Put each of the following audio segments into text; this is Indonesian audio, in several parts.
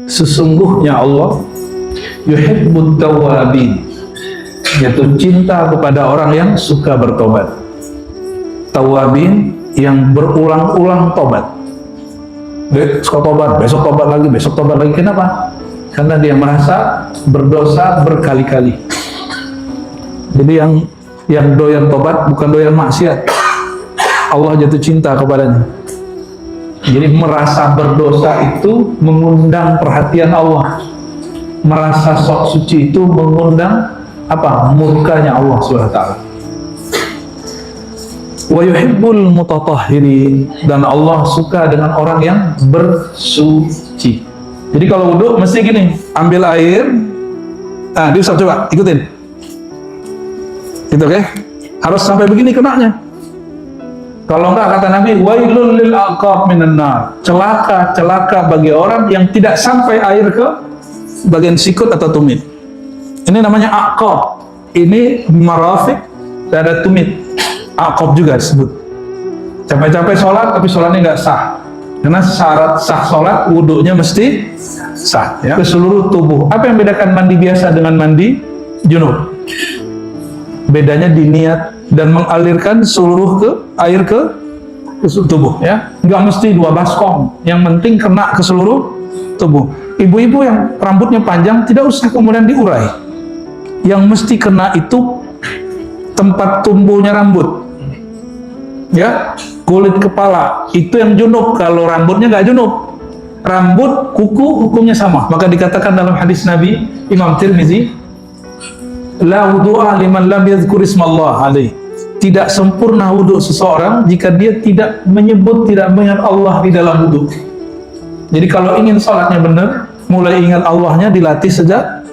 Sesungguhnya Allah yuhibbut tawwabin, yaitu cinta kepada orang yang suka bertobat. Tawwabin yang berulang-ulang tobat. Besok tobat, besok tobat lagi, besok tobat lagi. Kenapa? Karena dia merasa berdosa berkali-kali. Jadi yang doyan tobat bukan doyan maksiat. Allah jatuh cinta kepadanya. Jadi merasa berdosa itu mengundang perhatian Allah. Merasa sok suci itu mengundang apa? Murkanya Allah SWT. Wa yuhibbul mutatahhirin, dan Allah suka dengan orang yang bersuci. Jadi kalau wudhu mesti gini, ambil air. Nah, diusap coba, ikutin. Itu oke? Harus sampai begini kenanya. Kalau enggak, kata Nabi, wailul lil aqab minan nar. Celaka bagi orang yang tidak sampai air ke bagian sikut atau tumit. Ini namanya aqab. Ini marafiq dan ada tumit. Aqab juga disebut. Capek-capek sholat tapi sholatnya nggak sah. Karena syarat sah sholat, wudhunya mesti sah ya, ke seluruh tubuh. Apa yang bedakan mandi biasa dengan mandi junub? Bedanya di niat dan mengalirkan seluruh air ke tubuh ya. Nggak mesti 2 baskom, yang penting kena ke seluruh tubuh. Ibu-ibu yang rambutnya panjang tidak usah kemudian diurai. Yang mesti kena itu tempat tumbuhnya rambut ya, kulit kepala itu yang junub. Kalau rambutnya nggak junub, rambut, kuku hukumnya sama. Maka dikatakan dalam hadis Nabi Imam Tirmizi, la wudu'a liman lam yadhkur ismallah alaih. Tidak sempurna wudhu seseorang jika dia tidak menyebut, tidak mengingat Allah di dalam wudhu. Jadi kalau ingin sholatnya benar, mulai ingat Allahnya dilatih sejak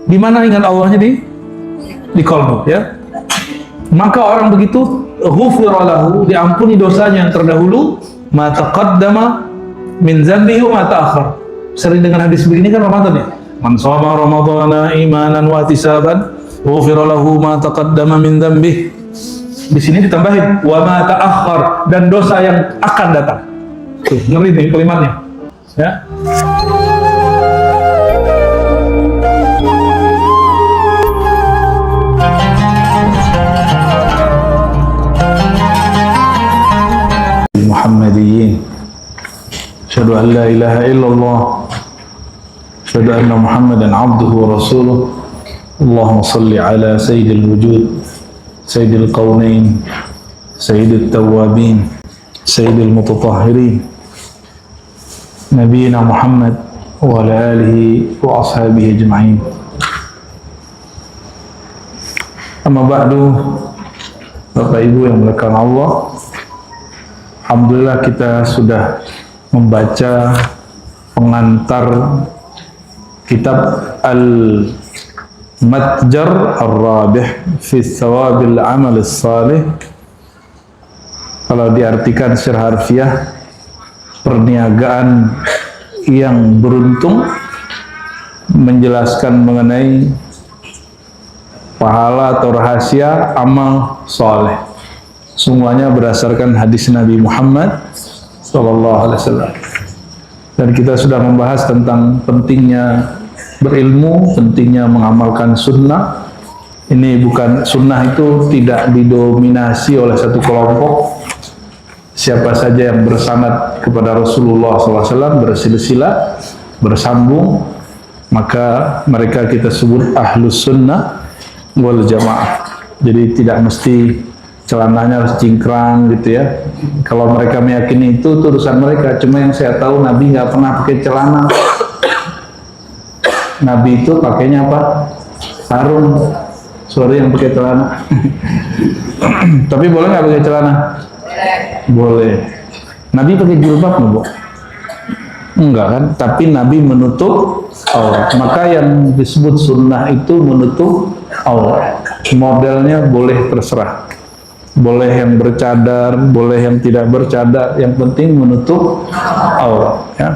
di mana ingat Allahnya di qalbu ya. Maka orang begitu ghufira lahu, diampuni dosanya yang terdahulu, ma taqaddama min dzambihi wa ma ta'akhkhar. Sering dengan hadis begini kan Ramadan ya. Man shoma ramadhana imanan wa ihtisaban ghufira lahu ma taqaddama min dzambihi. Di sini ditambahin wa ma ta'akhkhar, dan dosa yang akan datang. Tuh, ngeri nih kalimatnya. Ya. Muhammadiyin. Asyhadu an la ilaha illallah. Asyhadu anna Muhammadan abduhu wa rasuluh. Allahumma salli ala sayyidil wujud, sayyidil qawnain, sayyidil tawwabin, sayyidil mutatahhirin, Nabiina Muhammad wa ala alihi wa ashabihi ajma'in. Amma ba'du, Bapak Ibu yang dimuliakan Allah, alhamdulillah kita sudah membaca pengantar kitab Al-Matjar Ar-Rabih fi Thawabil Amal Salih. Kalau diartikan secara harfiah, perniagaan yang beruntung, menjelaskan mengenai pahala atau rahasia amal soleh. Semuanya berdasarkan hadis Nabi Muhammad SAW. Dan kita sudah membahas tentang pentingnya berilmu, pentingnya mengamalkan sunnah. Ini bukan, sunnah itu tidak didominasi oleh satu kelompok. Siapa saja yang bersanad kepada Rasulullah SAW, bersilsilah, bersambung, maka mereka kita sebut ahlus sunnah wal jamaah. Jadi tidak mesti celananya harus cingkrang gitu ya. Kalau mereka meyakini itu urusan mereka. Cuma yang saya tahu, Nabi nggak pernah pakai celana. Nabi itu pakainya apa? Sarung. Sorry yang pakai celana. Tapi boleh nggak pakai celana? Boleh. Nabi pakai jilbab nggak, Bu? Enggak kan? Tapi Nabi menutup aurat. Maka yang disebut sunnah itu menutup aurat. Modelnya boleh terserah. Boleh yang bercadar, boleh yang tidak bercadar, yang penting menutup aurat ya.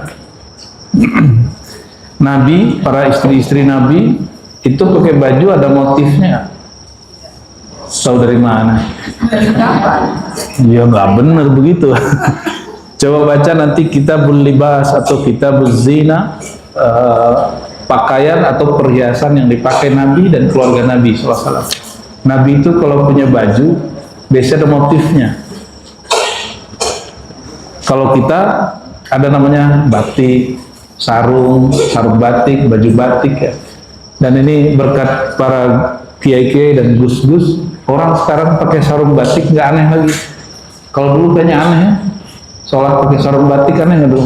Nabi, para istri-istri Nabi itu pakai baju ada motifnya. Tahu dari mana? Ya nggak benar begitu. Coba baca nanti Kitabul Libas atau Kitabul Zina, pakaian atau perhiasan yang dipakai Nabi dan keluarga Nabi SAW. Nabi itu kalau punya baju biasanya ada motifnya. Kalau kita ada namanya batik, sarung batik, baju batik ya. Dan ini berkat para kiai-kiai dan gus-gus, orang sekarang pakai sarung batik nggak aneh lagi. Kalau dulu kayaknya aneh ya, sholat pakai sarung batik aneh nggak dulu?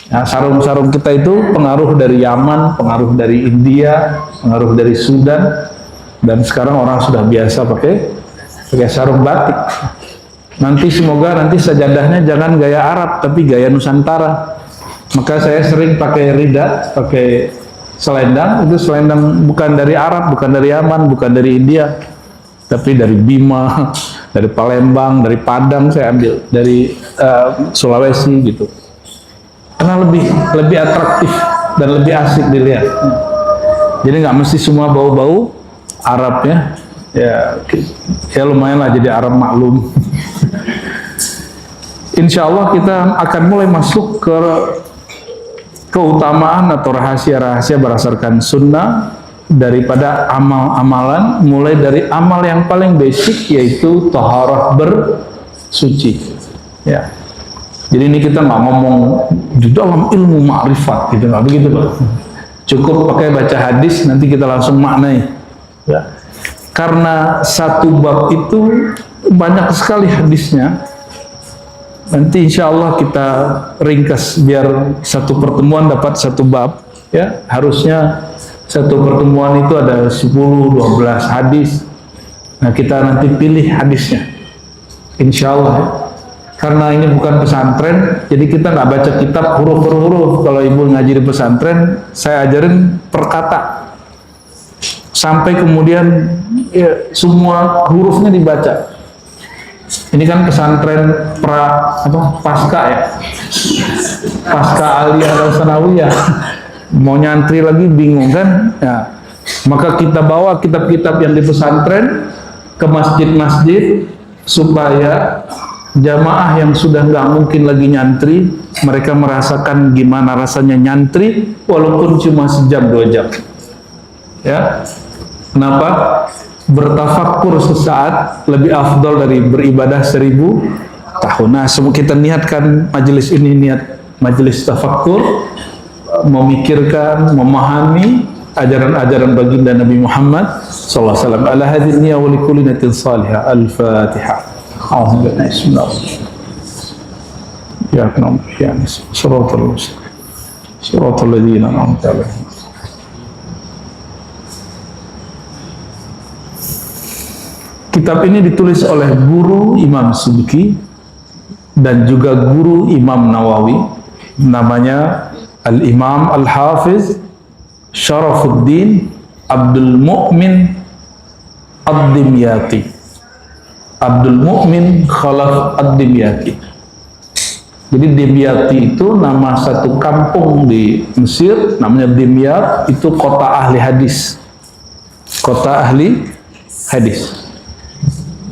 Nah, sarung-sarung kita itu pengaruh dari Yaman, pengaruh dari India, pengaruh dari Sudan, dan sekarang orang sudah biasa pakai sarung batik. Nanti semoga nanti sajadahnya jangan gaya Arab tapi gaya Nusantara. Maka saya sering pakai rida, pakai selendang. Itu selendang bukan dari Arab, bukan dari Yaman, bukan dari India, tapi dari Bima, dari Palembang, dari Padang saya ambil, dari Sulawesi gitu. Karena lebih atraktif dan lebih asik dilihat. Jadi nggak mesti semua bau-bau Arab ya. Ya lumayan lah jadi Arab maklum. Insya Allah kita akan mulai masuk ke keutamaan atau rahasia-rahasia berdasarkan sunnah daripada amal-amalan, mulai dari amal yang paling basic yaitu taharah bersuci. Ya. Jadi ini kita nggak ngomong di dalam ilmu ma'rifat gitu, nggak begitu Pak. Cukup pakai baca hadis nanti kita langsung maknai. Ya. Karena satu bab itu banyak sekali hadisnya. Nanti insya Allah kita ringkas biar satu pertemuan dapat satu bab. Ya, harusnya satu pertemuan itu ada 10-12 hadis. Nah kita nanti pilih hadisnya. Insya Allah. Ya. Karena ini bukan pesantren, jadi kita nggak baca kitab huruf per huruf. Kalau ibu ngaji di pesantren, saya ajarin per kata. Sampai kemudian ya, semua hurufnya dibaca. Ini kan pesantren pasca ya, pasca aliyah dan sanawiyah. Mau nyantri lagi bingung kan? Ya. Maka kita bawa kitab-kitab yang di pesantren ke masjid-masjid supaya jamaah yang sudah nggak mungkin lagi nyantri, mereka merasakan gimana rasanya nyantri walaupun cuma sejam 2 jam. Ya. Kenapa? Bertafakkur sesaat lebih afdol dari beribadah 1000 tahun. Nah, semua kita niatkan majelis ini niat majelis tafakkur, memikirkan, memahami ajaran-ajaran baginda Nabi Muhammad sallallahu alaihi wasallam. Ala hadhihi niyya wa likulli niyatin salihah. Al-Fatihah. Alhamdulillah. Bismillahirrahmanirrahim. Ya kanam ya nas. Shiratal mustaqim. Shiratal ladzina an'amta 'alaihim. Kitab ini ditulis oleh guru Imam Subki dan juga guru Imam Nawawi, namanya Al-Imam Al-Hafiz Syarafuddin Abdul Mu'min Ad-Dimyati. Abdul Mu'min Khalaf Ad-Dimyati. Jadi Dimyati itu nama satu kampung di Mesir, namanya Dimyat, itu kota ahli hadis. Kota ahli hadis.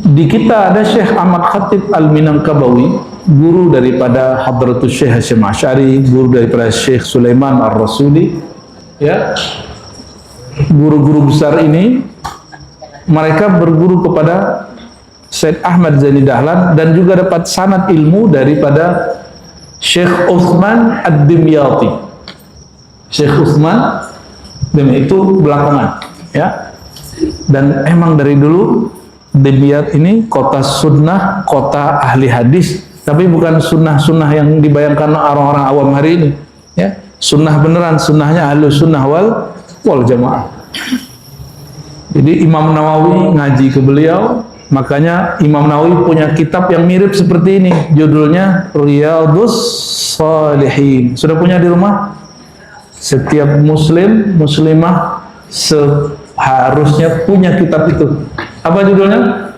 Di kita ada Syekh Ahmad Khatib Al-Minangkabawi, guru daripada Hadratus Syekh Hasyim Asy'ari, guru daripada Syekh Sulaiman Ar-Rasuli. Ya. Guru-guru besar ini mereka berguru kepada Syekh Ahmad Zaini Dahlan dan juga dapat sanad ilmu daripada Syekh Utsman Ad-Dimyati. Syekh Utsman itu belakangan, ya. Dan emang dari dulu Dimyat ini kota sunnah, kota ahli hadis, tapi bukan sunnah-sunnah yang dibayangkan orang-orang awam hari ini. Ya, sunnah beneran, sunnahnya ahli sunnah wal jamaah. Jadi Imam Nawawi ngaji ke beliau, makanya Imam Nawawi punya kitab yang mirip seperti ini, judulnya Riyadhus Shalihin. Sudah punya di rumah? Setiap muslim, muslimah seharusnya punya kitab itu. Apa judulnya?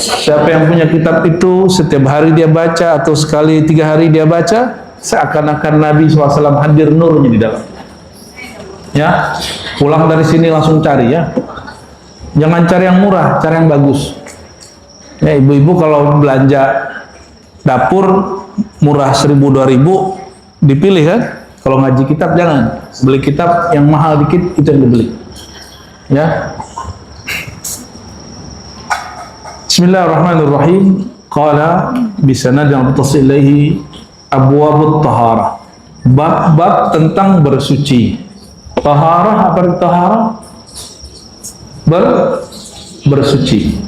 Siapa yang punya kitab itu setiap hari dia baca atau sekali 3 hari dia baca, seakan-akan Nabi SAW hadir nurnya di dalam. Ya, pulang dari sini langsung cari ya. Jangan cari yang murah, cari yang bagus. Ya, ibu-ibu kalau belanja dapur murah 1.000 2.000 dipilih kan. Kalau ngaji kitab jangan, beli kitab yang mahal dikit itu yang dibeli. Ya. Bismillahirrahmanirrahim. Qala bisanad yang muttasil ilaihi abwabut taharah. Bab-bab tentang bersuci. Taharah, apa itu taharah? Bersuci.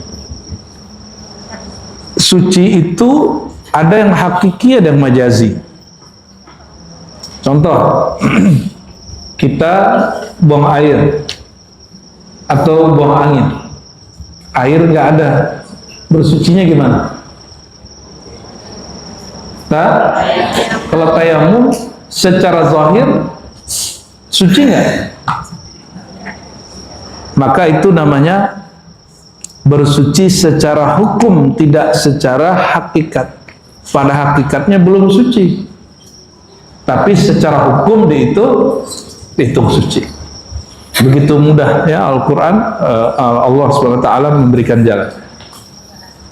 Suci itu ada yang hakiki, ada yang majazi. Contoh, kita buang air atau buang angin, air nggak ada, bersucinya gimana? Nah, kalau tayamum secara zahir suci nggak? Maka itu namanya bersuci secara hukum, tidak secara hakikat. Pada hakikatnya belum suci, tapi secara hukum dia itu suci. Begitu mudah ya Al-Quran, Allah SWT memberikan jalan.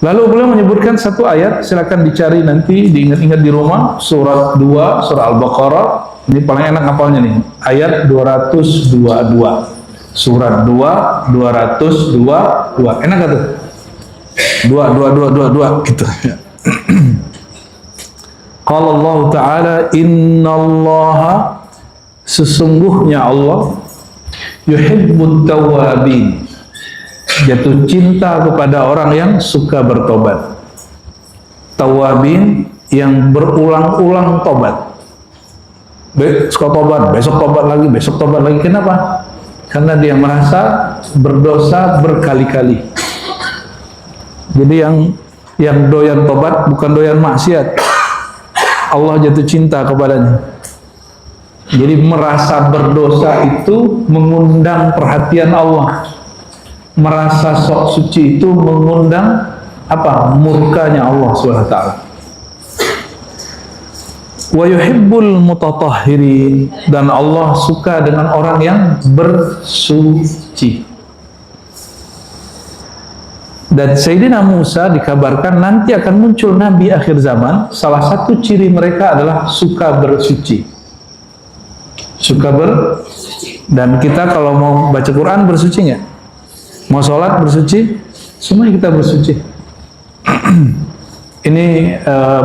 Lalu beliau menyebutkan satu ayat, silakan dicari nanti, diingat-ingat di rumah, surat 2, surah Al-Baqarah. Ini paling enak hafalnya nih, ayat 222. Surat 2, 222. Enak gak tuh? 2 gitu. Qala Allah Ta'ala, innallaha, sesungguhnya Allah, yuhibbut tawwabin, jatuh cinta kepada orang yang suka bertobat. Tawwabin, yang berulang-ulang tobat. Suka tobat, besok tobat lagi, besok tobat lagi. Kenapa? Karena dia merasa berdosa berkali-kali. Jadi yang doyan tobat bukan doyan maksiat. Allah jatuh cinta kepadanya. Jadi merasa berdosa itu mengundang perhatian Allah. Merasa sok suci itu mengundang apa? Murkanya Allah SWT. Wa yuhibbul mutatahhirin, dan Allah suka dengan orang yang bersuci. Dan Sayyidina Musa dikabarkan nanti akan muncul Nabi akhir zaman, salah satu ciri mereka adalah suka bersuci. Dan kita kalau mau baca Quran bersuci nggak? Mau sholat bersuci? Semua kita bersuci. Ini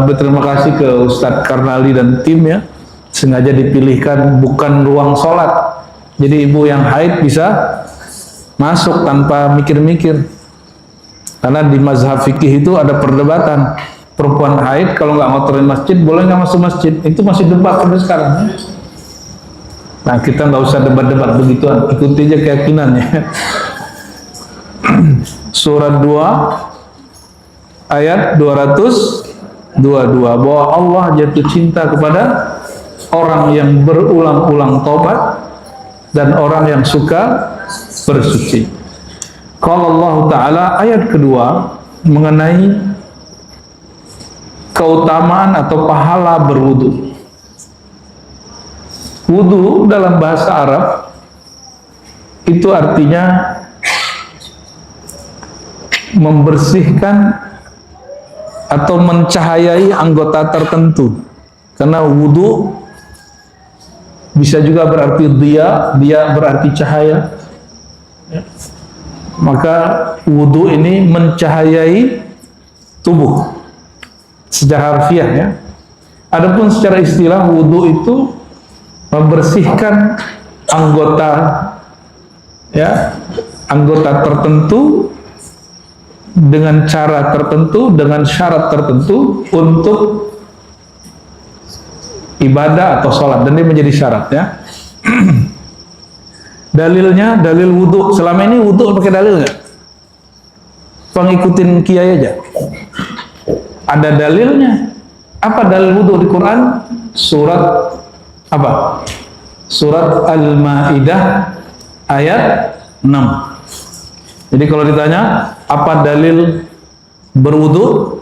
berterima kasih ke Ustadz Karnali dan tim ya, sengaja dipilihkan bukan ruang sholat. Jadi ibu yang haid bisa masuk tanpa mikir-mikir. Karena di mazhab fikih itu ada perdebatan, perempuan haid kalau nggak ngotorin masjid boleh nggak masuk masjid, itu masih debat sampai sekarang. Nah kita nggak usah debat-debat begituan, ikuti aja keyakinannya. Surat 2 ayat 222, bahwa Allah jatuh cinta kepada orang yang berulang-ulang tobat dan orang yang suka bersuci. Kalau Allah Ta'ala, ayat kedua mengenai keutamaan atau pahala berwudu. Wudu dalam bahasa Arab itu artinya membersihkan atau mencahayai anggota tertentu. Karena wudu bisa juga berarti dia berarti cahaya. Maka wudu ini mencahayai tubuh secara harfiah ya. Adapun secara istilah wudu itu membersihkan anggota ya, anggota tertentu dengan cara tertentu, dengan syarat tertentu untuk ibadah atau sholat, dan dia menjadi syarat ya. Dalilnya, dalil wudhu. Selama ini wudhu pakai dalil nggak? Pengikutin kiai aja. Ada dalilnya. Apa dalil wudhu di Quran? Surat apa? Surat Al-Ma'idah ayat 6. Jadi kalau ditanya apa dalil berwudhu,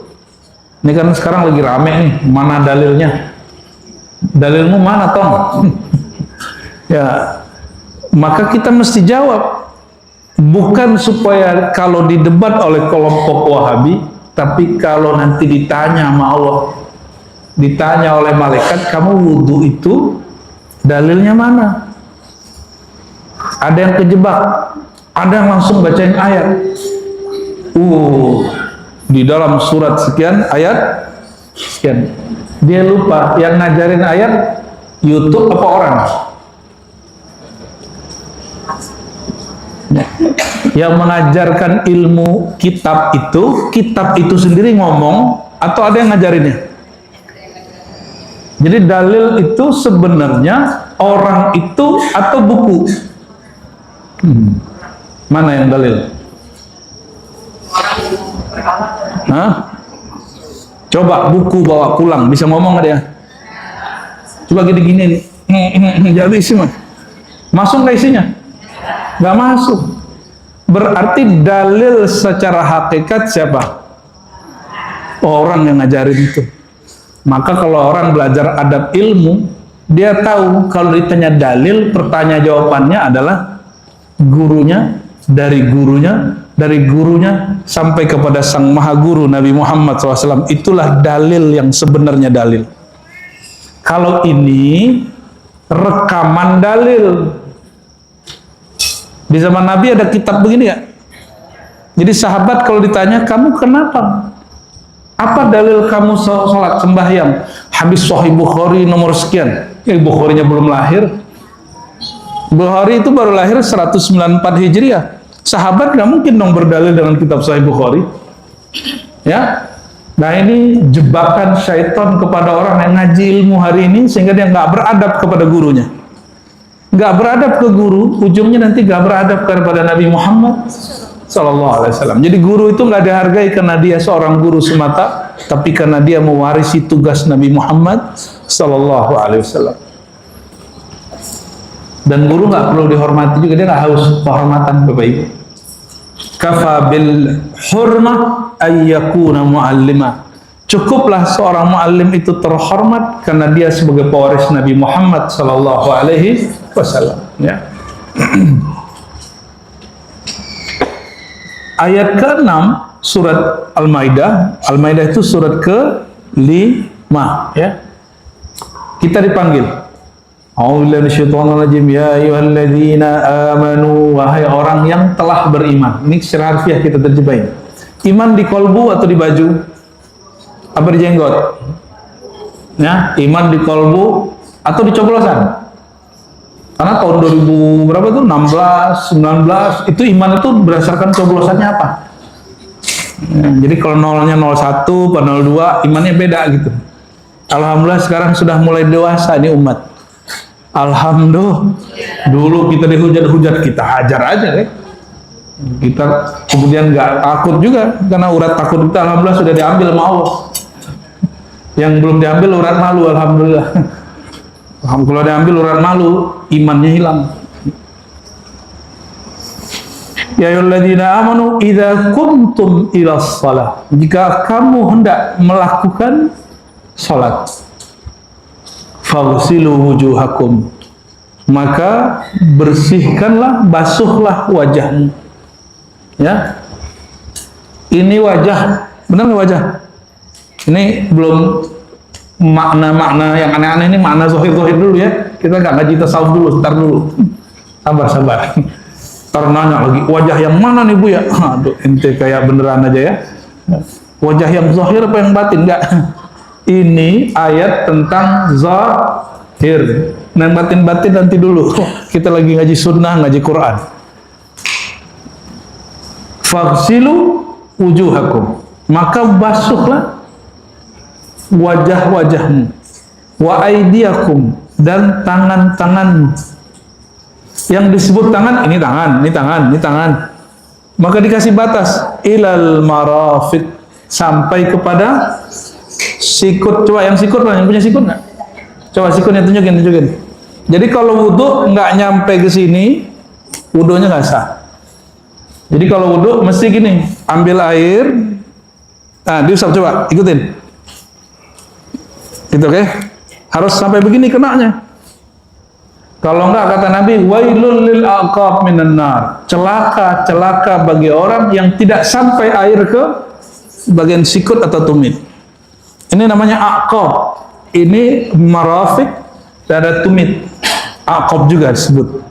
ini kan sekarang lagi rame nih, mana dalilnya? Dalilmu mana Tom? Ya. Maka kita mesti jawab, bukan supaya kalau didebat oleh kelompok Wahabi, tapi kalau nanti ditanya sama Allah, ditanya oleh malaikat, kamu wudhu itu dalilnya mana? Ada yang kejebak, ada yang langsung bacain ayat. Di dalam surat sekian, ayat sekian. Dia lupa yang ngajarin ayat YouTube apa orang? Yang mengajarkan ilmu kitab itu sendiri ngomong atau ada yang ngajarinnya? Jadi dalil itu sebenarnya orang itu atau buku? Mana yang dalil? Hah? Coba buku bawa pulang, bisa ngomong nggak dia? Coba gini-gini nih, jadi isi mah. Masuk nggak isinya? Nggak masuk. Berarti dalil secara hakikat siapa? Orang yang ngajarin itu. Maka kalau orang belajar adab ilmu, dia tahu kalau ditanya dalil, pertanyaan jawabannya adalah gurunya, dari gurunya sampai kepada sang maha guru Nabi Muhammad SAW. Itulah dalil yang sebenarnya dalil. Kalau ini rekaman dalil. Di zaman Nabi ada kitab begini ya. Jadi sahabat kalau ditanya, kamu kenapa? Apa dalil kamu sholat sembahyang? Habis Sahih Bukhari nomor sekian. Bukharinya belum lahir. Bukhari itu baru lahir 194 Hijriah. Sahabat nggak mungkin dong berdalil dengan kitab Sahih Bukhari. Ya. Nah ini jebakan syaitan kepada orang yang ngaji ilmu hari ini sehingga dia nggak beradab kepada gurunya. Nggak beradab ke guru, ujungnya nanti nggak beradab kepada Nabi Muhammad SAW. Jadi guru itu nggak dihargai karena dia seorang guru semata, tapi karena dia mewarisi tugas Nabi Muhammad SAW. Dan guru nggak perlu dihormati juga, dia nggak harus penghormatan Bapak Ibu. Kafa bil hurmah ayyakuna mu'allima. Cukuplah seorang muallim itu terhormat karena dia sebagai pewaris Nabi Muhammad SAW. Ya. Ayat ke-6 surat Al-Maidah. Al-Maidah itu surat ke-5 ya. Kita dipanggil. A'udzubillahi minasyaitonirrajim. Ya ayyuhalladzina amanu, wahai orang yang telah beriman. Ini secara harfiah kita terjemahin. Iman di kolbu atau di baju? Apa di jenggot? Ya, iman di kolbu atau di coblosan? Karena tahun 2000 berapa tuh? 16, 19 itu iman itu berdasarkan coblosannya apa? Ya, jadi kalau nolnya 01, 02 imannya beda gitu. Alhamdulillah sekarang sudah mulai dewasa ini umat. Alhamdulillah. Dulu kita dihujat-hujat, kita hajar aja kan. Kita kemudian nggak takut juga karena urat takut kita alhamdulillah sudah diambil sama Allah. Yang belum diambil urat malu, alhamdulillah. Kalau diambil urat malu, imannya hilang. Ya ayyuhalladzina amanu idza kuntum ilas shalah. Jika kamu hendak melakukan salat, faghsilu wujuhakum. Maka bersihkanlah, basuhlah wajahmu. Ya. Ini wajah, benar nggak wajah? Ini belum makna-makna yang aneh-aneh, ini makna zahir-zahir dulu ya. Kita nggak ngaji tasawuf dulu, ntar dulu. Sabar. Ntar nanya lagi, wajah yang mana nih Bu ya? Aduh, ente kayak beneran aja ya. Wajah yang zahir apa yang batin? Enggak. Ini ayat tentang zahir. Yang batin-batin nanti dulu. Kita lagi ngaji sunnah, ngaji Quran. Faghsilu wujuhakum. Maka basuhlah wajah-wajahmu, wa aidiakum, dan tangan-tanganmu. Yang disebut tangan, ini tangan. Maka dikasih batas ilal marafiq, sampai kepada sikut. Coba yang sikut, yang punya sikut nggak? Coba sikutnya tunjukin. Jadi kalau wudhu nggak nyampe ke sini, wudhunya nggak sah. Jadi kalau wudhu mesti gini, ambil air, nah diusap, coba ikutin. Gitu oke? Harus sampai begini kenanya. Kalau enggak kata Nabi, wailul lil aqab minan nar. Celaka bagi orang yang tidak sampai air ke bagian sikut atau tumit. Ini namanya aqab. ini marafiq dan ada tumit. Aqab juga disebut.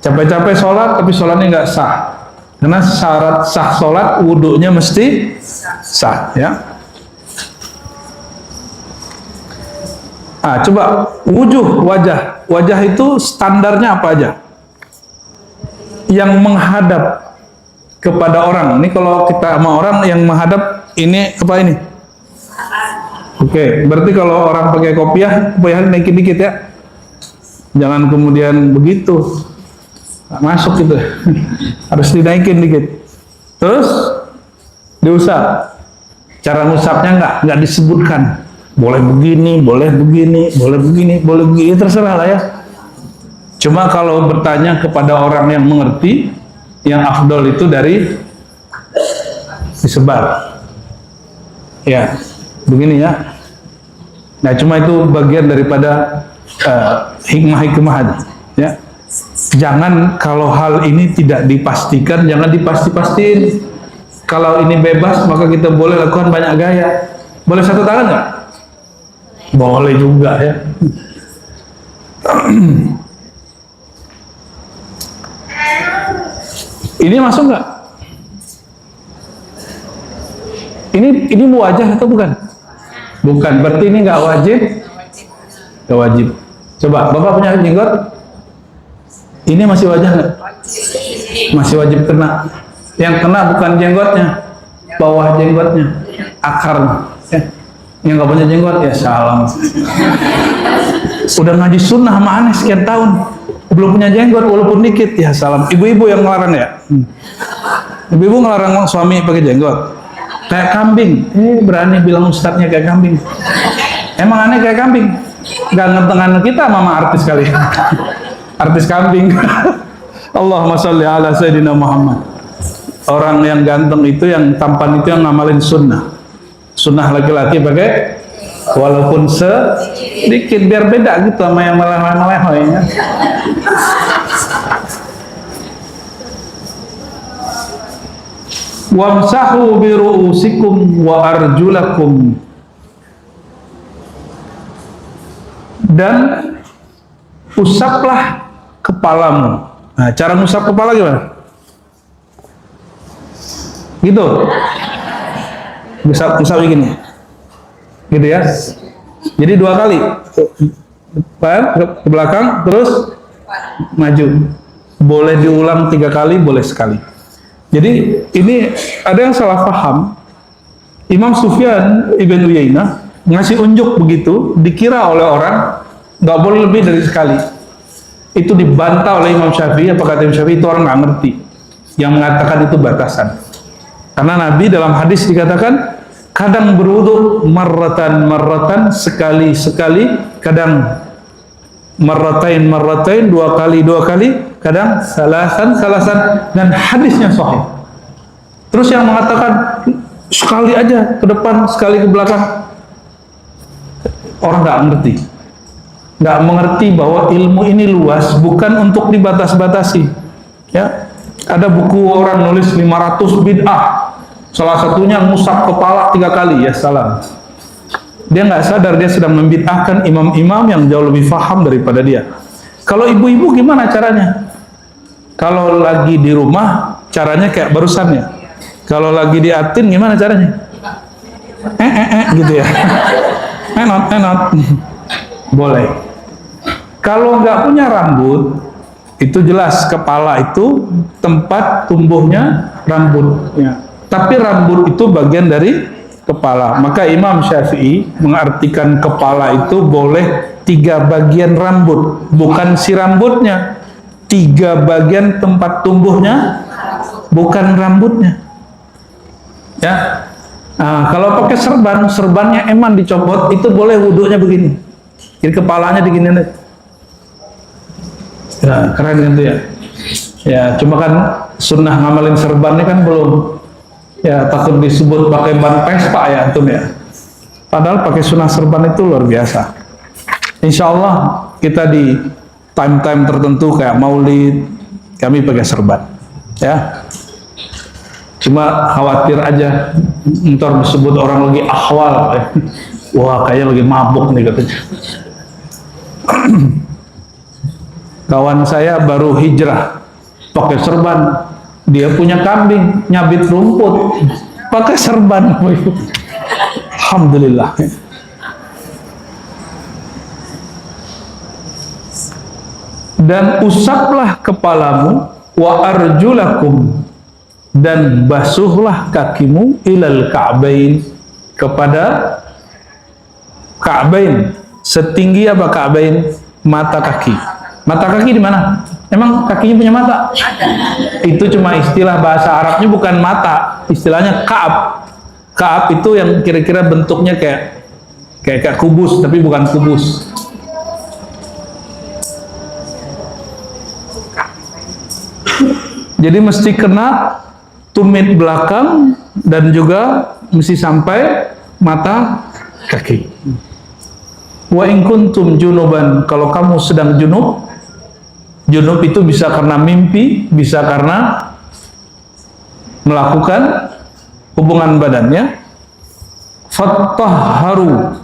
Capek-capek sholat tapi sholatnya nggak sah. Karena syarat sah sholat wudhunya mesti sah, ya. Coba wajah. Wajah itu standarnya apa aja? Yang menghadap kepada orang. Ini kalau kita sama orang yang menghadap, ini apa ini? Oke, berarti kalau orang pakai kopiah naikin dikit ya. Jangan kemudian begitu. Masuk gitu. Harus dinaikin dikit. Terus diusap. Cara ngusapnya nggak disebutkan. Boleh begini, boleh begini, boleh begini, boleh begini, terserah lah ya. Cuma kalau bertanya kepada orang yang mengerti, yang afdol itu dari disebar. Ya, begini ya. Nah, cuma itu bagian daripada hikmah-hikmah ya. Jangan kalau hal ini tidak dipastikan, jangan dipasti-pastiin. Kalau ini bebas, maka kita boleh lakukan banyak gaya. Boleh satu tangan nggak? Boleh juga ya. Ini masuk nggak? Ini wajah atau bukan? Bukan, berarti ini nggak wajib. Nggak wajib. Coba, Bapak punya jenggot? Ini masih wajah nggak? Masih wajib kena. Yang kena bukan jenggotnya, bawah jenggotnya, akarnya. Yang nggak punya jenggot ya salam. Udah ngaji sunnah sama aneh sekian tahun, belum punya jenggot walaupun dikit ya salam. Ibu-ibu yang ngelarang ya. Ibu-ibu ngelarang suami pakai jenggot. Kayak kambing. Berani bilang ustadznya kayak kambing. Emang aneh kayak kambing? Gak ngetengah kita mama artis kali. Artis kambing. Allahumma sholli ala Sayyidina Muhammad. Orang yang ganteng itu, yang tampan itu yang ngamalin sunnah. Sunnah laki-laki pakai walaupun sedikit biar beda gitu sama yang meleh-meleh ya. Wamsahu bi ru'usikum wa arjulakum. Dan usaplah kepalamu. Nah, cara ngusap kepala gimana? Gitu. Usap begini. Gitu ya. Jadi 2 kali. Depan, ke belakang, terus maju. Boleh diulang 3 kali, boleh sekali. Jadi ini ada yang salah paham. Imam Sufyan Ibn Uyainah ngasih unjuk begitu, dikira oleh orang nggak boleh lebih dari sekali. Itu dibantah oleh Imam Syafi'i. Apa kata Imam Syafi'i? Itu orang nggak ngerti. Yang mengatakan itu batasan. Karena Nabi dalam hadis dikatakan kadang berwudu marratan sekali, kadang marratain 2 kali, kadang salasan, dan hadisnya sahih. Terus yang mengatakan sekali aja ke depan, sekali ke belakang, orang nggak mengerti bahwa ilmu ini luas, bukan untuk dibatas-batasi. Ya, ada buku orang nulis 500 bid'ah. Salah satunya ngusap kepala 3 kali, ya salam. Dia nggak sadar dia sedang membid'ahkan imam-imam yang jauh lebih paham daripada dia. Kalau ibu-ibu gimana caranya? Kalau lagi di rumah, caranya kayak barusan ya. Kalau lagi di atin gimana caranya? Gitu ya. Enot. Boleh. Kalau nggak punya rambut, itu jelas kepala itu tempat tumbuhnya rambutnya. Tapi rambut itu bagian dari kepala. Maka Imam Syafi'i mengartikan kepala itu boleh 3 bagian rambut, bukan si rambutnya. 3 bagian tempat tumbuhnya, bukan rambutnya. Ya. Nah, kalau pakai serbannya eman dicopot, itu boleh wudhunya begini. Jadi kepalanya digini nih. Ya, keren gitu ya. Ya, cuma kan sunnah ngamalin serbannya kan belum. Ya, takut disebut pakai ban Vespa ya antum ya. Padahal pakai sunnah serban itu luar biasa. Insya Allah kita di time-time tertentu kayak maulid, kami pakai serban. Ya. Cuma khawatir aja ntar disebut orang lagi akhwal. Wah, kayaknya lagi mabuk nih katanya. Kawan saya baru hijrah, pakai serban. Dia punya kambing, nyabit rumput, pakai serban. Alhamdulillah. Dan usaplah kepalamu, wa arjulakum, dan basuhlah kakimu, ilal ka'bain, kepada ka'bain. Setinggi apa ka'bain? Mata kaki. Mata kaki di mana? Emang kakinya punya mata? Itu cuma istilah bahasa Arabnya, bukan mata. Istilahnya ka'ab. Ka'ab itu yang kira-kira bentuknya kayak kubus, tapi bukan kubus. Jadi mesti kena tumit belakang dan juga mesti sampai mata kaki. Wa in kuntum junuban, kalau kamu sedang junub. Junub itu bisa karena mimpi, bisa karena melakukan hubungan badannya. Fattahharu.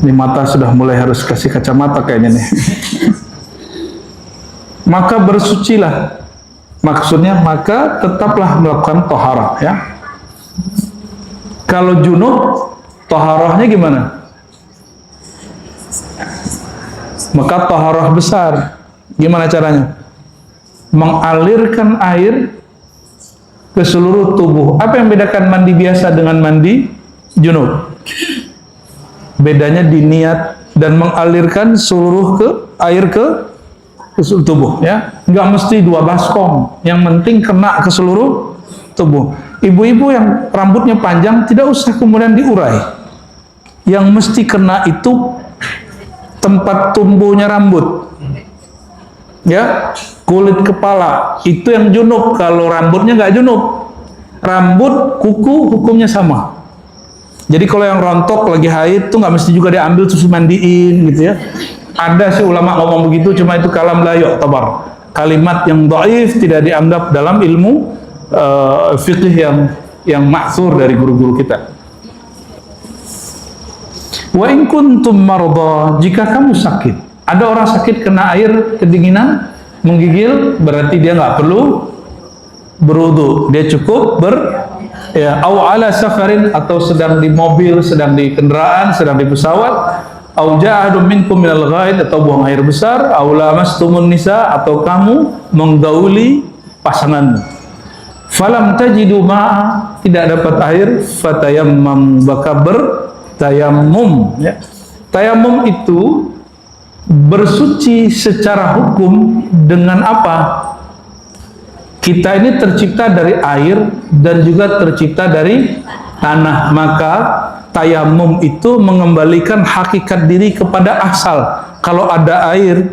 Ini mata sudah mulai harus kasih kacamata kayaknya nih. Maka bersucilah. Maksudnya maka tetaplah melakukan taharah, ya. Kalau junub, taharahnya gimana? Maka taharah besar. Gimana caranya? Mengalirkan air ke seluruh tubuh. Apa yang bedakan mandi biasa dengan mandi junub? Bedanya di niat dan mengalirkan seluruh air ke seluruh tubuh, ya. Nggak mesti 2 baskom, yang penting kena ke seluruh tubuh. Ibu-ibu yang rambutnya panjang tidak usah kemudian diurai. Yang mesti kena itu tempat tumbuhnya rambut, ya, kulit kepala, itu yang junub. Kalau rambutnya nggak junub, rambut, kuku, hukumnya sama. Jadi kalau yang rontok lagi haid tuh nggak mesti juga diambil terus mandiin gitu, ya. Ada sih ulama ngomong begitu, cuma itu kalam la yu'tabar, kalimat yang dhaif, tidak dianggap dalam ilmu fikih yang ma'thur dari guru-guru kita. Wa in kuntum marda, jika kamu sakit. Ada orang sakit kena air kedinginan, menggigil, berarti dia nggak perlu berwudu, dia cukup au ala safarin, atau sedang di mobil, sedang di kendaraan, sedang di pesawat, au ja'adum minkum minal ghaid, atau buang air besar, au lamastumun nisa, atau kamu menggauli pasanganmu. Falam tajidu ma'a, tidak dapat air, fatayammam, maka bertayamum, ya. Tayamum itu bersuci secara hukum dengan apa? Kita ini tercipta dari air dan juga tercipta dari tanah, maka tayamum itu mengembalikan hakikat diri kepada asal. Kalau ada air,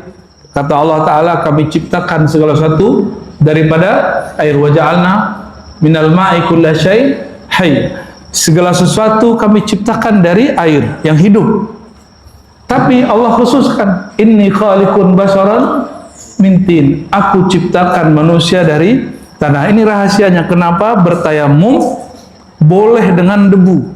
kata Allah Ta'ala, kami ciptakan segala sesuatu daripada air. Wa ja'alna minal ma'i kulla syai' hayy. Segala sesuatu kami ciptakan dari air yang hidup. Tapi Allah khususkan, inni khaliqun basaran min tin, aku ciptakan manusia dari tanah. Ini rahasianya kenapa bertayamum boleh dengan debu,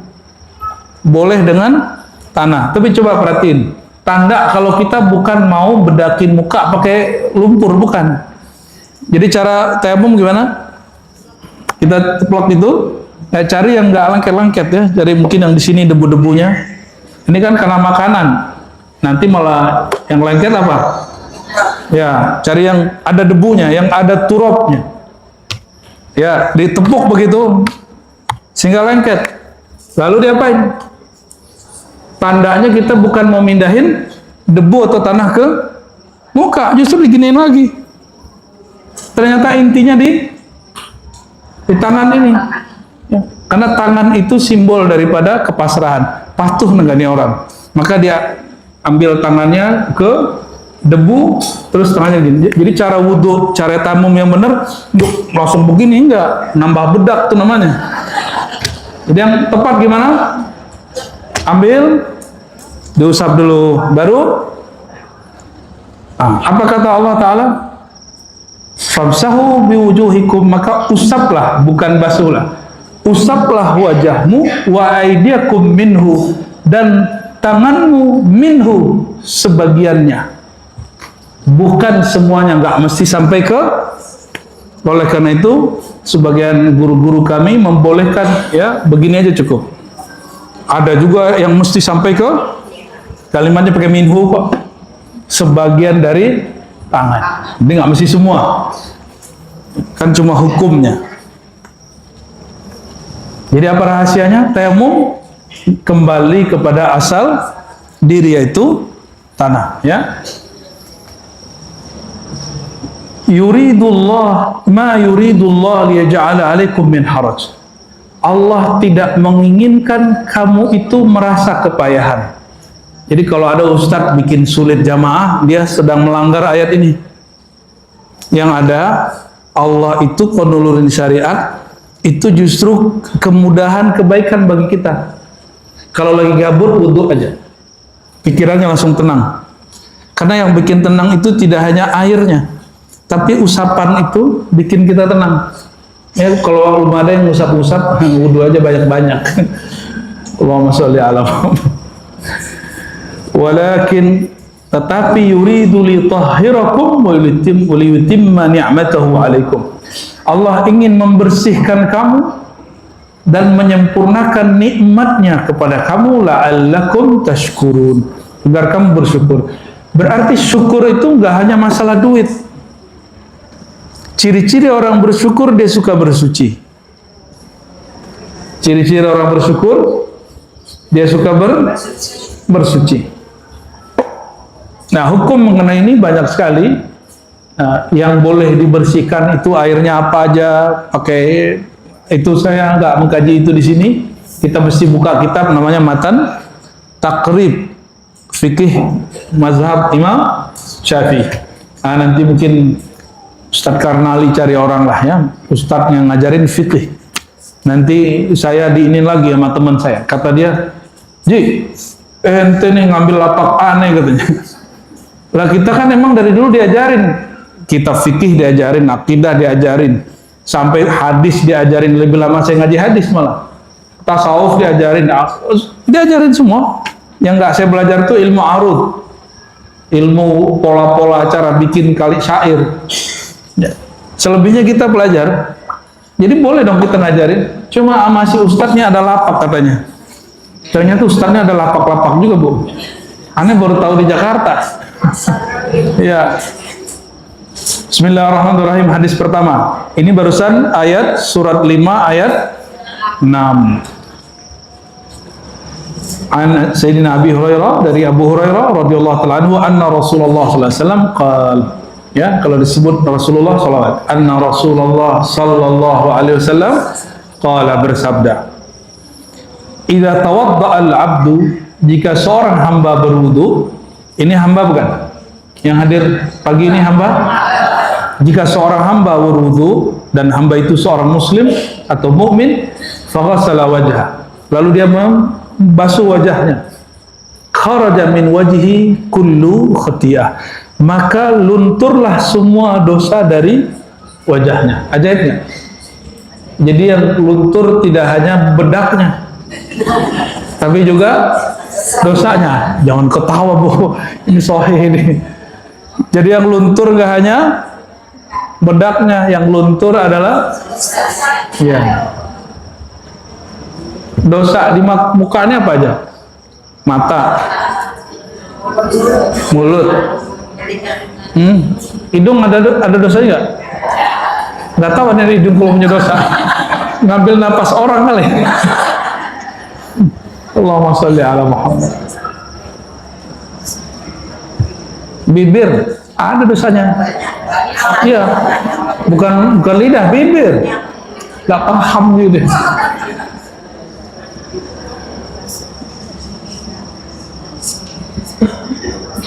boleh dengan tanah. Tapi coba perhatiin, tanda kalau kita bukan mau bedakin muka pakai lumpur, bukan. Jadi cara tayamum gimana? Kita teplok itu, cari yang nggak lengket-lengket, ya. Jadi mungkin yang di sini debu-debunya. Ini kan karena makanan. Nanti malah yang lengket apa? Ya, cari yang ada debunya, yang ada turupnya. Ya, ditepuk begitu sehingga lengket. Lalu diapain? Tandanya kita bukan mau mindahin debu atau tanah ke muka, justru diginiin lagi. Ternyata intinya di tangan ini. Ya, karena tangan itu simbol daripada kepasrahan, patuh nenggani orang. Maka dia ambil tangannya ke debu, terus tangannya gini. Jadi cara wudhu, cara tayamum yang benar, langsung begini, enggak, nambah bedak tuh namanya. Jadi yang tepat gimana? Ambil, diusap dulu, baru apa kata Allah Ta'ala? Famsahu biwujuhikum, maka usaplah, bukan basuhlah. usaplah wajahmu, wa aydiyakum minhu, dan tanganmu minhu, sebagiannya, bukan semuanya, nggak mesti sampai ke. Oleh karena itu sebagian guru-guru kami membolehkan ya begini aja cukup. Ada juga yang mesti sampai ke, kalimatnya pakai minhu kok, sebagian dari tangan. Ini nggak mesti semua, kan cuma hukumnya. Jadi apa rahasianya? Tayamum kembali kepada asal diri, yaitu tanah, ya. Yuridullah ma yuridullah liyaj'ala 'alaikum min haraj. Allah tidak menginginkan kamu itu merasa kepayahan. Jadi kalau ada ustadz bikin sulit jamaah, dia sedang melanggar ayat ini. Yang ada, Allah itu penulurin syariat itu justru kemudahan, kebaikan bagi kita. Kalau lagi gabut, wudhu aja, pikirannya langsung tenang. Karena yang bikin tenang itu tidak hanya airnya, tapi usapan itu bikin kita tenang. Ya, kalau belum ada yang usap-usap, wudhu aja banyak-banyak. Allahumma sholli ala Muhammad. Walakin, tetapi yuridu li tahhirakum wa liyutimma ni'matahu 'alaikum. Allah ingin membersihkan kamu dan menyempurnakan nikmatnya kepada kamu, la'allakum tashkurun, agar kamu bersyukur. Berarti syukur itu enggak hanya masalah duit. Ciri-ciri orang bersyukur, dia suka bersuci. Ciri-ciri orang bersyukur, dia suka bersuci. Nah, hukum mengenai ini banyak sekali. Nah, yang boleh dibersihkan itu airnya apa aja, pakai itu. Saya nggak mengkaji itu di sini. Kita mesti buka kitab namanya Matan Takrib Fikih Mazhab Imam Syafi'i. Nah, nanti mungkin Ustadz Karnali cari orang lah ya, Ustadz yang ngajarin fikih. Nanti saya diinin lagi sama teman saya. Kata dia, Ji, ente nih ngambil lapak aneh katanya. Lah kita kan emang dari dulu diajarin, kitab fikih diajarin, akidah diajarin, sampai hadis diajarin. Lebih lama saya ngaji hadis malah. Tasawuf diajarin semua. Yang nggak saya belajar itu ilmu arud, ilmu pola-pola cara bikin kali syair. Ya. Selebihnya kita belajar. Jadi boleh dong kita ngajarin. Cuma masih ustadznya ada lapak katanya. Ternyata ustadznya ada lapak-lapak juga, Bu. Aneh baru tahu di Jakarta. Ya. Bismillahirrahmanirrahim. Hadis pertama. Ini barusan ayat surat 5 ayat 6. An Sayyidina Abi Hurairah, dari Abu Hurairah radhiyallahu ta'ala anhu, anna Rasulullah sallallahu alaihi wasallam qala. Ya, kalau disebut Rasulullah sallallahu anna Rasulullah sallallahu alaihi wasallam qala, bersabda, idza tawadda al-'abdu, jika seorang hamba berwudu. Ini hamba bukan? Yang hadir pagi ini hamba? Jika seorang hamba berwudu, dan hamba itu seorang muslim atau mukmin, faghasala wajha, lalu dia membasuh wajahnya, kharaja min wajhi kullu khati'ah, maka lunturlah semua dosa dari wajahnya. Ajaibnya. Jadi yang luntur tidak hanya bedaknya, tapi juga dosanya. Jangan ketawa, Bu, ini sahih ini. Jadi yang luntur gak hanya bedaknya, yang luntur adalah ya dosa di mukanya. Apa aja? Mata, mulut, hidung ada dosanya nggak? Nggak tahu nih hidung kalau punya dosa. Ngambil napas orang kali. Allahumma sholli ala Muhammad. Bibir ada dosanya. Iya, bukan lidah, bibir. Nggak paham gitu.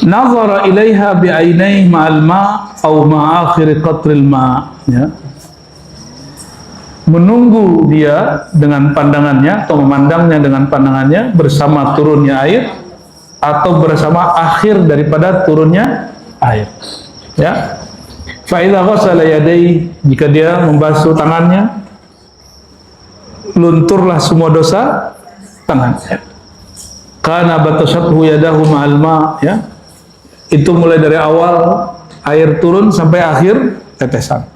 Nazara ilaiha bi'ainaihi ma'al ma' atau ma'akhir qatril ma', ya. Menunggu dia dengan pandangannya, atau memandangnya dengan pandangannya bersama turunnya air, atau bersama akhir daripada turunnya air, ya. Fa idza ghasala yadayhi, jika dia membasuh tangannya, lunturlah semua dosa tangan. Kana batasathu yadahu ma'al ma, ya. Itu mulai dari awal air turun sampai akhir tetesan.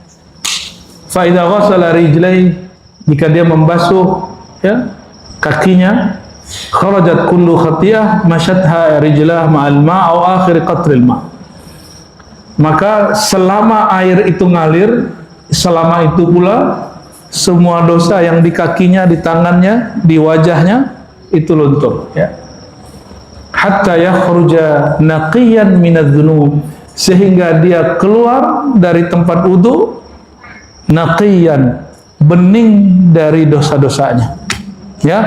Fa idza ghassala rijlai, jika dia membasuh ya kakinya, kharajat kullu khatiyah masyatha rijlah ma'al ma' au akhir qatril ma'. Maka selama air itu ngalir, selama itu pula semua dosa yang di kakinya, di tangannya, di wajahnya itu luntur, ya. Hatta yakhruja naqiyan minadz-dzunub, sehingga dia keluar dari tempat wudu naqiyan, bening dari dosa-dosanya, ya.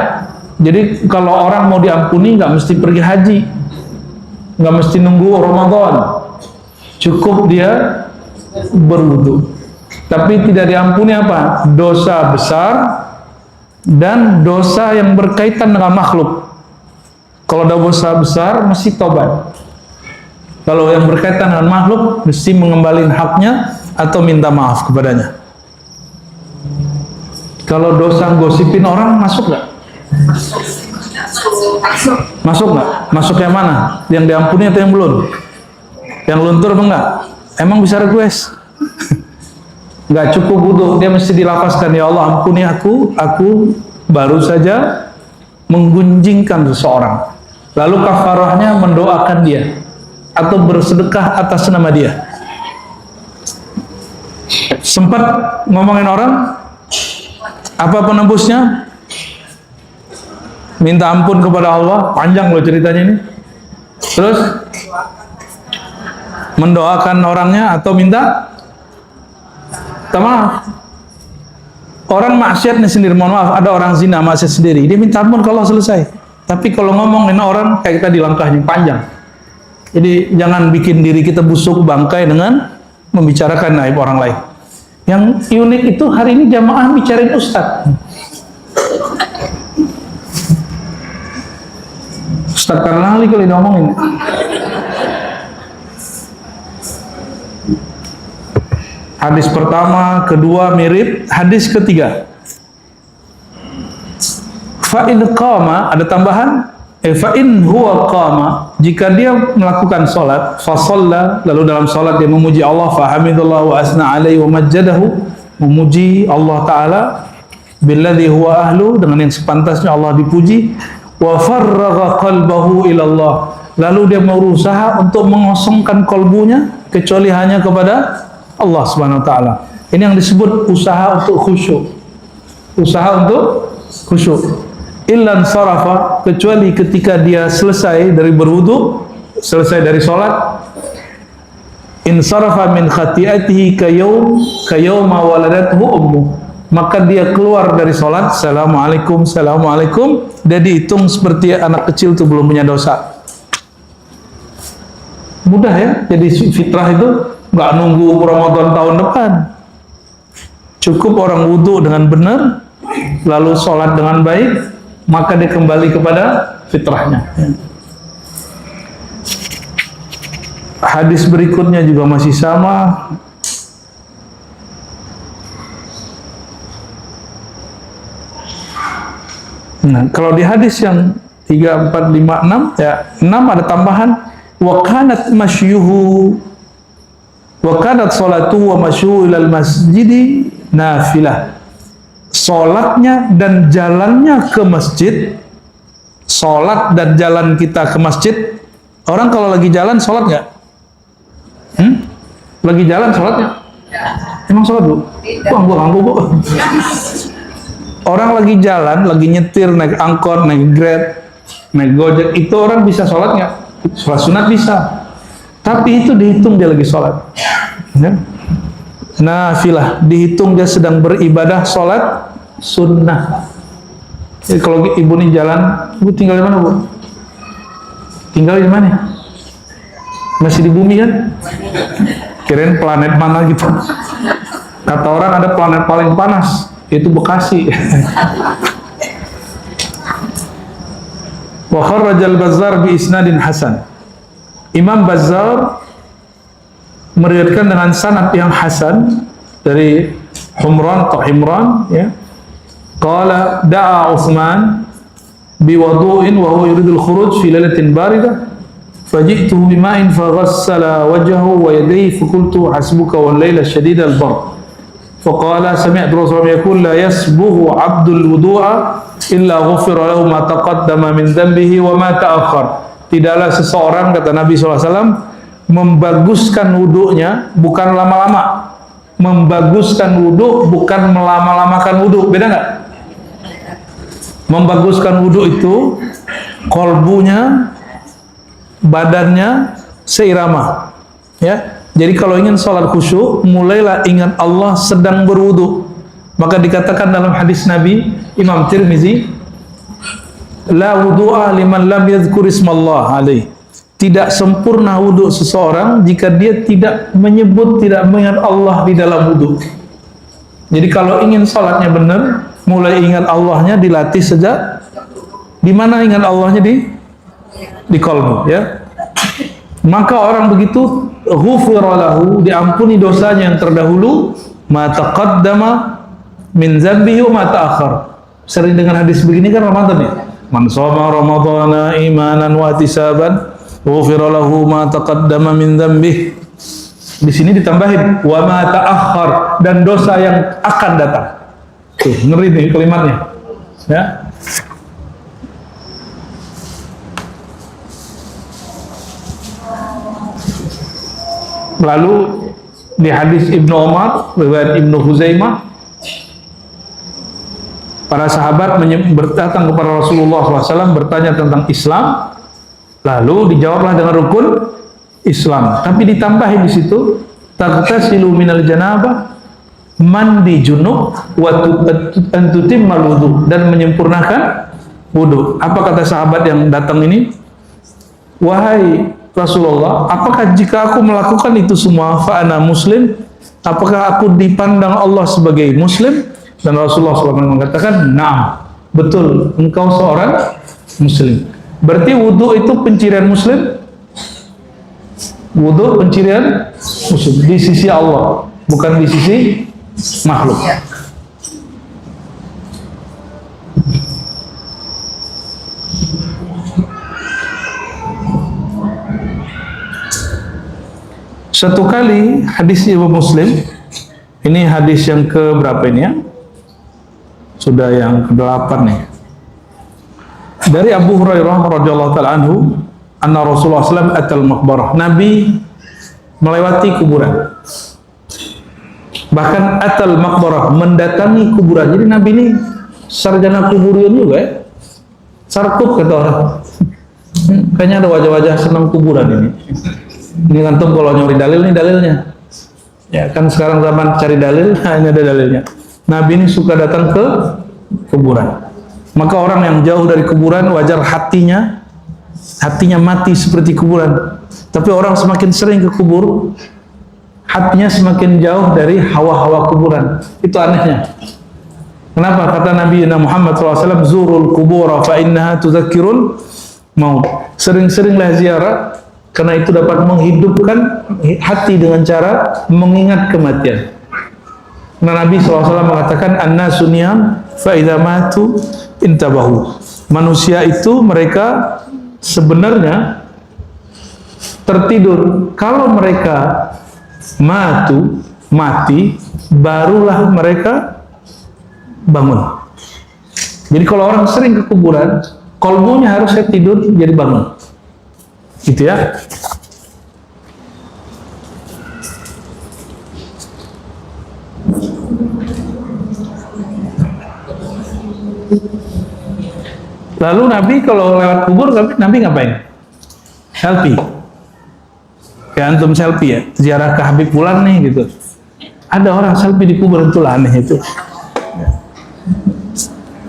Jadi kalau orang mau diampuni nggak mesti pergi haji, nggak mesti nunggu Ramadan, cukup dia berwudu. Tapi tidak diampuni apa? Dosa besar dan dosa yang berkaitan dengan makhluk. Kalau dosa besar mesti tobat. Kalau yang berkaitan dengan makhluk mesti mengembalikan haknya atau minta maaf kepadanya. Kalau dosa gosipin orang masuk nggak? Masuk nggak? Masuk yang mana? Yang diampuni atau yang belum? Yang luntur apa enggak? Emang bisa request? Nggak cukup wudu, dia mesti dilafazkan, ya Allah ampuni aku baru saja menggunjingkan seseorang. Lalu kafarahnya mendoakan dia atau bersedekah atas nama dia. Sempat ngomongin orang, apa penembusnya? Minta ampun kepada Allah, panjang loh ceritanya ini. Terus mendoakan orangnya atau minta maaf. Orang maksiatnya sendiri, mohon maaf, ada orang zina maksiat sendiri, dia minta ampun kalau selesai. Tapi kalau ngomongin orang kayak tadi langkahnya panjang. Jadi jangan bikin diri kita busuk bangkai dengan membicarakan aib orang lain. Yang unik itu hari ini jamaah bicarain ustaz. Ustaz Karnali kalau ngomongin. Hadis pertama, kedua mirip, hadis ketiga. Fa in qama, ada tambahan, fa in huwa qama, jika dia melakukan salat, fa shalla, lalu dalam salat dia memuji Allah, fa hamidallah wa asna alaihi wa majjadahu, memuji Allah taala billadzi huwa ahlu, dengan yang sepantasnya Allah dipuji, wa farragha qalbahu ila Allah, lalu dia berusaha untuk mengosongkan kalbunya kecuali hanya kepada Allah Subhanahu wa taala. Ini yang disebut usaha untuk khusyuk. Usaha untuk khusyuk. Illan sarafa, kecuali ketika dia selesai dari berwudu, selesai dari salat, in sarafa min khati'atihi kayawma waladathu ummu, maka dia keluar dari salat, assalamualaikum, assalamualaikum, dia dihitung seperti anak kecil itu belum punya dosa. Mudah ya, jadi fitrah itu nggak nunggu Ramadan tahun depan. Cukup orang wudu dengan benar, lalu sholat dengan baik, maka dia kembali kepada fitrahnya. Hadis berikutnya juga masih sama. Nah, kalau di hadis yang 3, 4, 5, 6, ya 6 ada tambahan, wa kanat masyuhu wa kanat salatu wa masyuhu ilal masjidi nafilah. Salatnya dan jalannya ke masjid, salat dan jalan kita ke masjid. Orang kalau lagi jalan salat nggak? Lagi jalan salatnya? Emang salat bu? Wah, gua ganggu bu. Orang lagi jalan, lagi nyetir, naik angkot, naik Grab, naik Gojek, itu orang bisa sholat nggak? Sholat sunat bisa, tapi itu dihitung dia lagi sholat. Ya? Nafilah, dihitung dia sedang beribadah sholat sunnah. Jadi kalau ibu nih jalan, ibu tinggal di mana bu? Tinggal di mana? Masih di bumi kan? Kirain planet mana gitu. Kata orang ada planet paling panas, itu Bekasi. Wa kharrajal Bazzar bi isnadin hasan. Imam Bazzar meriwayatkan dengan sanad yang hasan dari Humran atau Himran, ya. qala da'a Utsman biwudu'in wa huwa yuridul khuruj fi lailatin baridah faji'tuhu bima'in faghassala wajhahu wa yadayhi faqultu hasbuka wal laila shadidal bard faqala sami'tu Rasulullah yaqul la yasbughu 'abdul wudu'a illa ghufira lahu ma taqaddama min dhanbihi wa ma ta'akhkhar. Tidaklah seseorang, kata Nabi SAW, membaguskan wudunya bukan lama-lama. Membaguskan wudu bukan melama-lamakan wudu. Beda nggak? Membaguskan wudu itu kolbunya, badannya seirama. Ya. Jadi kalau ingin sholat khusyuk, mulailah ingat Allah sedang berwudu. Maka dikatakan dalam hadis Nabi Imam Tirmizi, la wudu'a liman lam yadhkur ismallah alaih. Tidak sempurna wudu seseorang jika dia tidak menyebut, tidak mengingat Allah di dalam wudu. Jadi kalau ingin sholatnya benar, mulai ingat Allahnya dilatih sejak di mana ingat Allahnya di qalbu, ya. Maka orang begitu ghufira lahu, diampuni dosanya yang terdahulu, ma taqaddama min dzambihi wa ma ta'akhkhar. Sering dengan hadis begini kan Ramadan ya. Man shoma ramadhana imanan wa ihtisaban ghufira lahu ma taqaddama min dzambihi. Di sini ditambahin wa ma ta'akhkhar, dan dosa yang akan datang. Tuh, ngeri nih kalimatnya. Ya. Lalu di hadis Ibnu Umar, riwayat Ibnu Huzaimah, para sahabat datang kepada Rasulullah SAW bertanya tentang Islam, lalu dijawablah dengan rukun Islam. Tapi ditambahin di situ, taghtasilu minal janabah, mandi junub, wa tutimmal wudu, dan menyempurnakan wudu. Apa kata sahabat yang datang ini? Wahai Rasulullah, apakah jika aku melakukan itu semua, fa'ana muslim, apakah aku dipandang Allah sebagai muslim? Dan Rasulullah SAW mengatakan, na'am, betul, engkau seorang muslim. Berarti wudu itu pencirian muslim? Wudu pencirian muslim di sisi Allah, bukan di sisi makhluk. Satu kali hadis Imam Muslim, ini hadis yang ke berapa ini ya? Sudah yang ke-8 nih. Dari Abu Hurairah radhiyallahu taala anhu, anna Rasulullah SAW atal maqbarah. Nabi melewati kuburan. Bahkan atal maqbarah, mendatangi kuburan. Jadi Nabi ini sarjana kuburan juga ya. Sarkup kata orang. Kayaknya ada wajah-wajah senang kuburan ini. Ini antum kalau nyari dalil, nih dalilnya. Ya kan sekarang zaman cari dalil, hanya ada dalilnya. Nabi ini suka datang ke kuburan. Maka orang yang jauh dari kuburan, wajar hatinya mati seperti kuburan. Tapi orang semakin sering ke kubur, hatinya semakin jauh dari hawa-hawa kuburan. Itu anehnya. Kenapa? Kata Nabi Muhammad SAW, zurul kubura fa innaha tudzakirul maut. Sering-seringlah ziarah, karena itu dapat menghidupkan hati dengan cara mengingat kematian. Nah, Nabi SAW mengatakan, an-nasu niyam fa idza matu intabahu. Manusia itu mereka sebenarnya tertidur. Kalau mereka mati, barulah mereka bangun. Jadi kalau orang sering ke kuburan, kolbunya harusnya tidur jadi bangun. Gitu ya. Lalu Nabi kalau lewat kubur, Nabi ngapain? Selfie. Kayak antum selfie ya, ziarah ke Habib Fulan nih gitu. Ada orang selfie di kubur, itulah aneh itu.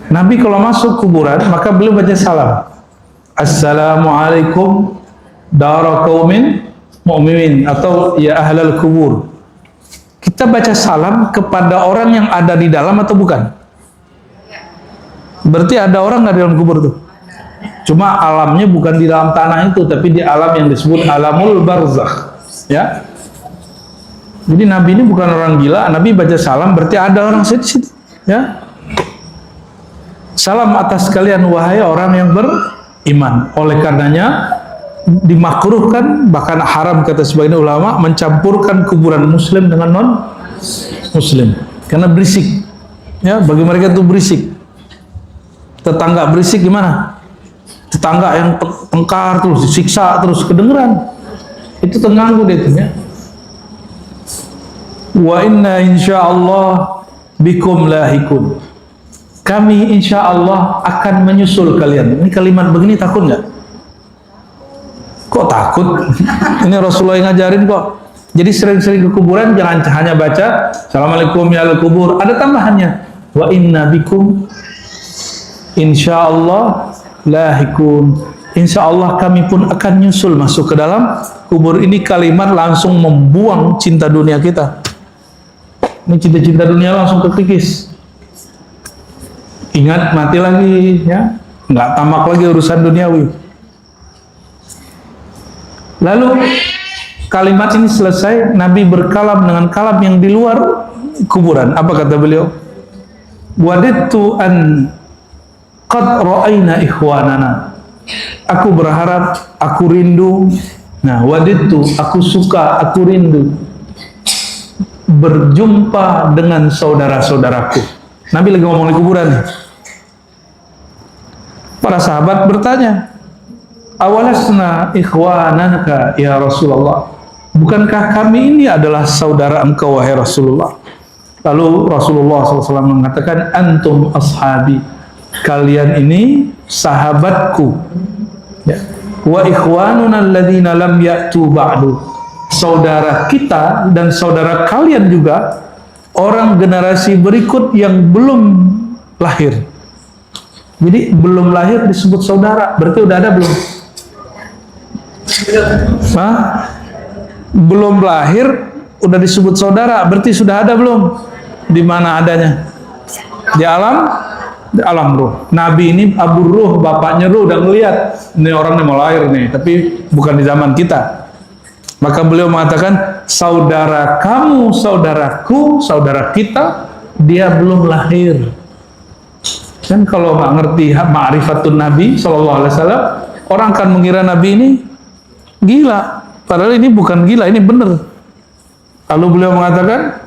Nabi kalau masuk kuburan, maka beliau baca salam. Assalamualaikum dara qaumin mu'minin, atau ya ahlal kubur. Kita baca salam kepada orang yang ada di dalam atau bukan? Berarti ada orang nggak di dalam kubur tuh? Cuma alamnya bukan di dalam tanah itu, tapi di alam yang disebut alamul barzakh. Ya. Jadi Nabi ini bukan orang gila. Nabi baca salam berarti ada orang di situ. Ya. Salam atas kalian wahai orang yang beriman. Oleh karenanya dimakruhkan, bahkan haram kata sebagian ulama, mencampurkan kuburan muslim dengan non muslim karena berisik. Ya, bagi mereka itu berisik. Tetangga berisik gimana? Tetangga yang tengkar terus disiksa terus kedengeran. Itu terganggu dia itu ya. Wa inna insyaallah bikum lahikun. Kami insyaallah akan menyusul kalian. Ini kalimat begini takut nggak? Kok takut? Ini Rasulullah yang ngajarin kok. Jadi sering-sering ke kuburan jangan hanya baca Assalamualaikum ya al-kubur. Ada tambahannya. Wa inna bikum insyaallah lahikun. Insyaallah kami pun akan nyusul masuk ke dalam kubur. Ini kalimat langsung membuang cinta dunia kita. Ini cinta-cinta dunia langsung kekikis. Ingat mati lagi ya. Nggak tamak lagi urusan duniawi. Lalu kalimat ini selesai, Nabi berkalam dengan kalam yang di luar kuburan. Apa kata beliau? Wadidtu an qad ra'ayna ikhwanana. Aku berharap, aku rindu. Nah, wadidtu, aku suka, aku rindu berjumpa dengan saudara-saudaraku. Nabi lagi ngomong di kuburan. Para sahabat bertanya, awalasna ikhwananaka ya Rasulullah, bukankah kami ini adalah saudara engkau wahai Rasulullah? Lalu Rasulullah SAW mengatakan, antum ashabi, kalian ini sahabatku ya. Wa ikhwanuna alladhina lam ya'tu ba'du, saudara kita dan saudara kalian juga orang generasi berikut yang belum lahir. Jadi belum lahir disebut saudara, berarti udah ada belum? Hah? Belum lahir udah disebut saudara, berarti sudah ada belum? Di mana adanya? Di alam ruh. Nabi ini Abu Ruh, bapaknya Ruh, udah ngelihat ini orang yang mau lahir nih, tapi bukan di zaman kita. Maka beliau mengatakan, saudara kamu, saudaraku, saudara kita, dia belum lahir. Kan kalau nggak ngerti ma'rifatun Nabi SAW, orang akan mengira Nabi ini gila, padahal ini bukan gila, ini benar. Lalu beliau mengatakan,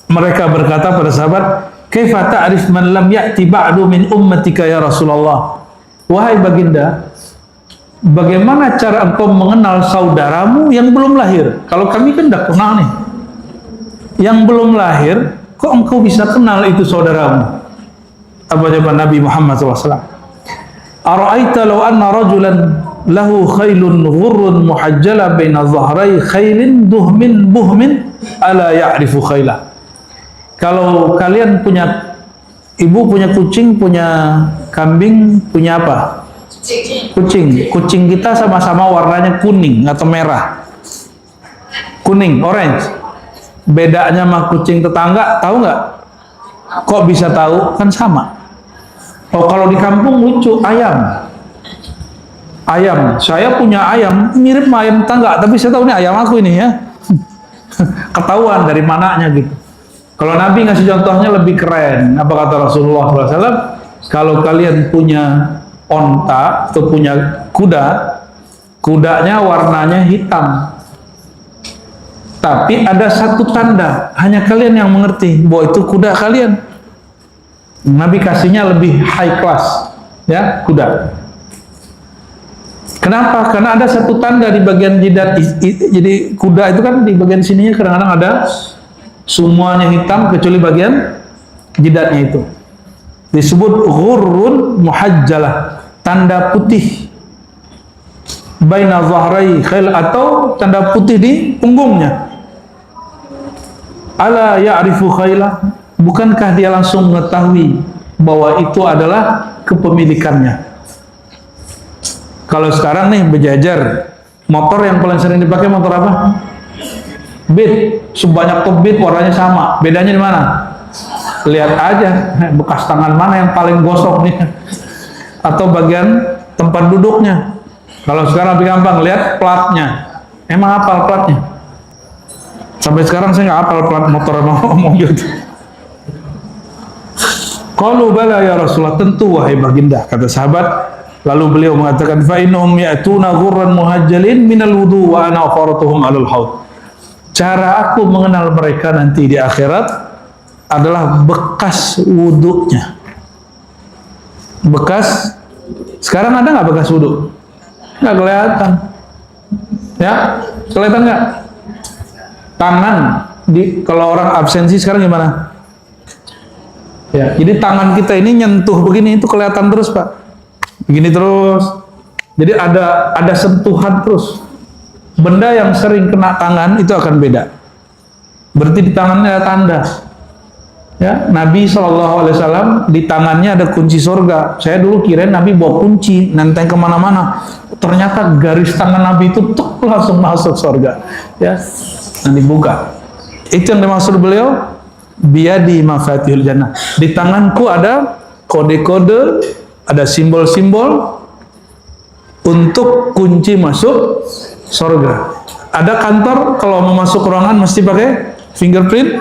mereka berkata pada sahabat, kaifa ta'rif man lam ya'ti ba'du min ummatika ya Rasulullah? Wahai baginda, bagaimana cara engkau mengenal saudaramu yang belum lahir? Kalau kami kan udah kenal nih. Yang belum lahir, kok engkau bisa kenal itu saudaramu? Apa jawaban Nabi Muhammad SAW? Ara'aita law anna rajulan lahu khailun ghurrun muhajjala baina dhahrai khailin duhmin buhmin ala ya'rifu khailah. Kalau kalian punya, ibu punya kucing, punya kambing, punya apa? Kucing. Kucing kita sama-sama warnanya kuning atau merah. Kuning, orange. Bedanya sama kucing tetangga, tahu nggak? Kok bisa tahu? Kan sama. Oh, kalau di kampung lucu, ayam. Ayam, saya punya ayam mirip sama ayam tetangga, tapi saya tahu ini ayam aku ini ya. Ketahuan dari mananya gitu. Kalau Nabi ngasih contohnya lebih keren. Apa kata Rasulullah SAW? Kalau kalian punya onta atau punya kuda, kudanya warnanya hitam. Tapi ada satu tanda, hanya kalian yang mengerti bahwa itu kuda kalian. Nabi kasihnya lebih high class, ya, kuda. Kenapa? Karena ada satu tanda di bagian jidat. Jadi kuda itu kan di bagian sininya kadang-kadang ada semuanya hitam kecuali bagian jidatnya itu. Disebut ghurrun muhajjalah, tanda putih. Baina dhahrai khail, atau tanda putih di punggungnya. Ala ya'rifu khailah, bukankah dia langsung mengetahui bahwa itu adalah kepemilikannya? Kalau sekarang nih berjajar, motor yang paling sering dipakai motor apa? Beat, sebanyak top Beat warnanya sama. Bedanya di mana? Lihat aja bekas tangan mana yang paling gosok nih, atau bagian tempat duduknya. Kalau sekarang lebih gampang, lihat platnya. Emang hafal platnya? Sampai sekarang saya nggak hafal plat motor sama mobil. Qalu bala ya Rasulullah, tentu wahai baginda, kata sahabat. Lalu beliau mengatakan, fa innahum ya'tuna ghurran muhajjalin minal wudu wa ana faratuhum 'alal haud. Cara aku mengenal mereka nanti di akhirat adalah bekas wudunya. Bekas, sekarang ada nggak bekas wudu? Nggak kelihatan. Ya, kelihatan nggak? Tangan, kalau orang absensi sekarang gimana? Ya, jadi tangan kita ini nyentuh begini itu kelihatan terus, Pak. Begini terus. Jadi ada sentuhan terus. Benda yang sering kena tangan itu akan beda. Berarti di tangannya ada tanda. Ya, Nabi SAW di tangannya ada kunci surga. Saya dulu kira Nabi bawa kunci nenteng kemana-mana. Ternyata garis tangan Nabi itu tuh langsung masuk surga. Ya, nanti buka. Itu yang dimaksud beliau. Biyadi mafatihul jannah. Di tanganku ada kode-kode, ada simbol-simbol untuk kunci masuk surga. Ada kantor kalau mau masuk ruangan mesti pakai fingerprint.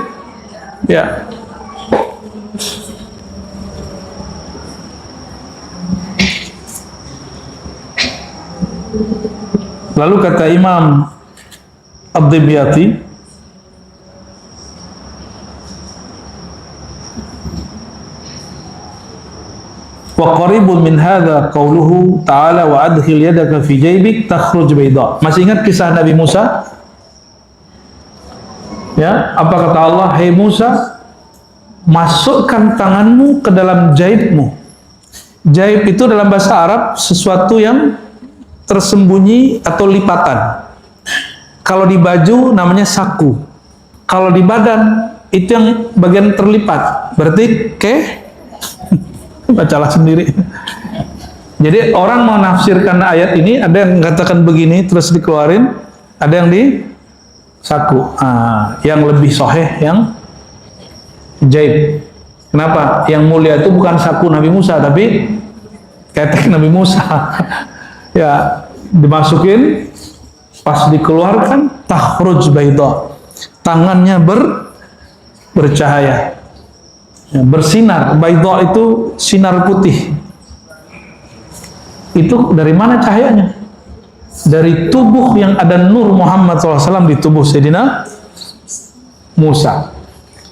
Ya. Lalu kata Imam Ad-Dimyati, wa qaribun min hadha qauluhu ta'ala wa adkhil yadaka fi jaybik takhruj bayda. Masih ingat kisah Nabi Musa? Ya, apa kata Allah? Hai Musa, masukkan tanganmu ke dalam jaibmu. Jaib itu dalam bahasa Arab sesuatu yang tersembunyi atau lipatan. Kalau di baju namanya saku. Kalau di badan itu yang bagian terlipat. Berarti bacalah sendiri. Jadi orang mau menafsirkan ayat ini, ada yang mengatakan begini terus dikeluarin, ada yang di saku. Yang lebih sahih yang jaib. Kenapa? Yang mulia itu bukan saku Nabi Musa, tapi ketek Nabi Musa. Ya, dimasukin, pas dikeluarkan takhruj bayda. Tangannya bercahaya. Ya, bersinar. Bayda itu sinar putih. Itu dari mana cahayanya? Dari tubuh yang ada nur Muhammad SAW di tubuh Sayyidina Musa.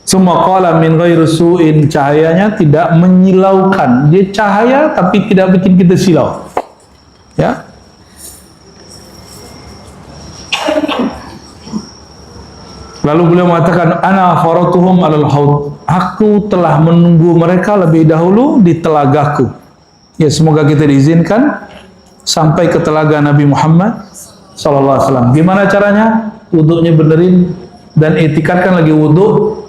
Semua qala min ghairi su'in, cahayanya tidak menyilaukan. Dia cahaya tapi tidak bikin kita silau. Ya. Lalu beliau mengatakan, ana faratuhum 'alal haud. Aku telah menunggu mereka lebih dahulu di telagaku. Ya, semoga kita diizinkan sampai ke telaga Nabi Muhammad SAW. Gimana caranya? Wudunya benerin dan etikatkan lagi wudu,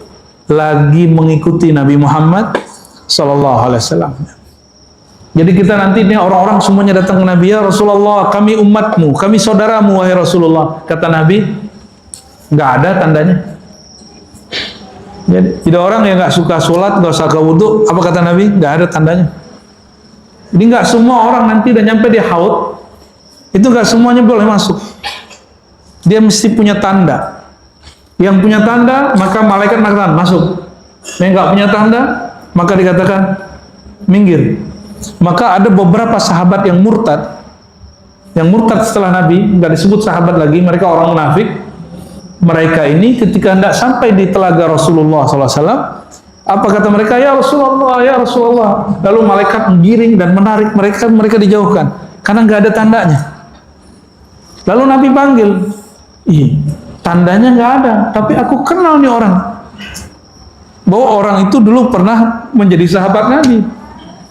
lagi mengikuti Nabi Muhammad SAW. Jadi kita nanti ini orang-orang semuanya datang ke Nabi, ya Rasulullah, kami umatmu, kami saudaramu wahai Rasulullah. Kata Nabi, nggak ada tandanya. Jadi orang yang nggak suka sholat, nggak usah ke wudhu, apa kata Nabi? Nggak ada tandanya. Jadi nggak semua orang nanti udah nyampe di haud, itu nggak semuanya boleh masuk. Dia mesti punya tanda. Yang punya tanda, maka malaikat mengatakan masuk. Yang nggak punya tanda, maka dikatakan minggir. Maka ada beberapa sahabat yang murtad setelah Nabi, nggak disebut sahabat lagi, mereka orang munafik. Mereka ini ketika hendak sampai di telaga Rasulullah SAW, apa kata mereka? Ya Rasulullah, ya Rasulullah. Lalu malaikat menggiring dan menarik mereka dijauhkan karena nggak ada tandanya. Lalu Nabi panggil, tandanya nggak ada, tapi aku kenal nih orang. Bahwa orang itu dulu pernah menjadi sahabat Nabi.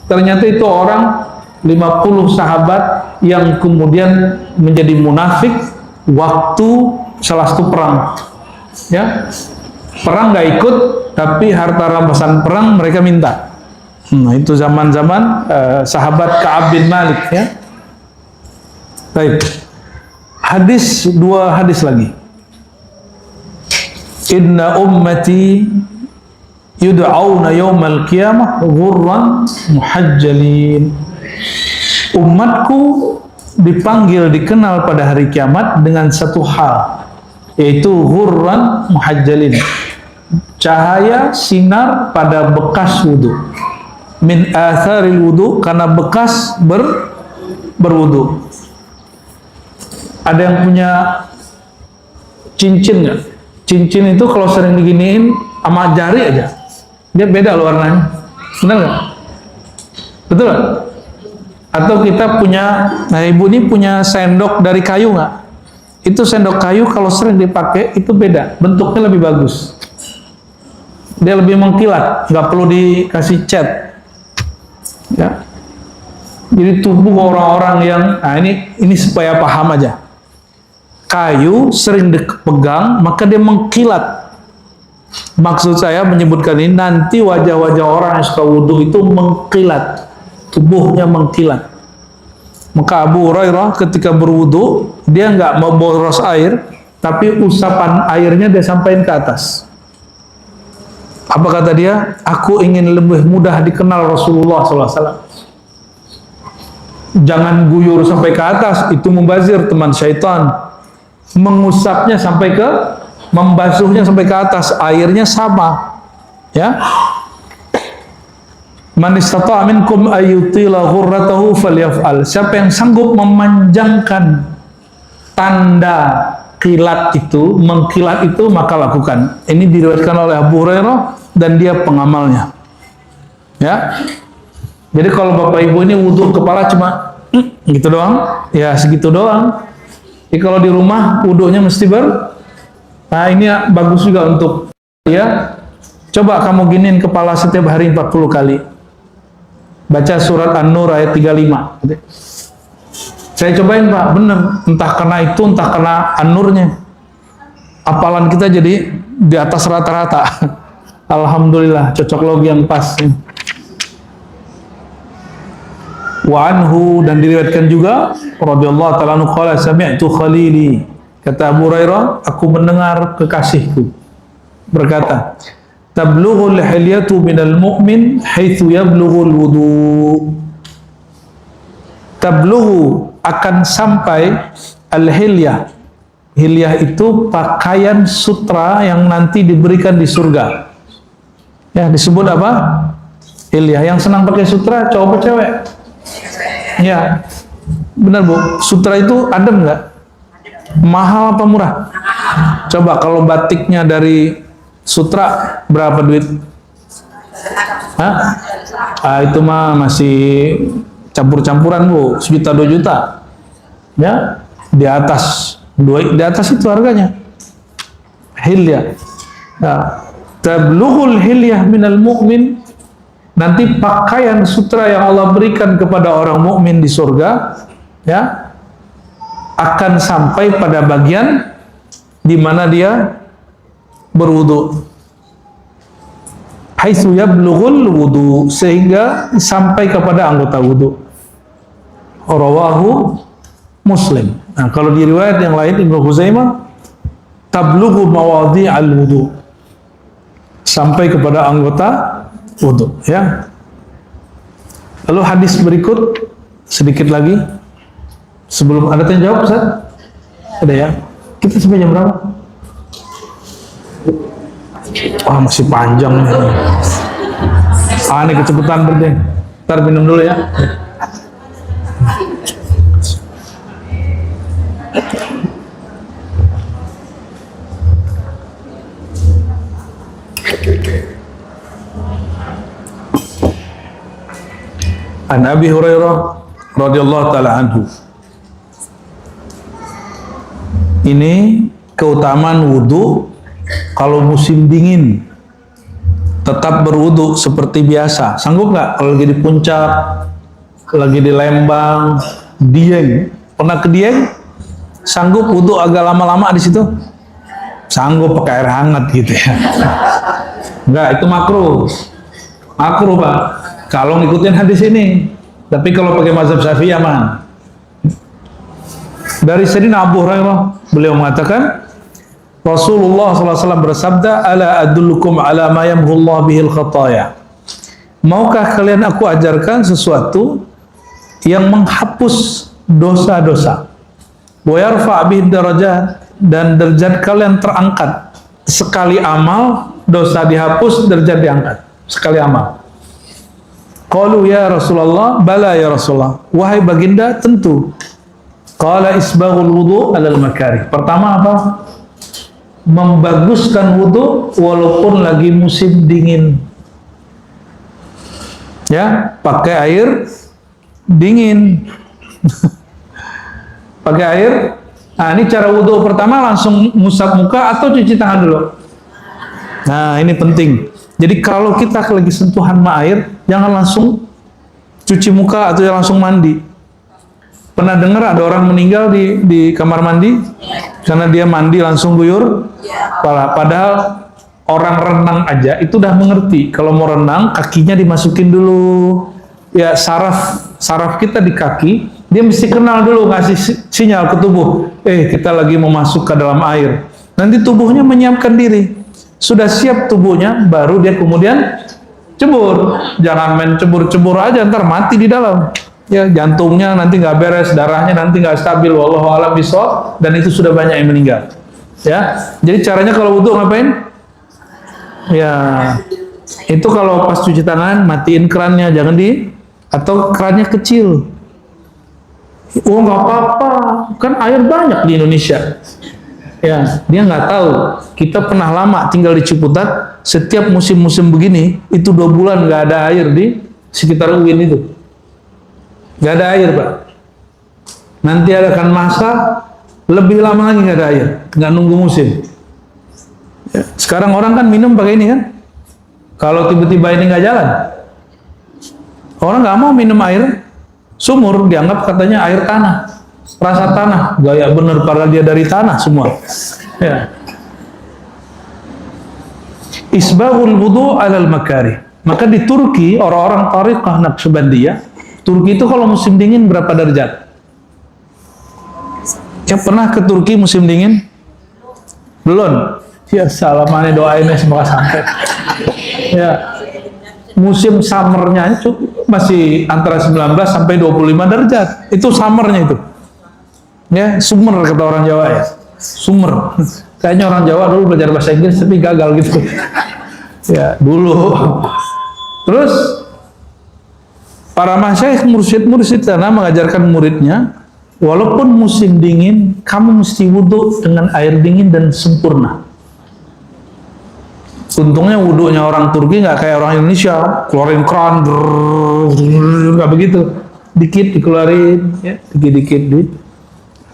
Ternyata itu orang 50 sahabat yang kemudian menjadi munafik waktu salah satu perang. Ya, perang nggak ikut, tapi harta rampasan perang mereka minta. Itu zaman-zaman sahabat Ka'ab bin Malik. Ya. Baik. Dua hadis lagi. Inna ummati yud'auna yawmal qiyamah ghurran muhajjalin. Umatku dipanggil, dikenal pada hari kiamat dengan satu hal, yaitu ghurran muhajjalin, cahaya sinar pada bekas wudu. min atharil wudu, karena bekas berwudu. Ada yang punya cincin nggak? Cincin itu kalau sering diginiin sama jari aja, dia beda loh warnanya. Benar nggak? Betul nggak? Atau kita punya, nah ibu ini punya sendok dari kayu nggak? Itu sendok kayu kalau sering dipakai itu beda, bentuknya lebih bagus. Dia lebih mengkilat, nggak perlu dikasih cat. Ya. Jadi tubuh orang-orang yang, nah ini supaya paham aja. Kayu sering dipegang maka dia mengkilat. Maksud saya menyebutkan ini, nanti wajah-wajah orang yang suka wudhu itu mengkilat, tubuhnya mengkilat. Maka Abu Hurairah ketika berwudhu, dia nggak mau boros air, tapi usapan airnya dia sampaikan ke atas. Apa kata dia? Aku ingin lebih mudah dikenal Rasulullah SAW. Jangan guyur sampai ke atas, itu membazir, teman syaitan. Mengusapnya sampai ke, membasuhnya sampai ke atas, airnya sama. Ya. Man istata'a minkum ayyutila ghurratahu falyaf'al. Siapa yang sanggup memanjangkan tanda kilat itu, mengkilat itu, maka lakukan. Ini diriwayatkan oleh Abu Hurairah dan dia pengamalnya. Ya. Jadi kalau Bapak Ibu ini wudhu kepala cuma gitu doang, ya segitu doang. Jadi kalau di rumah wudhunya mesti nah ini bagus juga untuk ya. Coba kamu giniin kepala setiap hari 40 kali. Baca surat An-Nur ayat 35. Saya cobain Pak, bener. Entah karena itu, entah karena An-Nurnya. Apalan kita jadi di atas rata-rata. Alhamdulillah, cocok logi yang pas. Wa anhu, dan diriwayatkan juga radhiyallahu ta'ala anhu qala sami'tu khalili, kata Abu Hurairah, aku mendengar kekasihku berkata, tablughul hilyatu minal mu'min haitsu yablughul wudu. Tablughu, akan sampai, al-hilyah, hilyah itu pakaian sutra yang nanti diberikan di surga. Ya, disebut apa? Hilyah. Yang senang pakai sutra cowok apa cewek? Ya, benar Bu. Sutra itu adem nggak? Mahal apa murah? Coba kalau batiknya dari sutra berapa duit? Hah? Ah, itu mah masih campur-campuran Bu, 1 juta 2 juta. Ya, di atas itu harganya. Hilyah. Nah, tablughul hilyah minal mu'min, nanti pakaian sutra yang Allah berikan kepada orang mukmin di surga, ya, akan sampai pada bagian di mana dia berwudu. Haitsu yablughul wudu, sehingga sampai kepada anggota wudu. Rawahu Muslim. Nah, kalau di riwayat yang lain Ibnu Khuzaimah, tablughu mawadhi'al wudu, sampai kepada anggota wudu, ya. Lalu hadis berikut sedikit lagi sebelum ada yang jawab, Ustaz? Ada ya? Kita sampai jam berapa? Wah, masih panjang nih. Ini kecepatan berarti. Ntar minum dulu ya. An Abi Hurairah radhiyallahu taala anhu. Ini keutamaan wudu kalau musim dingin. Tetap berwudu seperti biasa. Sanggup nggak kalau lagi di puncak, lagi di Lembang, Dieng? Pernah ke Dieng? Sanggup wudu agak lama-lama di situ? Sanggup pakai air hangat gitu ya? Enggak, itu makruh. Makruh Pak. Kalau ngikutin hadis ini. Tapi kalau pakai mazhab Syafi'i aman. Dari Sayyidina Abu Hurairah, beliau mengatakan, Rasulullah SAW bersabda, ala adullukum ala ma yamhullah bihil khataya. Maukah kalian aku ajarkan sesuatu yang menghapus dosa-dosa? Wa yarfa' bihid darajat, dan derajat kalian terangkat. Sekali amal, dosa dihapus, derajat diangkat. Sekali amal. Qalu ya Rasulullah, bala ya Rasulullah. Wahai baginda, tentu. Qala isbaghul wudu alal makarih. Pertama apa? Membaguskan wudu walaupun lagi musim dingin. Ya, pakai air dingin. Pakai air. Nah, ini cara wudu pertama, langsung ngusap muka atau cuci tangan dulu. Nah, ini penting. Jadi kalau kita lagi sentuhan sama air, jangan langsung cuci muka atau jangan langsung mandi. Pernah dengar ada orang meninggal di kamar mandi karena dia mandi langsung guyur kepala. Padahal orang renang aja itu udah mengerti kalau mau renang kakinya dimasukin dulu. Ya, saraf kita di kaki, dia mesti kenal dulu, ngasih sinyal ke tubuh. Kita lagi mau masuk ke dalam air. Nanti tubuhnya menyiapkan diri. Sudah siap tubuhnya, baru dia kemudian cebur. Jangan main cebur-cebur aja, ntar mati di dalam. Ya, jantungnya nanti nggak beres, darahnya nanti nggak stabil. Wallahu a'lam bishawab. Dan itu sudah banyak yang meninggal. Ya, jadi caranya kalau wudu ngapain? Ya, itu kalau pas cuci tangan matiin kerannya, jangan atau kerannya kecil. Oh nggak apa-apa, kan air banyak di Indonesia. Ya, dia nggak tahu. Kita pernah lama tinggal di Ciputat. Setiap musim-musim begini, itu 2 bulan nggak ada air di sekitar UIN itu. Nggak ada air, Pak. Nanti akan masa lebih lama lagi nggak ada air, nggak nunggu musim. Ya, sekarang orang kan minum pakai ini kan. Kalau tiba-tiba ini nggak jalan, orang nggak mau minum air sumur, dianggap katanya air tanah. Rasa tanah, gaya bener, padahal dia dari tanah semua. Ya. Isbaghul wudu alal makarih. Maka di Turki, orang-orang Thariqah Naqsyabandiyah, Turki itu kalau musim dingin berapa derajat? Ya, pernah ke Turki musim dingin? Belum? Ya, salamannya doainnya semoga sampai. Ya. Musim summernya masih antara 19 sampai 25 derajat. Itu summernya itu. Ya, summer kata orang Jawa ya. Summer. Kayaknya orang Jawa dulu belajar bahasa Inggris tapi gagal gitu. Ya, dulu. Terus para masyayikh mursyid-mursyid sana mengajarkan muridnya, walaupun musim dingin, kamu mesti wudu dengan air dingin dan sempurna. Untungnya wudunya orang Turki nggak kayak orang Indonesia, keluarin keran, nggak begitu. Dikit dikeluarin, ya, dikit-dikit.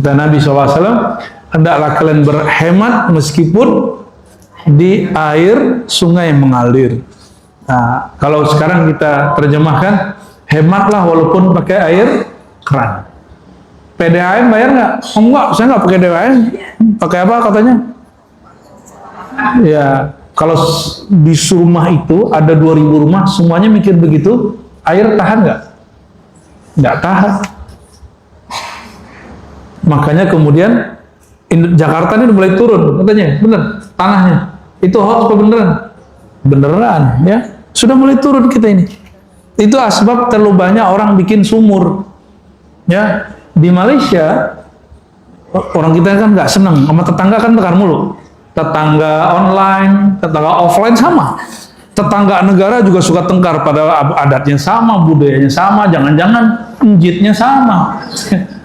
Kata Nabi SAW, hendaklah kalian berhemat meskipun di air sungai yang mengalir. Nah, kalau sekarang kita terjemahkan, hematlah walaupun pakai air keran. PDAM bayar nggak? Oh, enggak, saya nggak pakai PDAM. Pakai apa katanya? Ya, kalau di rumah itu ada 2000 rumah, semuanya mikir begitu, air tahan nggak? Nggak tahan. Makanya kemudian Jakarta ini mulai turun, katanya, bener, tanahnya. Itu hoax apa beneran? Beneran, ya. Sudah mulai turun kita ini. Itu asbab terlalu banyak orang bikin sumur. Ya, di Malaysia orang kita kan nggak seneng sama tetangga, kan tekar mulu. Tetangga online, tetangga offline sama. Tetangga negara juga suka tengkar, pada adatnya sama, budayanya sama, jangan-jangan njitnya sama.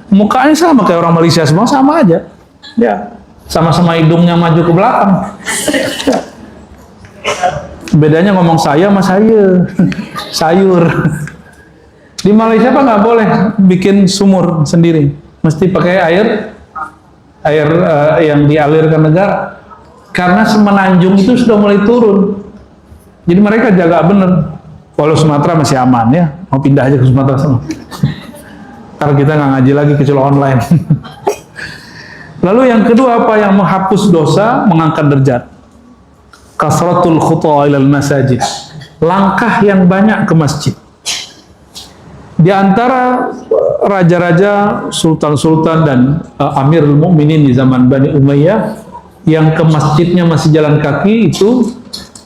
Mukanya sama kayak orang Malaysia, semua sama aja. Ya, sama-sama hidungnya maju ke belakang. Ya. Bedanya ngomong saya sama saya. Sayur. Di Malaysia apa nggak boleh bikin sumur sendiri, mesti pakai air yang dialirkan negara. Karena semenanjung itu sudah mulai turun. Jadi mereka jaga bener. Kalau Sumatera masih aman ya, mau pindah aja ke Sumatera sama. Karena kita nggak ngaji lagi kecuali online. Lalu yang kedua apa yang menghapus dosa, mengangkat derajat? Kasratul khutwa ilal masajid. Langkah yang banyak ke masjid. Di antara raja-raja, sultan-sultan dan amirul mukminin di zaman Bani Umayyah yang ke masjidnya masih jalan kaki itu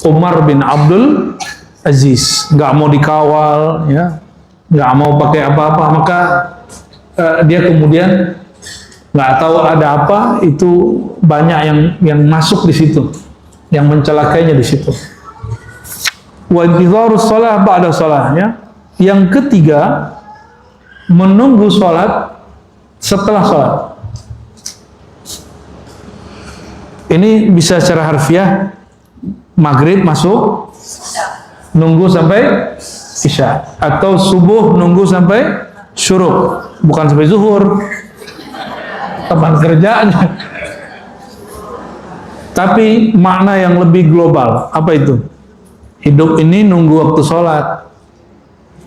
Umar bin Abdul Aziz. Nggak mau dikawal, ya, nggak mau pakai apa-apa, maka dia kemudian nggak tahu ada apa, itu banyak yang masuk di situ, yang mencelakainya di situ. Wa intizarus shalah ba'da shalah, ya. Yang ketiga, menunggu sholat setelah sholat. Ini bisa secara harfiah, maghrib masuk, nunggu sampai isya, atau subuh nunggu sampai syuruk, bukan sampai zuhur, teman kerjanya. Tapi makna yang lebih global, apa itu? Hidup ini nunggu waktu sholat,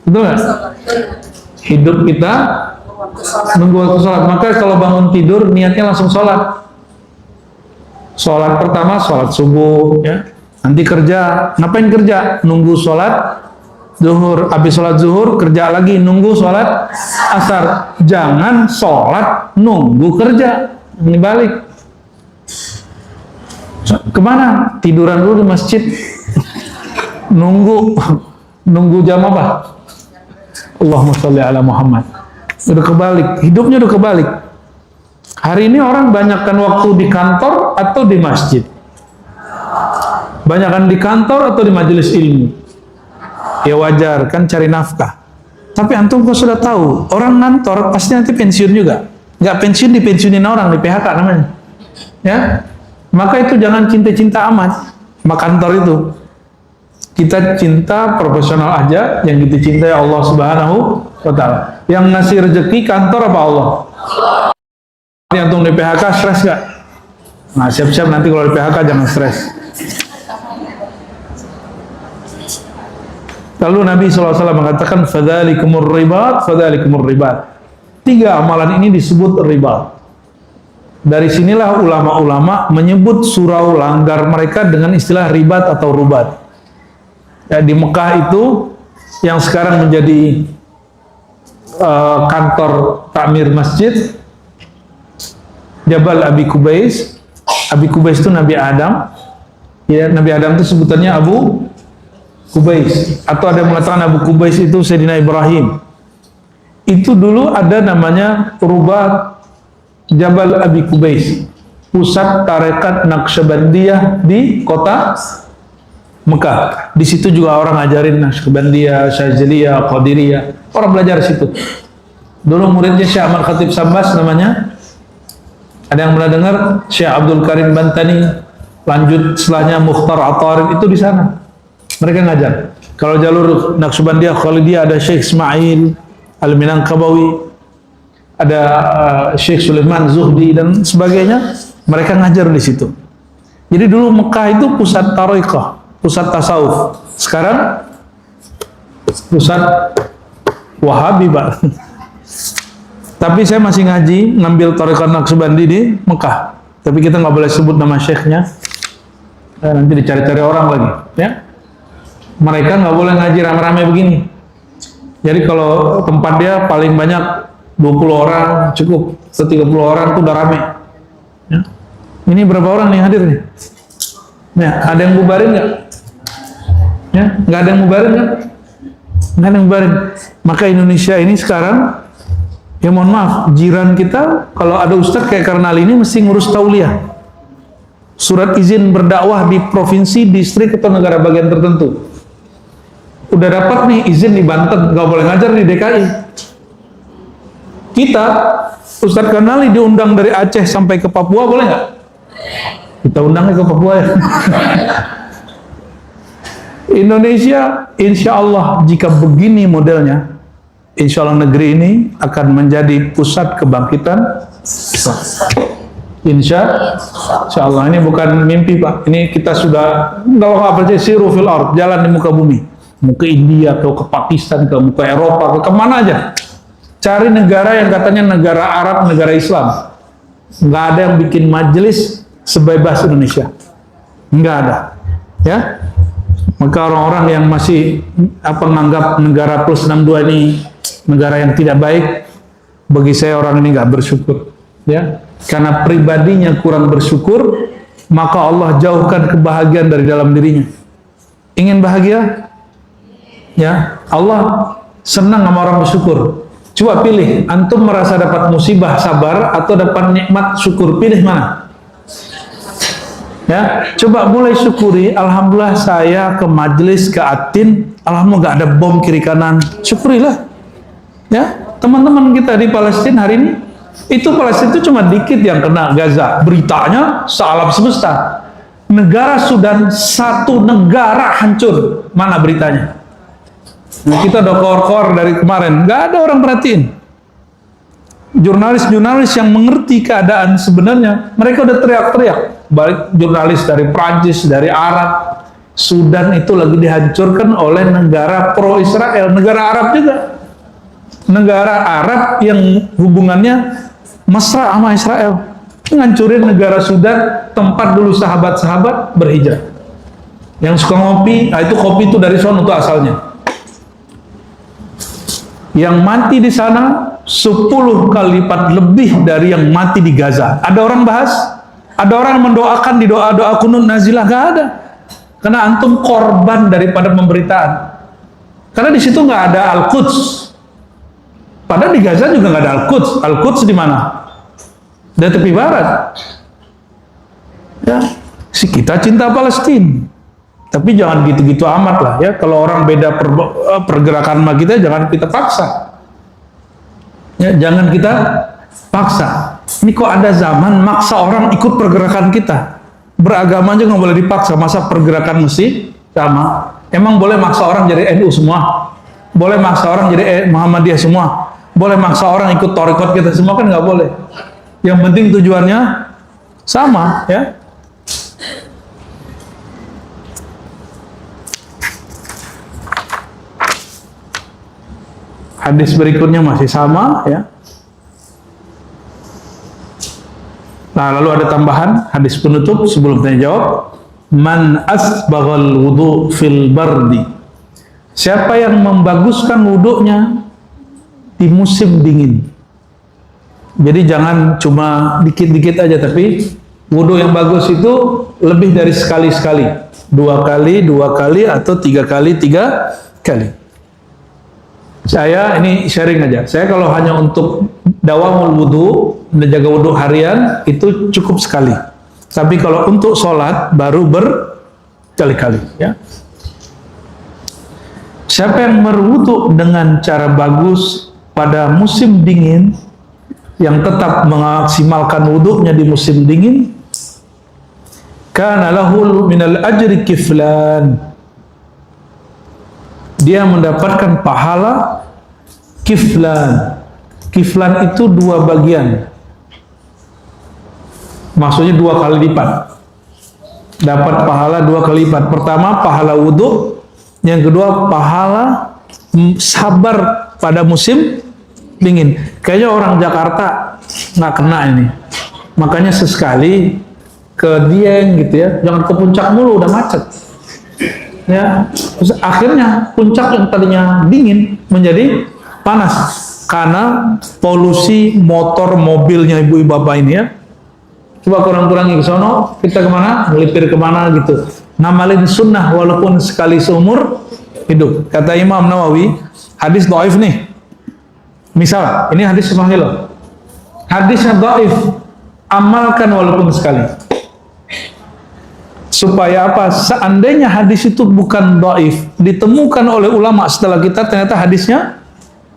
betul nggak? Hidup kita nunggu waktu sholat. Maka kalau bangun tidur niatnya langsung sholat. Sholat pertama sholat subuh, ya. Nanti kerja, ngapain kerja? Nunggu sholat zuhur. Habis sholat zuhur kerja lagi, nunggu sholat asar. Jangan sholat nunggu kerja. Ini balik. Kemana? Tiduran dulu di masjid. Nunggu jam apa? Allahumma sholli ala Muhammad. Udah kebalik, hidupnya udah kebalik. Hari ini orang banyakkan waktu di kantor atau di masjid? Banyakkan di kantor atau di majelis ilmu? Ya wajar, kan cari nafkah. Tapi antum kok sudah tahu, orang kantor pasti nanti pensiun juga. Nggak pensiun, dipensiunin orang, di PHK namanya. Ya, maka itu jangan cinta-cinta amat sama kantor itu. Kita cinta profesional aja, yang kita cintai Allah Subhanahu wa Ta'ala. Yang ngasih rezeki kantor apa Allah? Yang antum di PHK stres gak? Nah, siap-siap nanti kalau di PHK jangan stres. Lalu Nabi SAW mengatakan, fadzalikumur ribat, fadzalikumur ribat. 3 amalan ini disebut ribat. Dari sinilah ulama-ulama menyebut surau langgar mereka dengan istilah ribat atau rubat. Ya, di Mekah itu yang sekarang menjadi kantor takmir masjid, Jabal Abi Kubais. Abi Kubais itu Nabi Adam. Ya, Nabi Adam itu sebutannya Abu Kubais. Atau ada yang mengatakan Abu Kubais itu Sayyidina Ibrahim. Itu dulu ada namanya Rubat Jabal Abi Kubais, pusat tarekat Naqsyabandiyah di kota Mekah. Di situ juga orang ngajarin Naqsyabandiyah, Syadziliyah, Qadiriyah. Orang belajar di situ. Dulu muridnya Syekh Ahmad Khatib Sambas namanya. Ada yang pernah dengar? Syekh Abdul Karim Bantani. Lanjut setelahnya Mukhtar Atarid, itu di sana. Mereka ngajar. Kalau jalur Naqsyabandiyah Khalidiyah ada Syekh Ismail Al-Minangkabawi, ada Syekh Sulaiman Zuhdi dan sebagainya. Mereka ngajar di situ. Jadi dulu Mekah itu pusat tarekat, pusat tasawuf. Sekarang pusat Wahabi, Pak. Tapi saya masih ngaji, ngambil tarekat Naqsyabandi di Mekah. Tapi kita nggak boleh sebut nama syekhnya. Nanti dicari-cari orang lagi, ya. Mereka nggak boleh ngaji rame-rame begini. Jadi kalau tempat dia paling banyak 20 orang cukup, 30 orang itu udah rame. Ya. Ini berapa orang nih hadir nih? Ya, ada yang bubarin nggak? Ya, nggak ada yang bubarin nggak? Nggak ada yang bubarin. Maka Indonesia ini sekarang, ya mohon maaf, jiran kita kalau ada ustadz kayak Karnal ini mesti ngurus tauliah. Surat izin berdakwah di provinsi, distrik atau negara bagian tertentu. Udah dapat nih izin di Banten, nggak boleh ngajar di DKI. Kita, Ustadz Karnali diundang dari Aceh sampai ke Papua, boleh nggak? Kita undangnya ke Papua ya. Indonesia, insya Allah jika begini modelnya, insya Allah negeri ini akan menjadi pusat kebangkitan Islam. Insya Allah, ini bukan mimpi Pak. Ini kita sudah, kalau nggak percaya, siru fil ard, jalan di muka bumi. Mau ke India, ke Pakistan, ke Eropa, ke kemana aja. Cari negara yang katanya negara Arab, negara Islam. Nggak ada yang bikin majelis sebebas Indonesia. Nggak ada. Ya. Maka orang-orang yang masih menganggap negara plus 62 ini negara yang tidak baik, bagi saya orang ini nggak bersyukur. Ya. Karena pribadinya kurang bersyukur, maka Allah jauhkan kebahagiaan dari dalam dirinya. Ingin bahagia? Ya, Allah senang sama orang bersyukur. Coba pilih, antum merasa dapat musibah sabar atau dapat nikmat syukur, pilih mana? Ya, coba mulai syukuri. Alhamdulillah saya ke majelis, ke Atin, alhamdulillah nggak ada bom kiri kanan. Syukurilah. Ya, teman-teman kita di Palestina hari ini, itu Palestina itu cuma dikit yang kena Gaza. Beritanya sealam semesta. Negara Sudan, satu negara hancur. Mana beritanya? Nah, kita udah kor-kor dari kemarin, nggak ada orang perhatiin. Jurnalis-jurnalis yang mengerti keadaan sebenarnya, mereka udah teriak-teriak. Baik jurnalis dari Prancis, dari Arab, Sudan itu lagi dihancurkan oleh negara pro-Israel, negara Arab juga. Negara Arab yang hubungannya mesra sama Israel. Ngancurin negara Sudan, tempat dulu sahabat-sahabat berhijrah. Yang suka ngopi, nah itu kopi itu dari sana itu asalnya. Yang mati di sana 10 kali lipat lebih dari yang mati di Gaza. Ada orang bahas? Ada orang mendoakan di doa-doa kunut nazilah? Gak ada. Karena antum korban daripada pemberitaan. Karena di situ nggak ada Al-Quds. Padahal di Gaza juga nggak ada Al-Quds. Al-Quds di mana? Di tepi barat. Ya, si kita cinta Palestina. Tapi jangan gitu-gitu amat lah ya. Kalau orang beda pergerakan sama kita, jangan kita paksa. Ya, jangan kita paksa. Ini kok ada zaman maksa orang ikut pergerakan kita. Beragama aja nggak boleh dipaksa. Masa pergerakan mesti sama? Emang boleh maksa orang jadi NU semua? Boleh maksa orang jadi Muhammadiyah semua? Boleh maksa orang ikut thariqat kita semua? Kan nggak boleh. Yang penting tujuannya sama ya. Hadis berikutnya masih sama ya. Nah, lalu ada tambahan hadis penutup sebelum tanya jawab. Man asbaghal wudu fil bardi. Siapa yang membaguskan wudunya di musim dingin. Jadi jangan cuma dikit-dikit aja, tapi wudu yang bagus itu lebih dari sekali-sekali. 2 kali, 2 kali atau 3 kali, 3 kali. Saya ini sharing aja. Saya kalau hanya untuk dawamul wudu, menjaga wudu harian itu cukup sekali. Tapi kalau untuk sholat baru berkali-kali. Ya. Siapa yang berwudu dengan cara bagus pada musim dingin, yang tetap memaksimalkan wudunya di musim dingin, kana lahu minal ajri kiflan. Dia mendapatkan pahala kiflan. Kiflan itu 2 bagian. Maksudnya 2 kali lipat. Dapat pahala 2 kali lipat. Pertama pahala wudhu, yang kedua pahala sabar pada musim dingin. Kayaknya orang Jakarta nggak kena ini. Makanya sesekali ke Dieng gitu ya, jangan ke puncak mulu, udah macet. Ya, terus akhirnya puncak yang tadinya dingin menjadi panas karena polusi motor mobilnya ibu bapak ini ya. Coba kurang-kurangi ke sono, kita kemana? Melipir kemana gitu. Ngamalin sunnah walaupun sekali seumur hidup. Kata Imam Nawawi, hadis dhaif nih. Misal, ini hadis sahih loh. Hadisnya dhaif, amalkan walaupun sekali. Supaya apa? Seandainya hadis itu bukan dhaif, ditemukan oleh ulama setelah kita ternyata hadisnya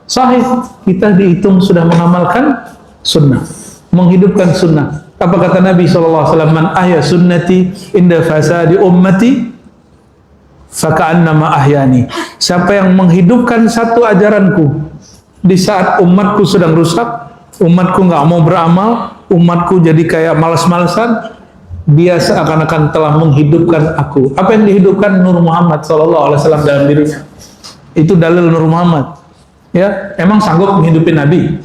sahih, kita dihitung sudah mengamalkan sunnah, menghidupkan sunnah. Apa kata Nabi SAW? Man ahya sunnati inda fasadi ummati faka'annama ahyani. Siapa yang menghidupkan satu ajaranku di saat umatku sedang rusak, umatku nggak mau beramal, umatku jadi kayak malas-malasan, dia seakan-akan telah menghidupkan aku. Apa yang dihidupkan? Nur Muhammad SAW dalam dirinya. Itu dalil Nur Muhammad. Ya, emang sanggup menghidupi Nabi?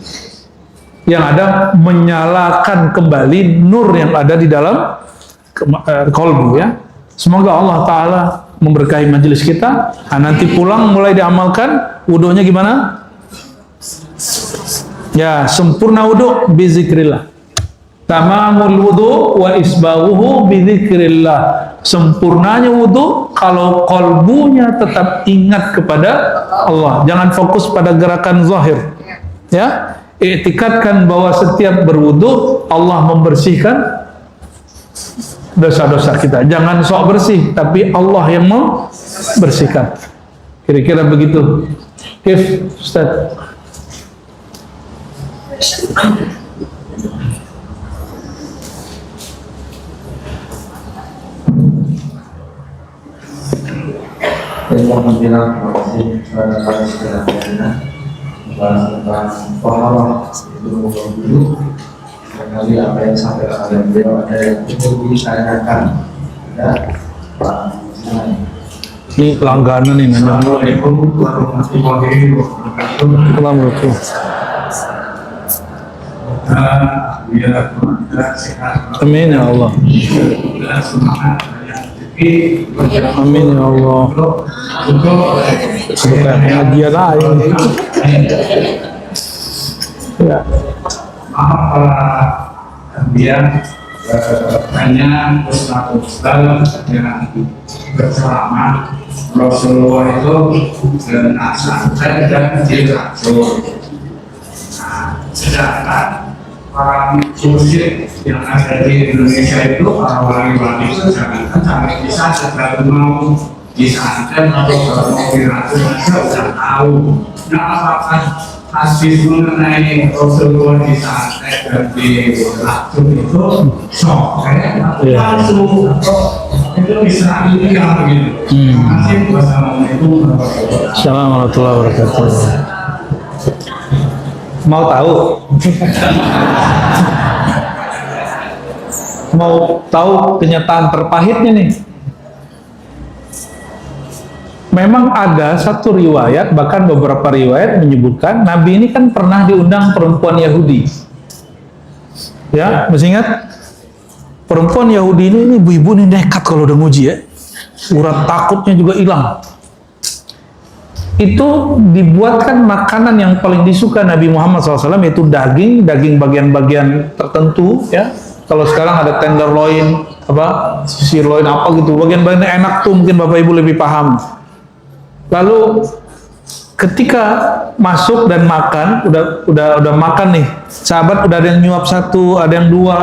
Yang ada menyalakan kembali nur yang ada di dalam kolbu ya. Semoga Allah Ta'ala memberkahi majelis kita. Nah, nanti pulang mulai diamalkan. Wudunya gimana? Ya, sempurna wudu bizikrillah. Tamamul wudu wa isbaghuhu bizikrillah. Sempurnanya wudu kalau kolbunya tetap ingat kepada Allah. Jangan fokus pada gerakan zahir. Ya, iktikadkan bahwa setiap berwudu Allah membersihkan dosa-dosa kita. Jangan sok bersih, tapi Allah yang mau bersihkan. Kira-kira begitu. Kif, Ustaz. Alhamdulillah, terima kasih kepada sekalian membahas tentang pahala itu dulu. Barangkali apa yang sampai oleh beliau ada yang cukup ditanyakan. Ya, Pak. Ini langganan ini. Assalamualaikum warahmatullahi wabarakatuh. Assalamualaikum. Biar kita sehat. Amin ya Allah. Dan semangat yang tinggi. Amin ya Allah. Bukan pengajian lain. Ya. Maaf para biar hanya Ustaz yang bersama Rasulullah itu dan santai dan tidak sedangkan para muslim yang ada di Indonesia itu para wali-wali sedangkan sampai bisa sedang mau disantet atau mau diratu sudah tahu. Nah, apakah hadis mengenai Rasulullah disantet dan diratu itu sok langsung itu bisa yang begitu. Terima kasih. Wassalamualaikum Assalamualaikum warahmatullahi wabarakatuh. Mau tahu? Mau tahu kenyataan terpahitnya nih? Memang ada satu riwayat, bahkan beberapa riwayat menyebutkan Nabi ini kan pernah diundang perempuan Yahudi. Ya, masih ingat? Perempuan Yahudi ini ibu-ibu ini nekat kalau udah nguji ya. Urat takutnya juga hilang. Itu dibuatkan makanan yang paling disuka Nabi Muhammad SAW, yaitu daging bagian-bagian tertentu ya. Kalau sekarang ada tenderloin, apa sirloin apa gitu, bagian-bagian enak tuh, mungkin Bapak Ibu lebih paham. Lalu ketika masuk dan makan, udah makan nih, sahabat udah ada yang nyuap satu, ada yang dua,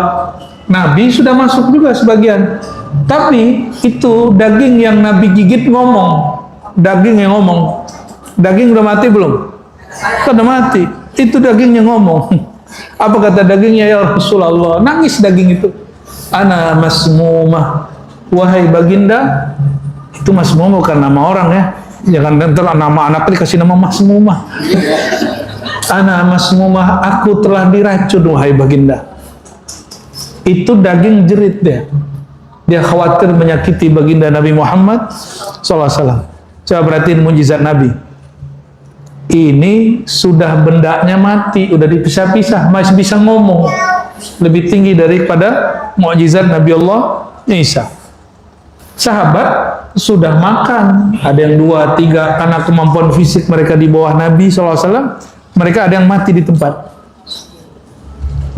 Nabi sudah masuk juga sebagian. Tapi itu daging yang Nabi gigit ngomong, daging yang ngomong. Daging udah mati belum? Sudah mati. Itu dagingnya ngomong. Apa kata dagingnya? Ya Rasulullah, nangis daging itu. Ana masmumah. Wahai baginda, itu masmumah bukan nama orang ya. Jangan nanti nama anak dikasih nama masmumah. Ana masmumah, aku telah diracun wahai baginda. Itu daging jerit dia khawatir menyakiti baginda Nabi Muhammad SAW. Coba perhatiin mujizat Nabi. Ini sudah bendanya mati, udah dipisah-pisah, masih bisa ngomong. Lebih tinggi daripada mukjizat Nabi Allah Isa. Sahabat sudah makan, ada yang 2, 3, karena kemampuan fisik mereka di bawah Nabi SAW, mereka ada yang mati di tempat.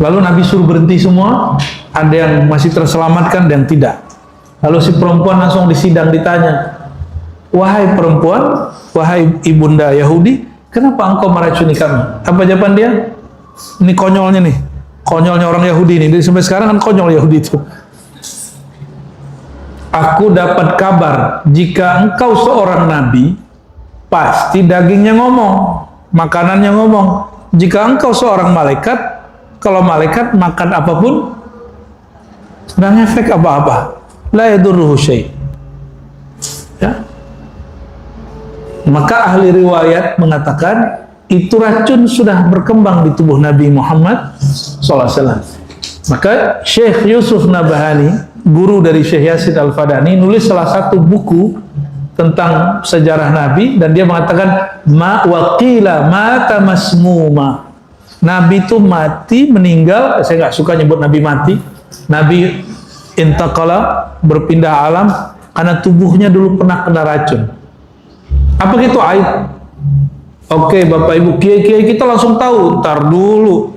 Lalu Nabi suruh berhenti semua, ada yang masih terselamatkan dan tidak. Lalu si perempuan langsung disidang, ditanya, wahai perempuan, wahai ibunda Yahudi, kenapa engkau meracuni kami? Apa jawaban dia? Ini konyolnya nih, konyolnya orang Yahudi ini. Jadi sampai sekarang kan konyol Yahudi itu. Aku dapat kabar, jika engkau seorang nabi, pasti dagingnya ngomong, makanannya ngomong. Jika engkau seorang malaikat, kalau malaikat makan apapun, nggak ngefek apa-apa. La yadurruhu syai'. Ya. Maka ahli riwayat mengatakan itu racun sudah berkembang di tubuh Nabi Muhammad SAW. Maka Syekh Yusuf Nabahani, guru dari Syekh Yasin Al-Fadani, nulis salah satu buku tentang sejarah Nabi, dan dia mengatakan ma waqila mata masmuma. Nabi itu mati, meninggal. Saya nggak suka nyebut Nabi mati. Nabi intaqala, berpindah alam karena tubuhnya dulu pernah kena racun. Apa gitu aib? Oke, Bapak Ibu kiai-kiai kita langsung tahu. Ntar dulu,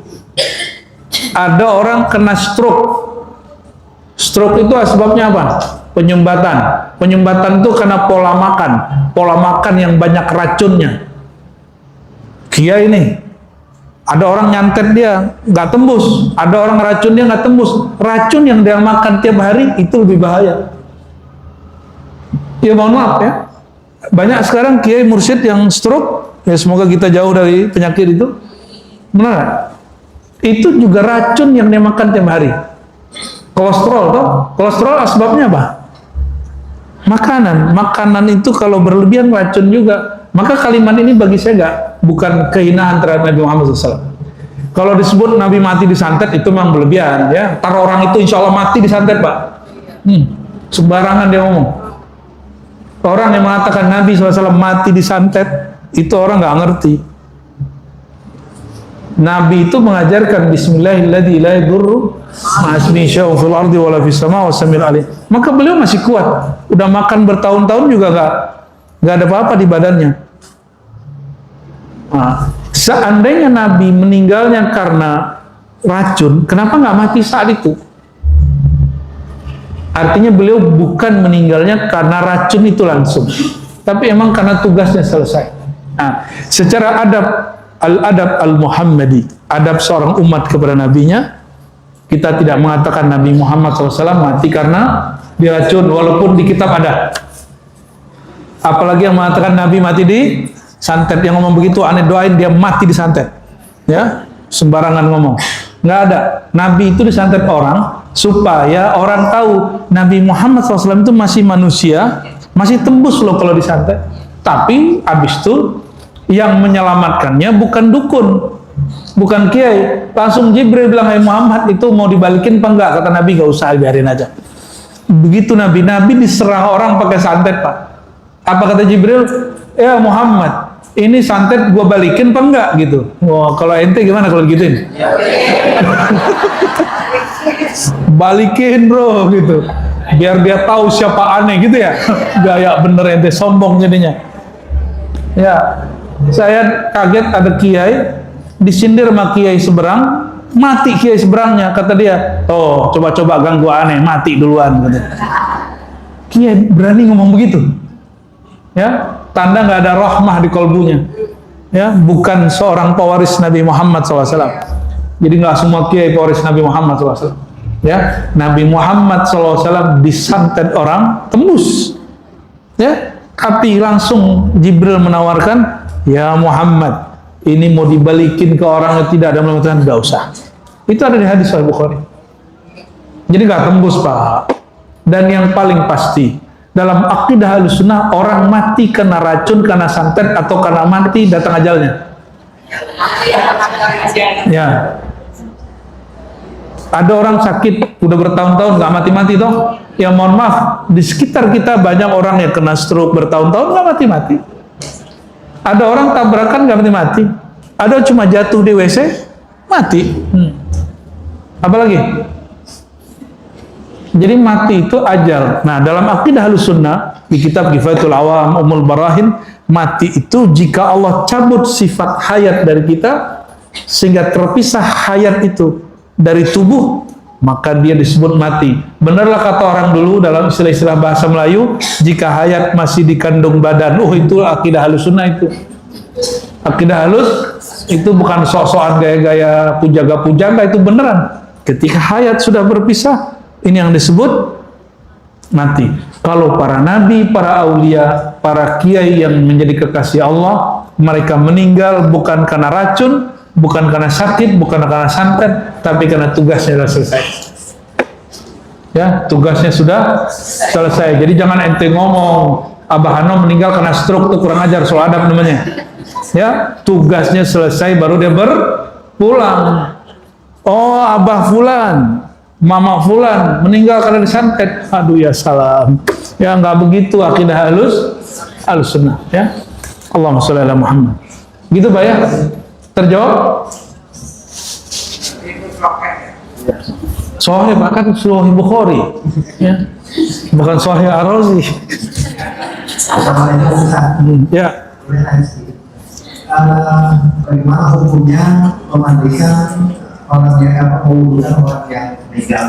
ada orang kena stroke. Stroke itu sebabnya apa? Penyumbatan. Penyumbatan itu karena pola makan yang banyak racunnya. Kiai ini Ada orang nyantet dia nggak tembus, ada orang racun dia nggak tembus. Racun yang dia makan tiap hari itu lebih bahaya. Ya mohon maaf ya, banyak sekarang kiai mursyid yang stroke. Ya semoga kita jauh dari penyakit itu. Benar? Itu juga racun yang dia makan tiap hari. Kolesterol toh, kolesterol asbabnya apa? Makanan itu kalau berlebihan racun juga. Maka kalimat ini bagi saya bukan kehinaan terhadap Nabi Muhammad SAW. Kalau disebut Nabi mati disantet itu memang berlebihan ya. Tar orang itu insya Allah mati disantet Pak. Sembarangan dia ngomong. Orang yang mengatakan Nabi SAW mati disantet itu orang nggak ngerti. Nabi itu mengajarkan Bismillahirrahmanirrahim la yadurru ma'asmi syai'un fil ardi wala fis sama' wasamil alim. Maka beliau masih kuat. Udah makan bertahun-tahun juga nggak ada apa-apa di badannya. Nah, seandainya Nabi meninggalnya karena racun, kenapa nggak mati saat itu? Artinya beliau bukan meninggalnya karena racun itu langsung, tapi emang karena tugasnya selesai. Nah, secara adab al-Muhammadi, adab seorang umat kepada nabinya, kita tidak mengatakan Nabi Muhammad SAW mati karena diracun, walaupun di kitab ada. Apalagi yang mengatakan Nabi mati di santet, yang ngomong begitu aneh doain dia mati disantet. Ya, sembarangan ngomong. Nggak ada. Nabi itu disantet orang supaya orang tahu Nabi Muhammad SAW itu masih manusia, masih tembus loh kalau disantet. Tapi habis itu yang menyelamatkannya bukan dukun, bukan kiai. Langsung Jibril bilang, "Hai Muhammad, itu mau dibalikin apa enggak?" Kata Nabi, "Gak usah, biarin aja." Begitu Nabi diserang orang pakai santet Pak. Apa kata Jibril? "Ya Muhammad, ini santet gua balikin apa enggak?" gitu. Wah, kalau ente gimana kalau gituin? Balikin bro gitu. Biar dia tahu siapa aneh gitu ya. Gaya bener ente, sombong jadinya. Ya, saya kaget ada kiai disindir sama kiai seberang, mati kiai seberangnya. Kata dia, "Oh, coba-coba ganggu aneh, mati duluan." Gitu. Kiai berani ngomong begitu. Ya, tanda nggak ada rahmah di kolbunya. Ya, bukan seorang pewaris Nabi Muhammad SAW. Jadi nggak semua kiai pewaris Nabi Muhammad SAW. Ya, Nabi Muhammad SAW disantet orang tembus. Ya, tapi langsung Jibril menawarkan, "Ya Muhammad, ini mau dibalikin ke orang yang tidak ada melakukan, nggak usah." Itu ada di hadis Al-Bukhari. Jadi nggak tembus Pak. Dan yang paling pasti dalam akidah Ahlussunnah, orang mati karena racun, karena santet, atau karena mati datang ajalnya. Ya. Ada orang sakit udah bertahun-tahun nggak mati-mati toh. Ya mohon maaf, di sekitar kita banyak orang yang kena stroke bertahun-tahun nggak mati-mati. Ada orang tabrakan nggak mati-mati. Ada cuma jatuh di WC mati. Apalagi? Jadi mati itu ajal. Nah, dalam akidah Ahlussunnah di kitab Kifayatul Awam Ummul Barahin, mati itu jika Allah cabut sifat hayat dari kita sehingga terpisah hayat itu dari tubuh, maka dia disebut mati. Benarlah kata orang dulu dalam istilah-istilah bahasa Melayu, jika hayat masih dikandung badan. Itu akidah Ahlussunnah itu. Akidah Ahlus itu bukan sok-sokan gaya-gaya pujaga-pujaga, itu beneran. Ketika hayat sudah berpisah, ini yang disebut mati. Kalau para nabi, para aulia, para kiai yang menjadi kekasih Allah, mereka meninggal bukan karena racun, bukan karena sakit, bukan karena santet, tapi karena tugasnya sudah selesai. Ya, tugasnya sudah selesai. Jadi jangan ente ngomong Abah Hano meninggal karena stroke, itu kurang ajar, soal adab namanya. Ya, tugasnya selesai baru dia berpulang. Oh, Abah Fulan, Mama Fulan meninggal karena disantet. Aduh ya salam. Ya nggak begitu akidah Ahlussunnah. Ya. Allahumma sholli ala Muhammad. Gitu Pak ya? Terjawab? Sahih Pak, kan Sahih Bukhari. Ya. Bukan Sahih Ar-Razi. Ya. Bagaimana hukumnya memandikan orang yang orang yang meninggal?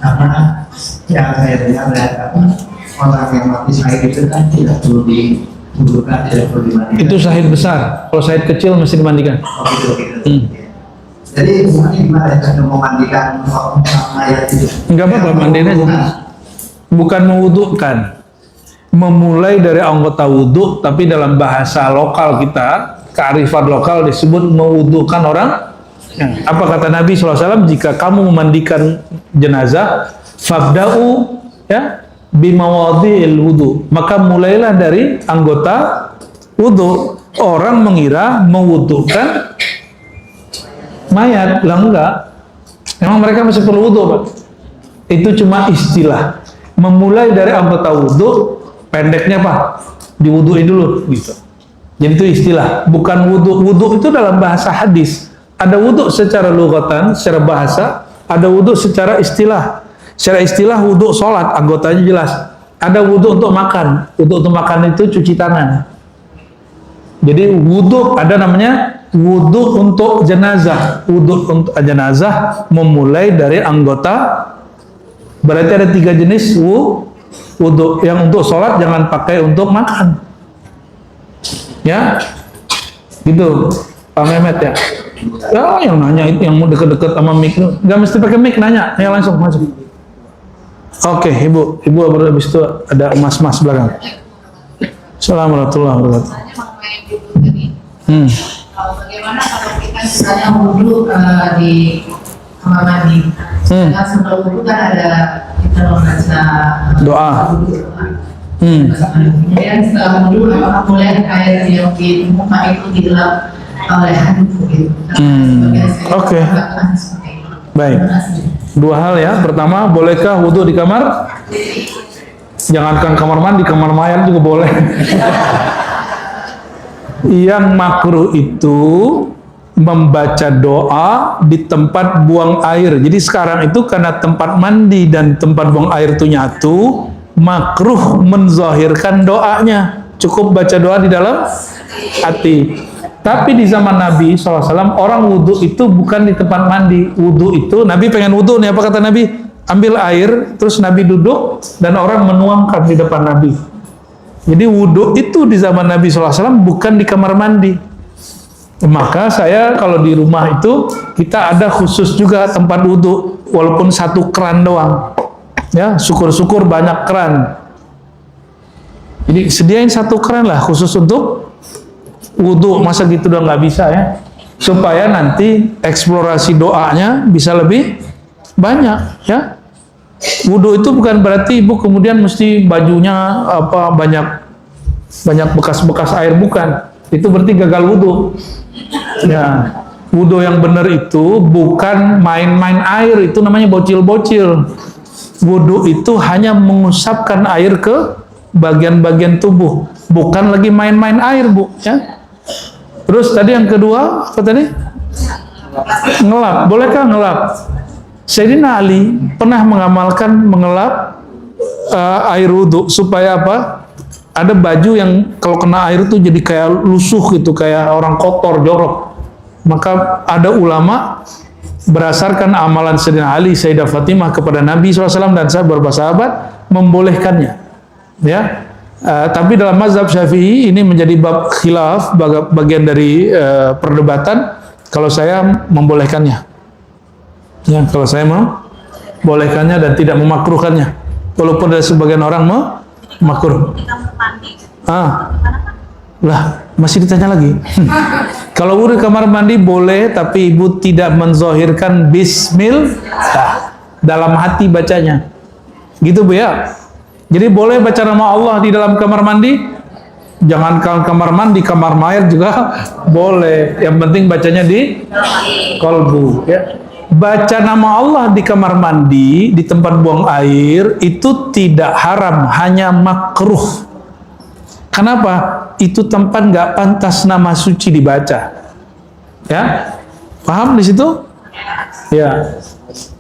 Karena yang saya dengar orang yang mati syahid itu kan tidak perlu wudukan tidak perlu dimandikan. Itu syahid besar. Kalau syahid kecil mesti dimandikan. Oh, gitu. Hmm. Jadi hubungannya gimana ya kalau mau mandikan mayat itu? Enggak apa-apa, mandiin aja. Bukan mewudukan. Memulai dari anggota wudhu, tapi dalam bahasa lokal kita, kearifan lokal disebut mewudukan orang. Apa kata Nabi SAW? Jika kamu memandikan jenazah, fabda'u ya bimawadhi'il wudu, maka mulailah dari anggota wudu. Orang mengira mewudukan mayat, lah enggak. Memang mereka masih perlu wudu, Pak. Itu cuma istilah. Memulai dari anggota wudu, pendeknya Pak, diwuduin dulu gitu. Jadi itu istilah, bukan wudu. Wudu itu dalam bahasa hadis. Ada wudu secara lugatan, secara bahasa, ada wudu secara istilah. Secara istilah wudu sholat, anggotanya jelas. Ada wudu untuk makan. Wudu untuk makan itu cuci tangan. Jadi wudu ada namanya wudu untuk jenazah. Wudu untuk jenazah memulai dari anggota. Berarti ada 3 jenis wudu. Yang untuk sholat jangan pakai untuk makan. Ya, gitu. Pak Mehmet ya. Ya, yang nanya itu yang mau deket-deket sama mic itu, nggak mesti pakai mic, nanya, ya langsung masuk. Oke, ibu baru habis itu ada mas-mas belakang. Assalamualaikum warahmatullahi wabarakatuh. Bagaimana kalau kita misalnya wudhu di kamar mandi? Nah, sebelum wudhu kan ada kita membaca Doa. Kemudian setelah wudhu apakah boleh air yang di muka itu dilap oleh handuk gitu? Oke. Baik. 2 hal ya. Pertama, bolehkah wudhu di kamar? Jangankan kamar mandi, kamar mayat juga boleh. Yang makruh itu membaca doa di tempat buang air. Jadi sekarang itu karena tempat mandi dan tempat buang air itu nyatu, makruh menzahirkan doanya. Cukup baca doa di dalam hati. Tapi di zaman Nabi SAW, orang wudhu itu bukan di tempat mandi. Wudhu itu, Nabi pengen wudhu nih, apa kata Nabi? Ambil air, terus Nabi duduk, dan orang menuangkan di depan Nabi. Jadi wudhu itu di zaman Nabi SAW bukan di kamar mandi. Maka saya kalau di rumah itu, kita ada khusus juga tempat wudhu, walaupun 1 keran doang. Ya, syukur-syukur banyak keran. Jadi sediain 1 keran lah khusus untuk wudhu. Masa gitu udah nggak bisa ya, supaya nanti eksplorasi doanya bisa lebih banyak ya. Wudhu itu bukan berarti ibu kemudian mesti bajunya apa banyak bekas-bekas air, bukan. Itu berarti gagal wudhu ya. Wudhu yang benar itu bukan main-main air, itu namanya bocil-bocil. Wudhu itu hanya mengusapkan air ke bagian-bagian tubuh, bukan lagi main-main air, Bu ya. Terus tadi yang kedua, apa tadi? Ngelap. Bolehkah ngelap? Sayyidina Ali pernah mengelap air wudhu supaya apa? Ada baju yang kalau kena air itu jadi kayak lusuh gitu, kayak orang kotor, jorok. Maka ada ulama berdasarkan amalan Sayyidina Ali, Sayyidah Fatimah kepada Nabi SAW dan sahabat-sahabat membolehkannya. Ya. Tapi dalam mazhab Syafi'i ini menjadi bab khilaf, bagian dari perdebatan. Kalau saya membolehkannya, ya, kalau saya membolehkannya dan tidak memakruhkannya, walaupun ada sebagian orang memakruh. Lah masih ditanya lagi. Kalau wudhu kamar mandi boleh, tapi ibu tidak menzahirkan bismillah dalam hati bacanya, gitu Bu ya. Jadi boleh baca nama Allah di dalam kamar mandi, jangankan kamar mandi, kamar mayat juga boleh. Yang penting bacanya di kolbu. Ya. Baca nama Allah di kamar mandi, di tempat buang air, itu tidak haram, hanya makruh. Kenapa? Itu tempat nggak pantas nama suci dibaca. Ya, paham di situ? Ya.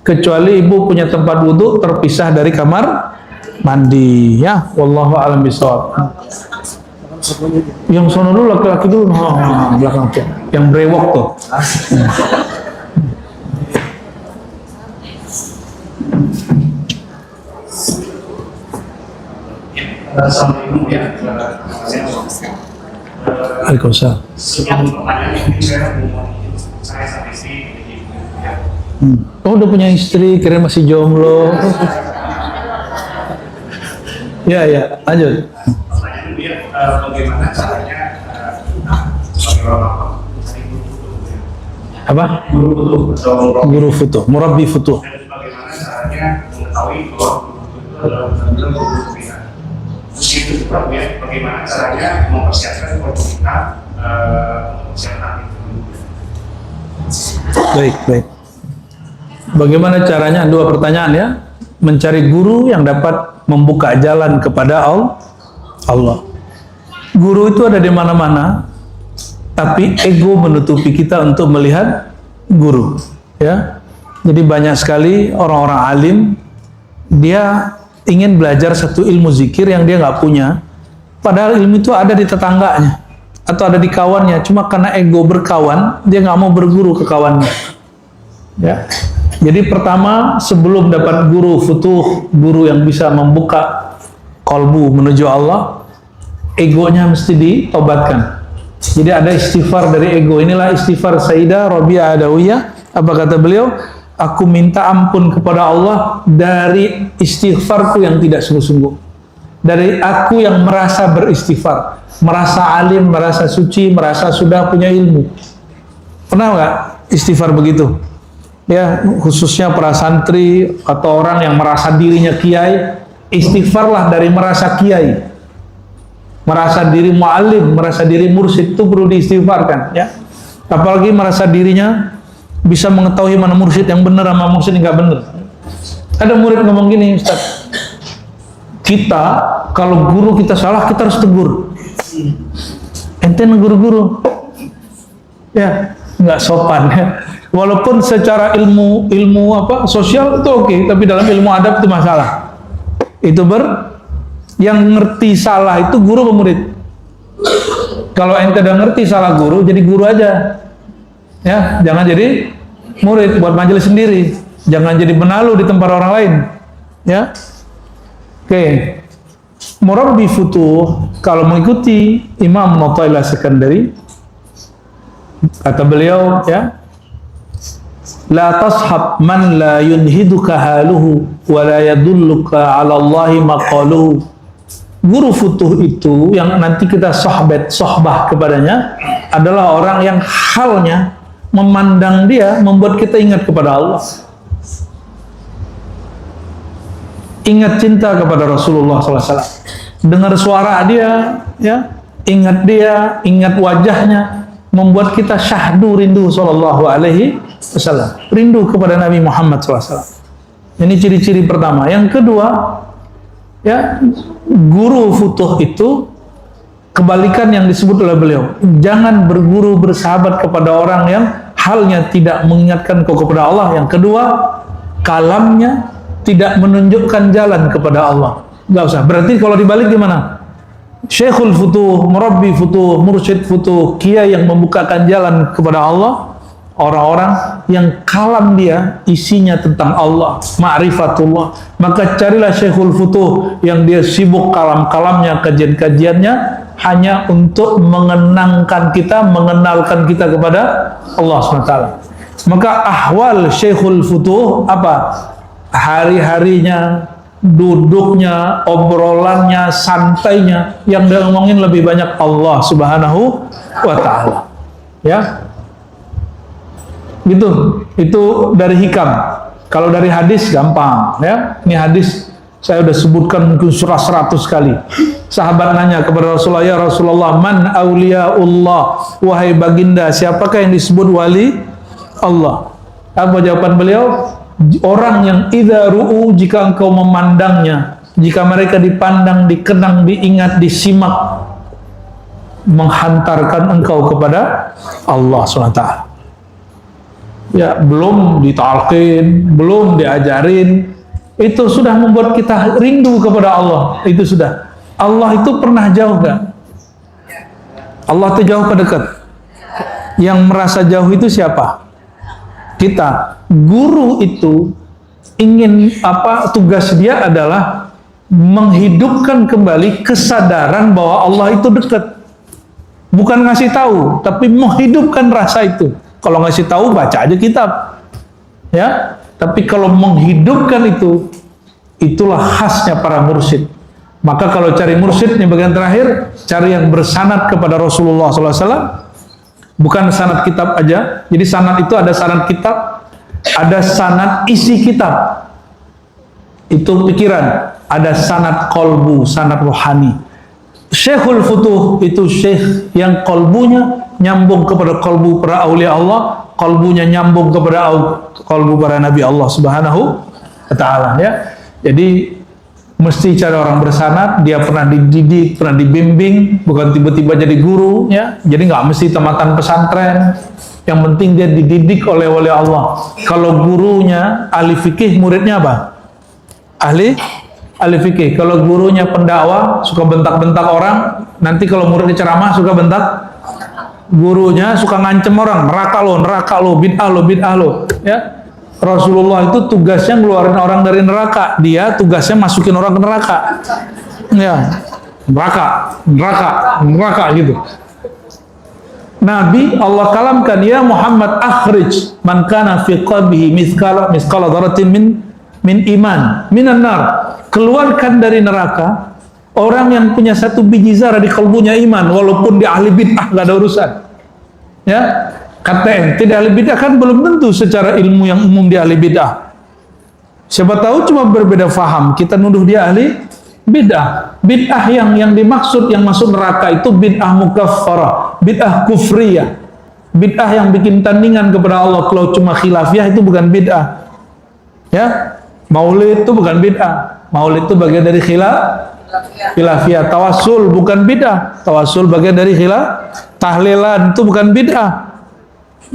Kecuali ibu punya tempat wudhu terpisah dari kamar mandi, ya. Wallahu a'lam bishawab. Yang sono dulu, laki-laki dulu, belakang tuh, yang brewok tuh. Assalamualaikum ya. Waalaikumsalam. Sebelum pertanyaan ini saya sama istri ya. Oh, udah punya istri, kira masih jomblo. Ya, lanjut. Pertanyaan dia bagaimana caranya sebagai orang Apa? guru futuh atau Guru futuh, murabbi futuh. dan bagaimana caranya mengetahui bahwa guru itu adalah benar-benar guru pilihan. Terus itu juga ya, bagaimana caranya mempersiapkan guru kita mempersiapkan itu. Baik. Bagaimana caranya? Dua pertanyaan ya. Mencari guru yang dapat membuka jalan kepada Allah. Guru itu ada di mana-mana, tapi ego menutupi kita untuk melihat guru. Ya, jadi banyak sekali orang-orang alim dia ingin belajar satu ilmu zikir yang dia nggak punya, padahal ilmu itu ada di tetangganya atau ada di kawannya. Cuma karena ego berkawan, dia nggak mau berguru ke kawannya. Ya. Jadi pertama, sebelum dapat guru futuh, guru yang bisa membuka kolbu menuju Allah, egonya mesti ditobatkan. Jadi ada istighfar dari ego. Inilah istighfar Sayyidah Rabi'ah Adawiyah. Apa kata beliau? Aku minta ampun kepada Allah dari istighfarku yang tidak sungguh-sungguh. Dari aku yang merasa beristighfar, merasa alim, merasa suci, merasa sudah punya ilmu. Pernah nggak istighfar begitu? Ya, khususnya para santri atau orang yang merasa dirinya kiai, istighfarlah dari merasa kiai, merasa diri mu'alim, merasa diri mursyid, itu perlu diistighfarkan ya. Apalagi merasa dirinya bisa mengetahui mana mursyid yang benar sama mursyid yang nggak benar. Ada murid ngomong gini, Ustaz, kita kalau guru kita salah kita harus tegur. Ente negur guru ya nggak sopan ya. Walaupun secara ilmu sosial itu oke, tapi dalam ilmu adab itu masalah. Itu yang ngerti salah itu guru atau murid. Kalau ente udah ngerti salah guru, jadi guru aja. Ya, jangan jadi murid buat majelis sendiri. Jangan jadi benalu di tempat orang lain. Ya. Oke. Murabbi futuh kalau mengikuti Imam Mu'taila Sekandari, kata beliau ya, la tashab man la yunhiduka haluhu wa la yadulluka ala Allahi maqaluhu. Guru futuh itu yang nanti kita sohbah kepadanya adalah orang yang halnya memandang dia membuat kita ingat kepada Allah, ingat cinta kepada Rasulullah SAW, dengar suara dia ya, ingat wajahnya, membuat kita syahdu rindu Sallallahu Alaihi Wasallam, rindu kepada Nabi Muhammad SAW. Ini ciri-ciri pertama. Yang kedua, ya, guru futuh itu kebalikan yang disebut oleh beliau. Jangan berguru bersahabat kepada orang yang halnya tidak mengingatkan kau kepada Allah. Yang kedua, kalamnya tidak menunjukkan jalan kepada Allah. Nggak usah. Berarti kalau dibalik gimana? Syekhul futuh, murabbi futuh, mursyid futuh, kiai yang membukakan jalan kepada Allah, orang-orang yang kalam dia isinya tentang Allah, ma'rifatullah. Maka carilah syekhul futuh yang dia sibuk kalam-kalamnya, kajian-kajiannya hanya untuk mengenangkan kita, mengenalkan kita kepada Allah SWT. Maka ahwal syekhul futuh apa? Hari-harinya, duduknya, obrolannya, santainya, yang dia ngomongin lebih banyak Allah Subhanahu wa Ta'ala. Ya, gitu. Itu dari hikam. Kalau dari hadis gampang, ya. Ini hadis saya udah sebutkan mungkin surah 100 kali. Sahabat nanya kepada Rasulullah, ya Rasulullah, man awliyaullah, wahai baginda, siapakah yang disebut wali Allah? Apa jawaban beliau? Orang yang idza ru'u, jika engkau memandangnya, jika mereka dipandang, dikenang, diingat, disimak, menghantarkan engkau kepada Allah SWT. Ya, belum ditalqin, belum diajarin, itu sudah membuat kita rindu kepada Allah. Itu sudah. Allah itu pernah jauh gak? Allah itu jauh ke dekat. Yang merasa jauh itu siapa? Kita. Guru itu ingin apa? Tugas dia adalah menghidupkan kembali kesadaran bahwa Allah itu dekat. Bukan ngasih tahu, tapi menghidupkan rasa itu. Kalau ngasih tahu, baca aja kitab. Ya, tapi kalau menghidupkan itu, itulah khasnya para mursyid. Maka kalau cari mursyid, yang bagian terakhir, cari yang bersanad kepada Rasulullah SAW. Bukan sanad kitab aja. Jadi sanad itu ada sanad kitab, ada sanad isi kitab. Itu pikiran. Ada sanad kolbu, sanad rohani. Syekhul Futuh itu syekh yang kolbunya nyambung kepada kolbu para aulia Allah, kolbunya nyambung kepada kolbu para nabi Allah Subhanahu wa Ta'ala, ya. Jadi mesti cari orang bersanad, dia pernah dididik, pernah dibimbing, bukan tiba-tiba jadi guru, ya. Jadi nggak mesti tamatan pesantren. Yang penting dia dididik oleh wali Allah. Kalau gurunya ahli fikih, muridnya apa? Ahli fikih. Kalau gurunya pendakwah, suka bentak-bentak orang, nanti kalau muridnya ceramah suka bentak gurunya, suka ngancem orang, neraka lo, bid'ah lo, ya. Rasulullah itu tugasnya ngeluarin orang dari neraka, dia tugasnya masukin orang ke neraka, ya. Neraka gitu. Nabi Allah kalamkan, ya Muhammad akhrij man kana fi qalbihi mithqala dzarratin min iman minan nar. Keluarkan dari neraka orang yang punya satu biji zarah di kalbunya iman, walaupun dia ahli bid'ah, gak ada urusan. Ya, kata ente di ahli bid'ah kan belum tentu secara ilmu yang umum dia ahli bid'ah. Siapa tahu cuma berbeda faham, kita nuduh dia ahli bid'ah. Bid'ah yang dimaksud, yang masuk neraka itu bid'ah mukaffarah, bid'ah kufriyah, bid'ah yang bikin tandingan kepada Allah. Kalau cuma khilafiyah itu bukan bid'ah. Ya, maulid itu bukan bid'ah. Maulid itu bagian dari khilafiyah. Tawasul bukan bid'ah. Tawasul bagian dari tahlilan itu bukan bid'ah.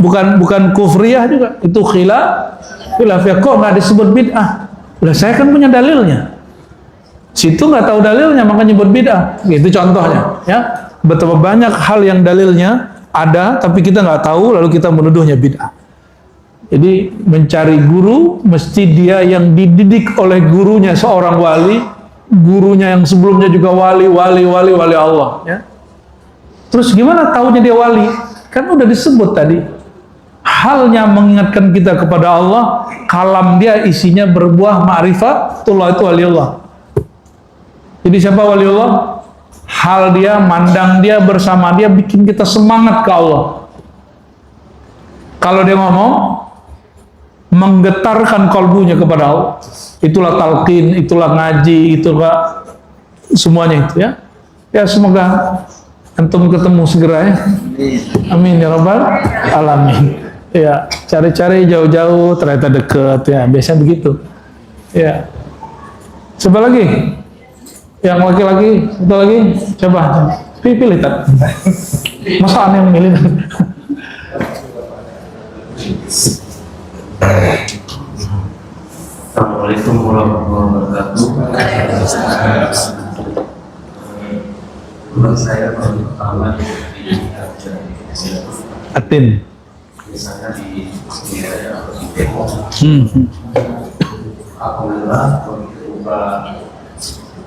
Bukan kufriyah juga. Itu khilafiyah. Kok nggak disebut bid'ah? Lah saya kan punya dalilnya. Situ nggak tahu dalilnya maka nyebut bid'ah. Gitu contohnya, ya. Betapa banyak hal yang dalilnya ada tapi kita nggak tahu lalu kita menuduhnya bid'ah. Jadi mencari guru mesti dia yang dididik oleh gurunya seorang wali, gurunya yang sebelumnya juga wali Allah, ya. Terus gimana taunya dia wali? Kan udah disebut tadi. Halnya mengingatkan kita kepada Allah, kalam dia isinya berbuah ma'rifatullah, itu waliullah. Jadi siapa waliullah? Hal dia, mandang dia, bersama dia bikin kita semangat ke Allah. Kalau dia ngomong, menggetarkan kalbunya kepada Allah. Itulah talqin, itulah ngaji, itulah semuanya itu, ya. Ya semoga antum ketemu segera, ya. Amin ya rabbal alamin. Ya, cari-cari jauh-jauh ternyata deket, ya. Biasanya begitu. Ya. Coba lagi. Yang laki-laki, satu lagi. Coba. Pilih tak. Masa aneh yang milih? Assalamualaikum warahmatullahi wabarakatuh. Saya pertama di Atin. misalnya di daerah atau di Depok. Alhamdulillah berupa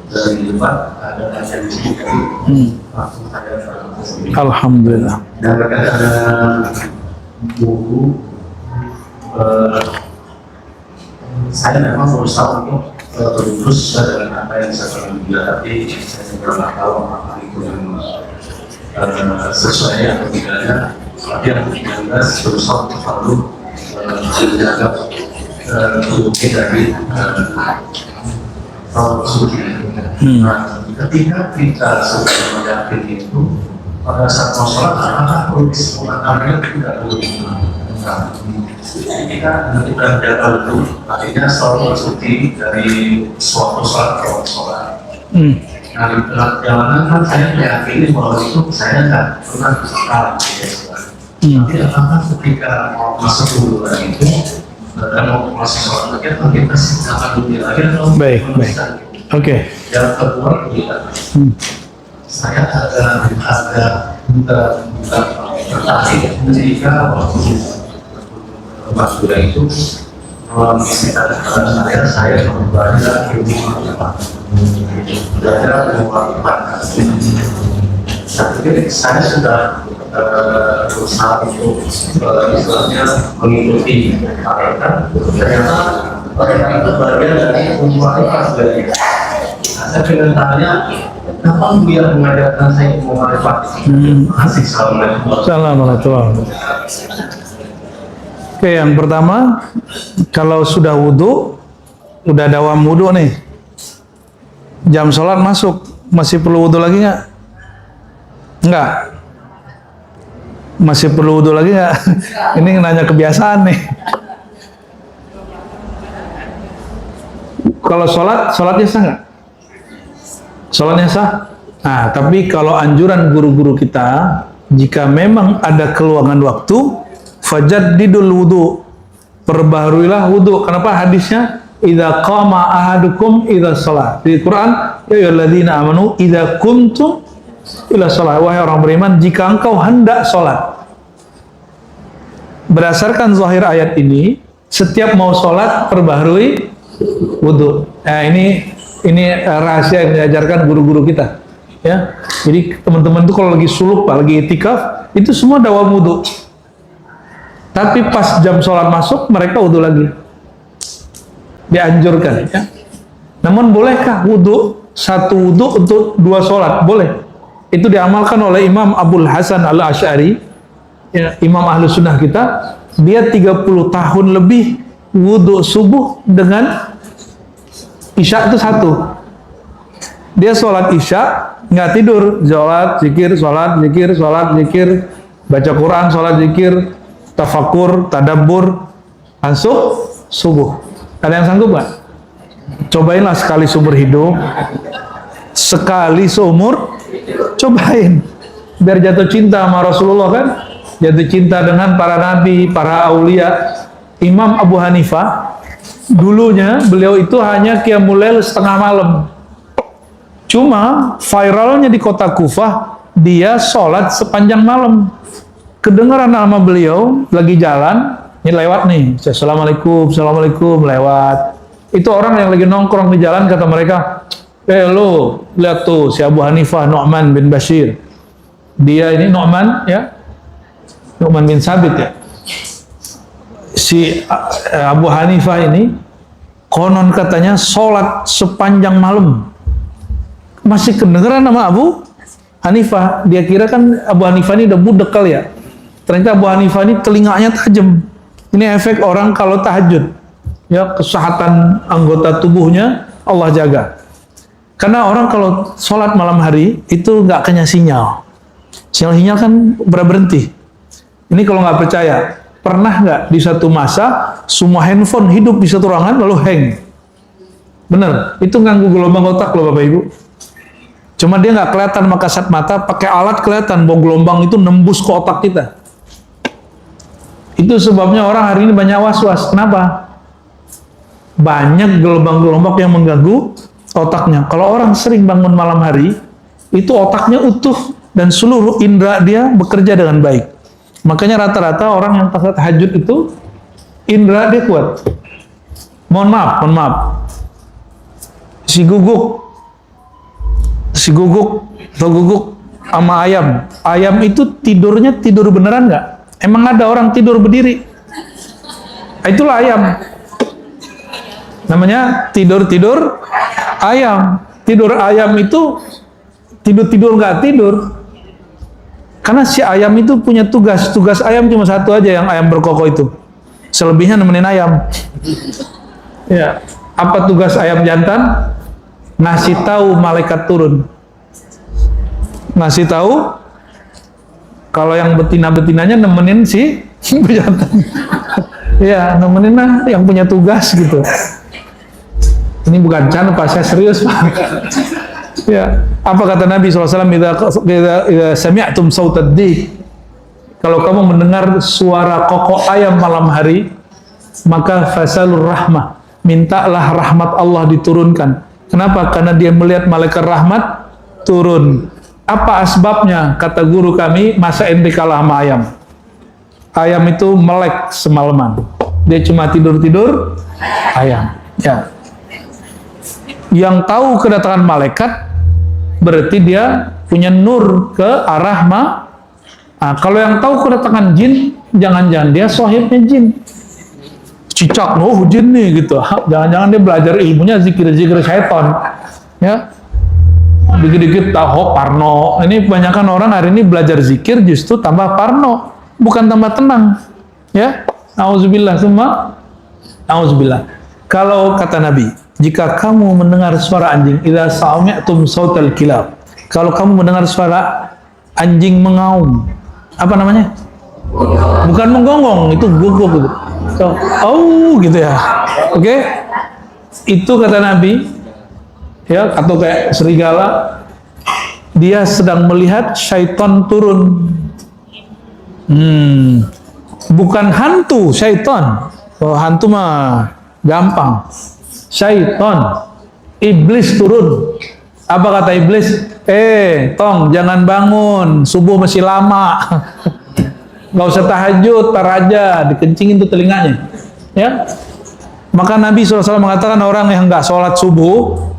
dari depan ada kajian di sini, langsung saya sendiri. Alhamdulillah. Dan terkait ada buku. Saya memang berusaha untuk terus dengan apa yang saya pernah bilang, tapi saya tidak tahu apakah itu yang sesuai atau tidaknya. Tapi yang jelas berusaha untuk selalu menjaga suci dari suci. Nah, ketika kita sudah meyakini itu, pada saat mau sholat, apakah perlu disempurnakannya tidak perlu. Kita menentukan data itu, artinya selalu bersuci dari suatu sholat ke sholat. Nah, di perjalanan kan saya meyakini bahwa itu saya tidak pernah salah. Tapi apakah ketika mau masuk dulu lagi itu dan mau masuk sholat lagi, atau kita akan dulu lagi atau Baik. Oke. Yang kedua kita, saya ada tertarik jika waktu Mas Buddha itu mengisi kata-kata saya membaca ilmu agama. belajar kewajiban. Saya pikir saya sudah berusaha untuk istilahnya mengikuti mereka. Ternyata mereka itu bagian dari kewajiban dari. Saya ingin tanya, kapan dia mengajarkan saya kewajiban? Asik Assalamualaikum. Assalamualaikum. Oke, yang pertama, kalau sudah wudhu, udah dawam wudhu nih, jam sholat masuk, masih perlu wudhu lagi nggak? Nggak. Masih perlu wudhu lagi nggak? Ini nanya kebiasaan nih. Kalau sholatnya sah nggak? Sholatnya sah. Nah, tapi kalau anjuran guru-guru kita, jika memang ada keluangan waktu, fajaddidul wudu, perbaharuilah wudu. Kenapa hadisnya? Idza qama ahadukum idza shalah. Di Quran, ya ayyuhalladzina amanu idza kuntum ila shalah. Wahai orang beriman, jika engkau hendak salat. Berdasarkan zahir ayat ini, setiap mau salat perbaharui wudu. Nah, ini rahasia yang diajarkan guru-guru kita. Ya. Jadi teman-teman tuh kalau lagi suluk, lagi itikaf, itu semua dawam wudu. Tapi pas jam sholat masuk, mereka wudhu lagi. Dianjurkan. Ya. Namun bolehkah wudhu, satu wudhu untuk dua sholat? Boleh. Itu diamalkan oleh Imam Abul Hasan Al-Asy'ari, ya, Imam Ahlu Sunnah kita. Dia 30 tahun lebih wudhu subuh dengan isya itu satu. Dia sholat isya, nggak tidur. Sholat, zikir, baca Quran, sholat, zikir, tafakur, tadabbur, langsung subuh. Ada yang sanggup nggak? Cobainlah sekali seumur hidup, sekali seumur, cobain, biar jatuh cinta sama Rasulullah kan, jatuh cinta dengan para nabi, para aulia. Imam Abu Hanifah, dulunya beliau itu hanya qiyamul lail setengah malam. Cuma viralnya di kota Kufah, dia sholat sepanjang malam. Kedengaran nama beliau lagi jalan, ini lewat nih, assalamualaikum, lewat. Itu orang yang lagi nongkrong di jalan, kata mereka, lo lihat tuh si Abu Hanifah Nu'man bin Bashir. Dia ini Nu'man, ya, Nu'man bin Sabit, ya. Si Abu Hanifah ini konon katanya sholat sepanjang malam. Masih kedengeran nama Abu Hanifah. Dia kira kan Abu Hanifah ini udah budek kali ya. Ternyata Abu Hanifah ini telinganya tajam. Ini efek orang kalau tahajud. Ya, kesehatan anggota tubuhnya Allah jaga. Karena orang kalau sholat malam hari itu nggak kena sinyal. Sinyal kan berhenti. Ini kalau nggak percaya, pernah nggak di satu masa semua handphone hidup di satu ruangan lalu hang? Bener, itu ganggu gelombang otak loh Bapak Ibu. Cuma dia nggak kelihatan sama kasat mata, pakai alat kelihatan bahwa gelombang itu nembus ke otak kita. Itu sebabnya orang hari ini banyak was-was. Kenapa? Banyak gelombang-gelombang yang mengganggu otaknya. Kalau orang sering bangun malam hari, itu otaknya utuh dan seluruh indera dia bekerja dengan baik. Makanya rata-rata orang yang pas tahajud itu indera dia kuat. Mohon maaf. Si guguk sama ayam itu tidurnya tidur beneran nggak? Emang ada orang tidur berdiri? Itulah ayam. Namanya tidur ayam. Tidur ayam itu tidur nggak tidur. Karena si ayam itu punya tugas ayam cuma satu aja, yang ayam berkokok itu. Selebihnya nemenin ayam. Ya, apa tugas ayam jantan? Ngasih tahu malaikat turun. Ngasih tahu kalau yang betina-betinanya nemenin si jantan. Ya, nemenin lah yang punya tugas gitu. Ini bukan canda Pak, saya serius Pak. Ya, apa kata Nabi SAW? Idza sami'tum sautad dik, kalau kamu mendengar suara kokok ayam malam hari, maka fasalur rahmah, mintalah rahmat Allah diturunkan. Kenapa? Karena dia melihat malaikat rahmat turun. Apa asbabnya? Kata guru kami, masa ente kalah sama ayam. Ayam itu melek semalaman. Dia cuma tidur ayam. Ya. Yang tahu kedatangan malaikat berarti dia punya nur ke arah Nah, kalau yang tahu kedatangan jin, jangan-jangan dia sohibnya jin. Cicak, oh jin nih gitu. Jangan-jangan dia belajar ilmunya zikir-zikir syaitan. Ya, dikit-dikit tahu parno. Ini kebanyakan orang hari ini belajar zikir justru tambah parno, bukan tambah tenang. Ya, auzubillah semua. Auzubillah. Kalau kata Nabi, jika kamu mendengar suara anjing, idza sami'tum sautal kilab. Kalau kamu mendengar suara anjing mengaum, apa namanya? Bukan menggonggong, itu guguk gitu. So, gitu ya. Oke? Itu kata Nabi, ya, atau kayak serigala, dia sedang melihat syaitan turun. Bukan hantu, syaitan. Oh, hantu mah gampang. Syaitan, iblis turun. Apa kata iblis? Tong, jangan bangun, subuh masih lama. Nggak usah tahajud, tar aja, dikencingin tuh telinganya. Ya, maka Nabi SAW mengatakan orang yang nggak sholat subuh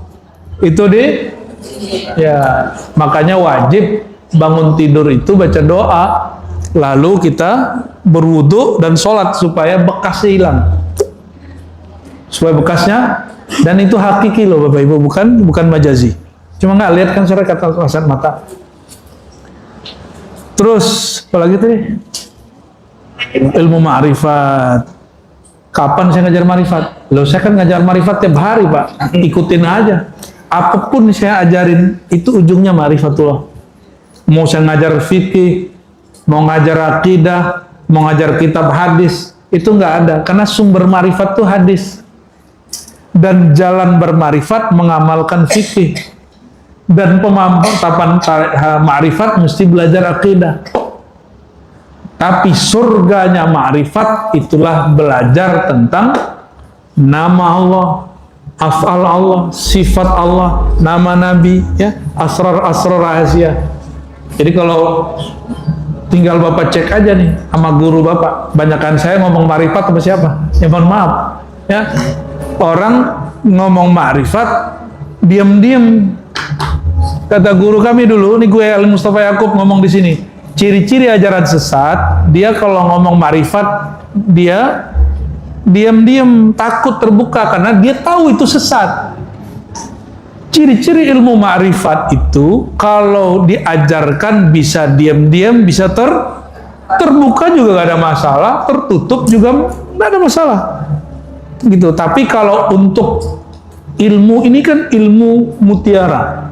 itu ya, makanya wajib bangun tidur itu baca doa, lalu kita berwudu dan sholat supaya bekasnya hilang, supaya bekasnya, dan itu hakiki loh Bapak Ibu, bukan majazi. Cuma nggak lihat kan saudara kata kasat mata. Terus apalagi tadi? Ilmu ma'rifat. Kapan saya ngajar ma'rifat? Loh, saya kan ngajar ma'rifat tiap hari Pak. Ikutin aja. Apapun saya ajarin itu ujungnya ma'rifatullah. Mau saya ngajar fikih, mau ngajar akidah, mau ngajar kitab hadis, itu nggak ada. Karena sumber ma'rifat itu hadis. Dan jalan berma'rifat mengamalkan fikih. Dan pemantapan ma'rifat mesti belajar akidah. Tapi surganya ma'rifat itulah belajar tentang nama Allah, af'al Allah, sifat Allah, nama Nabi, ya, asrar-asrar rahasia. Jadi kalau tinggal Bapak cek aja nih sama guru Bapak, banyakan saya ngomong ma'rifat sama siapa? Ya mohon maaf, ya. Orang ngomong ma'rifat diam-diam. Kata guru kami dulu, nih gue Ali Mustafa Yakub ngomong di sini, ciri-ciri ajaran sesat, dia kalau ngomong ma'rifat, dia diam-diam takut terbuka karena dia tahu itu sesat. Ciri-ciri ilmu ma'rifat itu kalau diajarkan bisa diam-diam, bisa terbuka juga gak ada masalah, tertutup juga gak ada masalah. Gitu. Tapi kalau untuk ilmu ini kan ilmu mutiara.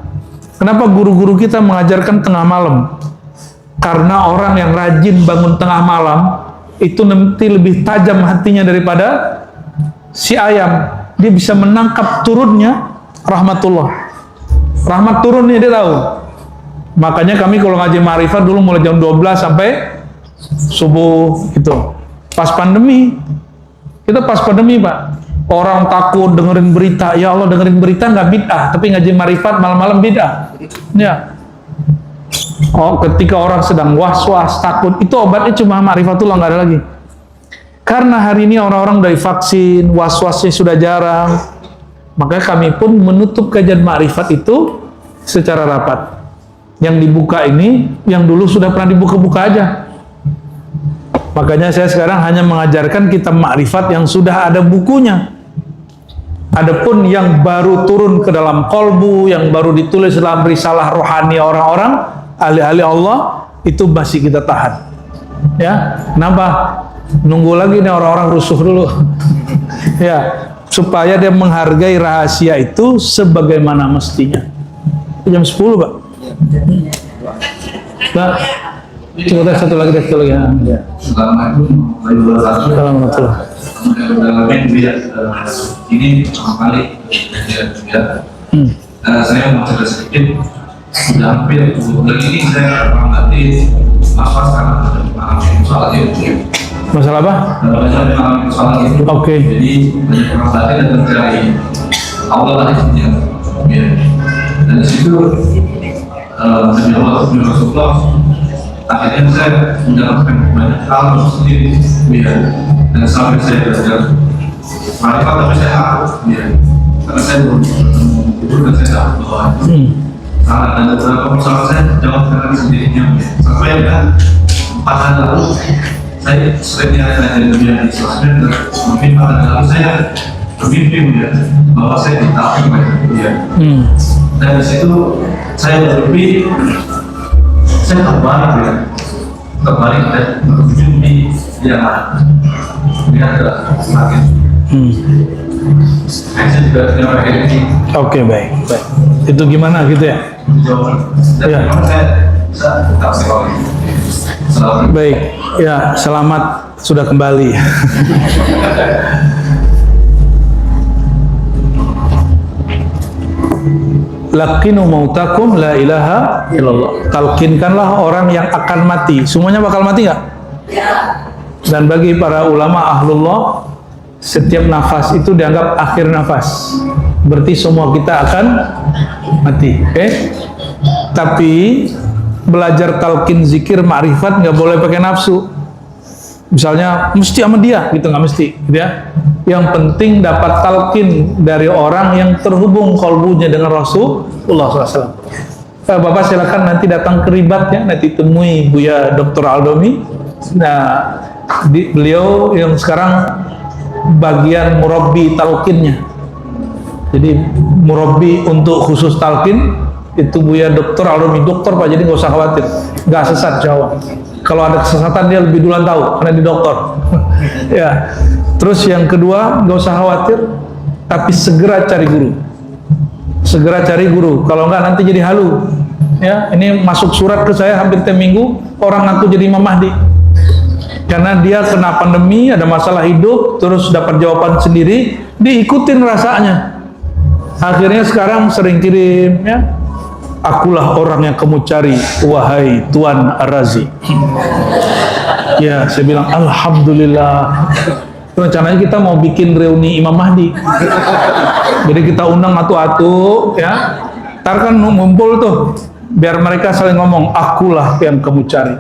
Kenapa guru-guru kita mengajarkan tengah malam? Karena orang yang rajin bangun tengah malam itu nanti lebih tajam hatinya daripada si ayam. Dia bisa menangkap turunnya rahmatullah. Rahmat turunnya dia tahu. Makanya kami kalau ngaji ma'rifat dulu mulai jam 12 sampai subuh itu. Pas pandemi. Kita pas pandemi Pak. Orang takut dengerin berita. Ya Allah, dengerin berita nggak bid'ah, tapi ngaji ma'rifat malam-malam bid'ah. Ya. Oh, ketika orang sedang was-was, takut, itu obatnya cuma ma'rifatullah, nggak ada lagi. Karena hari ini orang-orang dari vaksin, was-wasnya sudah jarang, maka kami pun menutup kajian ma'rifat itu secara rapat. Yang dibuka ini, yang dulu sudah pernah dibuka-buka aja. Makanya saya sekarang hanya mengajarkan kitab ma'rifat yang sudah ada bukunya. Adapun yang baru turun ke dalam kolbu, yang baru ditulis dalam risalah rohani orang-orang, ahli-ahli Allah, itu masih kita tahan. Ya, kenapa? Nunggu lagi nih orang-orang rusuh dulu. Ya, supaya dia menghargai rahasia itu sebagaimana mestinya. Jam 10 Pak. Nah, coba satu lagi. Ya. Assalamualaikum warahmatullahi wabarakatuh. Ini pertama kali saya mau cerita sedikit. Sudah hampir 2 bulan ini saya mengalami nafas karena mengalami soal itu. Masalah apa? Mengalami soal itu. Oke. Jadi banyak orang tadi dan terjadi Allah lah intinya. Dan di situ demi Allah, demi Rasulullah, akhirnya saya mendapatkan banyak hal sendiri. Dan sampai saya belajar ma'rifat, tapi saya takut. karena saya belum itu dan saya tahu bahwa salah dan beberapa persoalan saya jawab dengan sendirinya. Sampai kan 4 hari lalu saya sering lihat di sosmed, mungkin 4 hari lalu saya bermimpi bahwa saya ditarik oleh dan di situ saya bermimpi saya terbalik dan bermimpi yang ini adalah semakin saya juga punya ini. Oke, baik. Itu gimana gitu ya? Jawaban dan Ya. memang saya tetap sekolah. Selamat. Baik, ya selamat sudah kembali. Lakinu mautakum la ilaha illallah. Talkinkanlah orang yang akan mati. Semuanya bakal mati nggak? Dan bagi para ulama ahlullah, setiap nafas itu dianggap akhir nafas. Berarti semua kita akan mati. Oke? Tapi belajar talqin zikir ma'rifat nggak boleh pakai nafsu. Misalnya mesti sama dia, gitu nggak mesti, gitu ya. Yang penting dapat talqin dari orang yang terhubung kalbunya dengan Rasulullah SAW. Bapak silakan nanti datang ke Ribat ya, nanti temui Buya Dr. Aldomi. Nah, beliau yang sekarang bagian murabbi talqinnya. Jadi murabbi untuk khusus talqin itu Buya Dr. Aldomi, dokter Pak, jadi nggak usah khawatir, nggak sesat Jawa. Kalau ada kesesatan dia lebih duluan tahu karena di dokter. Ya. Terus yang kedua, nggak usah khawatir, tapi segera cari guru. Segera cari guru. Kalau nggak nanti jadi halu. Ya, ini masuk surat ke saya hampir tiap minggu, orang ngaku jadi Imam Mahdi. Karena dia kena pandemi, ada masalah hidup, terus dapat jawaban sendiri, diikutin rasanya. Akhirnya sekarang sering kirim, ya. Akulah orang yang kamu cari, wahai Tuan Ar-Razi. Ya, saya bilang alhamdulillah. Rencananya kita mau bikin reuni Imam Mahdi. Jadi kita undang atu-atu, ya. Ntar kan ngumpul tuh, biar mereka saling ngomong, akulah yang kamu cari.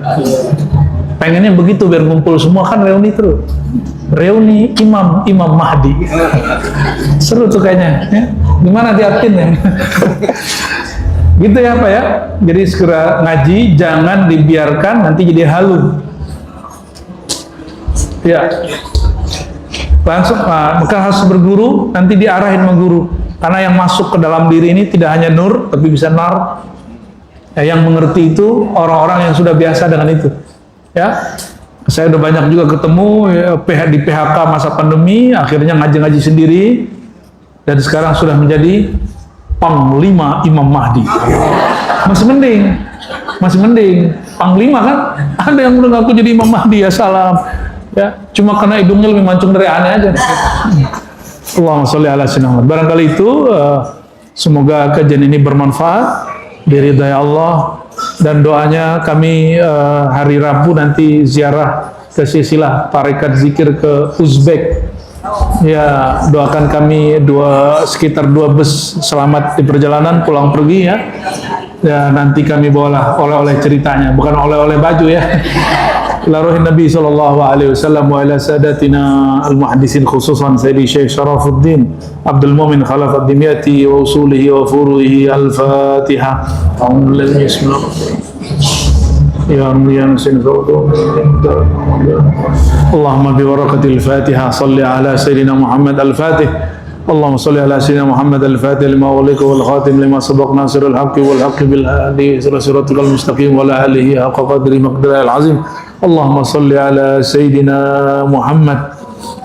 Pengennya begitu biar ngumpul semua, kan reuni terus. Reuni Imam Mahdi. Seru tuh kayaknya, ya. Gimana diatin ya? Gitu ya Pak ya. Jadi segera ngaji, jangan dibiarkan nanti jadi halu. Ya. Langsung, maka harus berguru, nanti diarahin sama guru. Karena yang masuk ke dalam diri ini tidak hanya nur, tapi bisa nar. Ya, yang mengerti itu orang-orang yang sudah biasa dengan itu. Ya. Saya udah banyak juga ketemu ya, di PHK masa pandemi, akhirnya ngaji-ngaji sendiri. Dan sekarang sudah menjadi Panglima Imam Mahdi. Masih mending. Panglima kan? Ada yang udah ngaku jadi Imam Mahdi, ya salam. Ya, cuma karena hidungnya lebih mancung dari aneh aja. Allahumma sholli ala sayyidina Muhammad. Barangkali itu, semoga kajian ini bermanfaat, diridai Allah, dan doanya kami hari Rabu nanti ziarah ke silsilah tarekat zikir ke Uzbek. Ya, doakan kami sekitar 2 bus selamat di perjalanan pulang pergi ya. Ya, nanti kami bawalah oleh-oleh ceritanya, bukan oleh-oleh baju ya. Ila ruhin Nabi sallallahu alaihi wasallam wa ila sadatina al-muhaddisin khususan Sayyidi Syekh Syarafuddin Abdul Mumin Khalaf ad-Dimyati wa usulihi wa furu'ihi al-Fatihah. Allahumma bi barakatil Fatihah salli ala Sayyidina Muhammad al-Fatih. اللهم صل على سيدنا محمد الفاتح لما أغلق والخاتم لما سبق ناصر الحق والحق بالهادي إلى صراطك المستقيم وعلى آله حق قدره مقداره العظيم. اللهم صل على سيدنا محمد.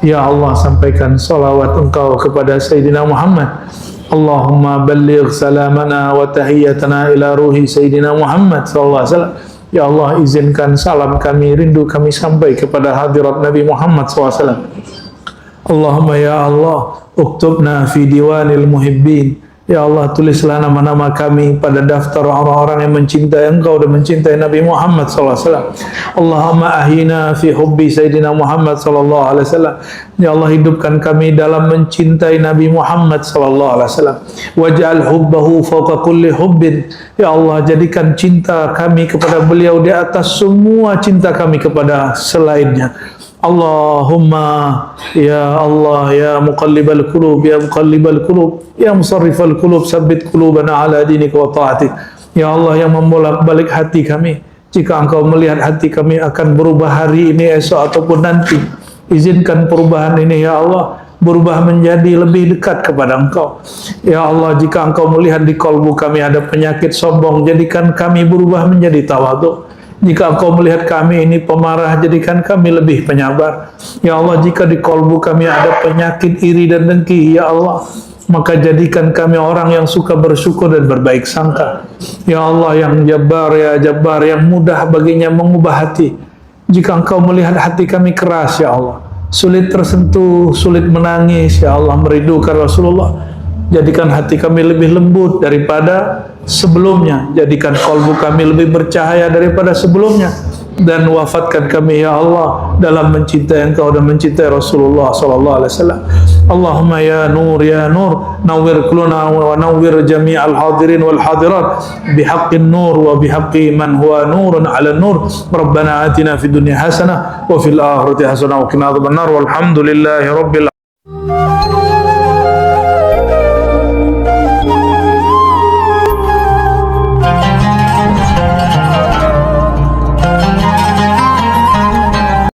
Ya Allah, sampaikan salawat Engkau kepada Sayyidina Muhammad. Allahumma balligh salamana wa tahiyyatana ila ruhi Sayyidina Muhammad sallallahu alaihi wasallam. Ya Allah, izinkan salam kami, rindu kami sampai kepada hadirat Nabi Muhammad SAW. Allahumma ya Allah, uktubna fi diwanil muhibbin. Ya Allah, tulislah nama-nama kami pada daftar orang-orang yang mencintai Engkau dan mencintai Nabi Muhammad SAW. Allahumma ahyina fi hubbi Sayyidina Muhammad SAW. Ya Allah, hidupkan kami dalam mencintai Nabi Muhammad SAW. Waj'al hubbahu fawqa kulli hubbin. Ya Allah, jadikan cinta kami kepada beliau di atas semua cinta kami kepada selainnya. Allahumma ya Allah ya muqallibal qulub ya muqallibal qulub ya musarrifal qulub sabbit qulubana ala dinika wa ta'atik. Ya Allah yang membolak-balik hati kami, jika Engkau melihat hati kami akan berubah hari ini, esok ataupun nanti, izinkan perubahan ini ya Allah berubah menjadi lebih dekat kepada Engkau. Ya Allah, jika Engkau melihat di kalbu kami ada penyakit sombong, jadikan kami berubah menjadi tawadhu. Jika Engkau melihat kami ini pemarah, jadikan kami lebih penyabar. Ya Allah, jika di kalbu kami ada penyakit iri dan dengki, ya Allah, maka jadikan kami orang yang suka bersyukur dan berbaik sangka. Ya Allah yang Jabbar, ya Jabbar, yang mudah baginya mengubah hati. Jika Engkau melihat hati kami keras, ya Allah, sulit tersentuh, sulit menangis, ya Allah, merindukan Rasulullah, jadikan hati kami lebih lembut daripada sebelumnya, jadikan kalbu kami lebih bercahaya daripada sebelumnya, dan wafatkan kami ya Allah dalam mencintai Engkau dan mencintai Rasulullah sallallahu alaihi wasallam. Allahumma ya nur nawwir quluna wa nawwir jami'al hadirin wal hadirat bihaqqin nur wa bihaqqi man huwa nurun 'ala nur. Rabbana atina fid dunya hasanah wa fil akhirati hasanah wa qina adzabannar walhamdulillahi rabbil alamin.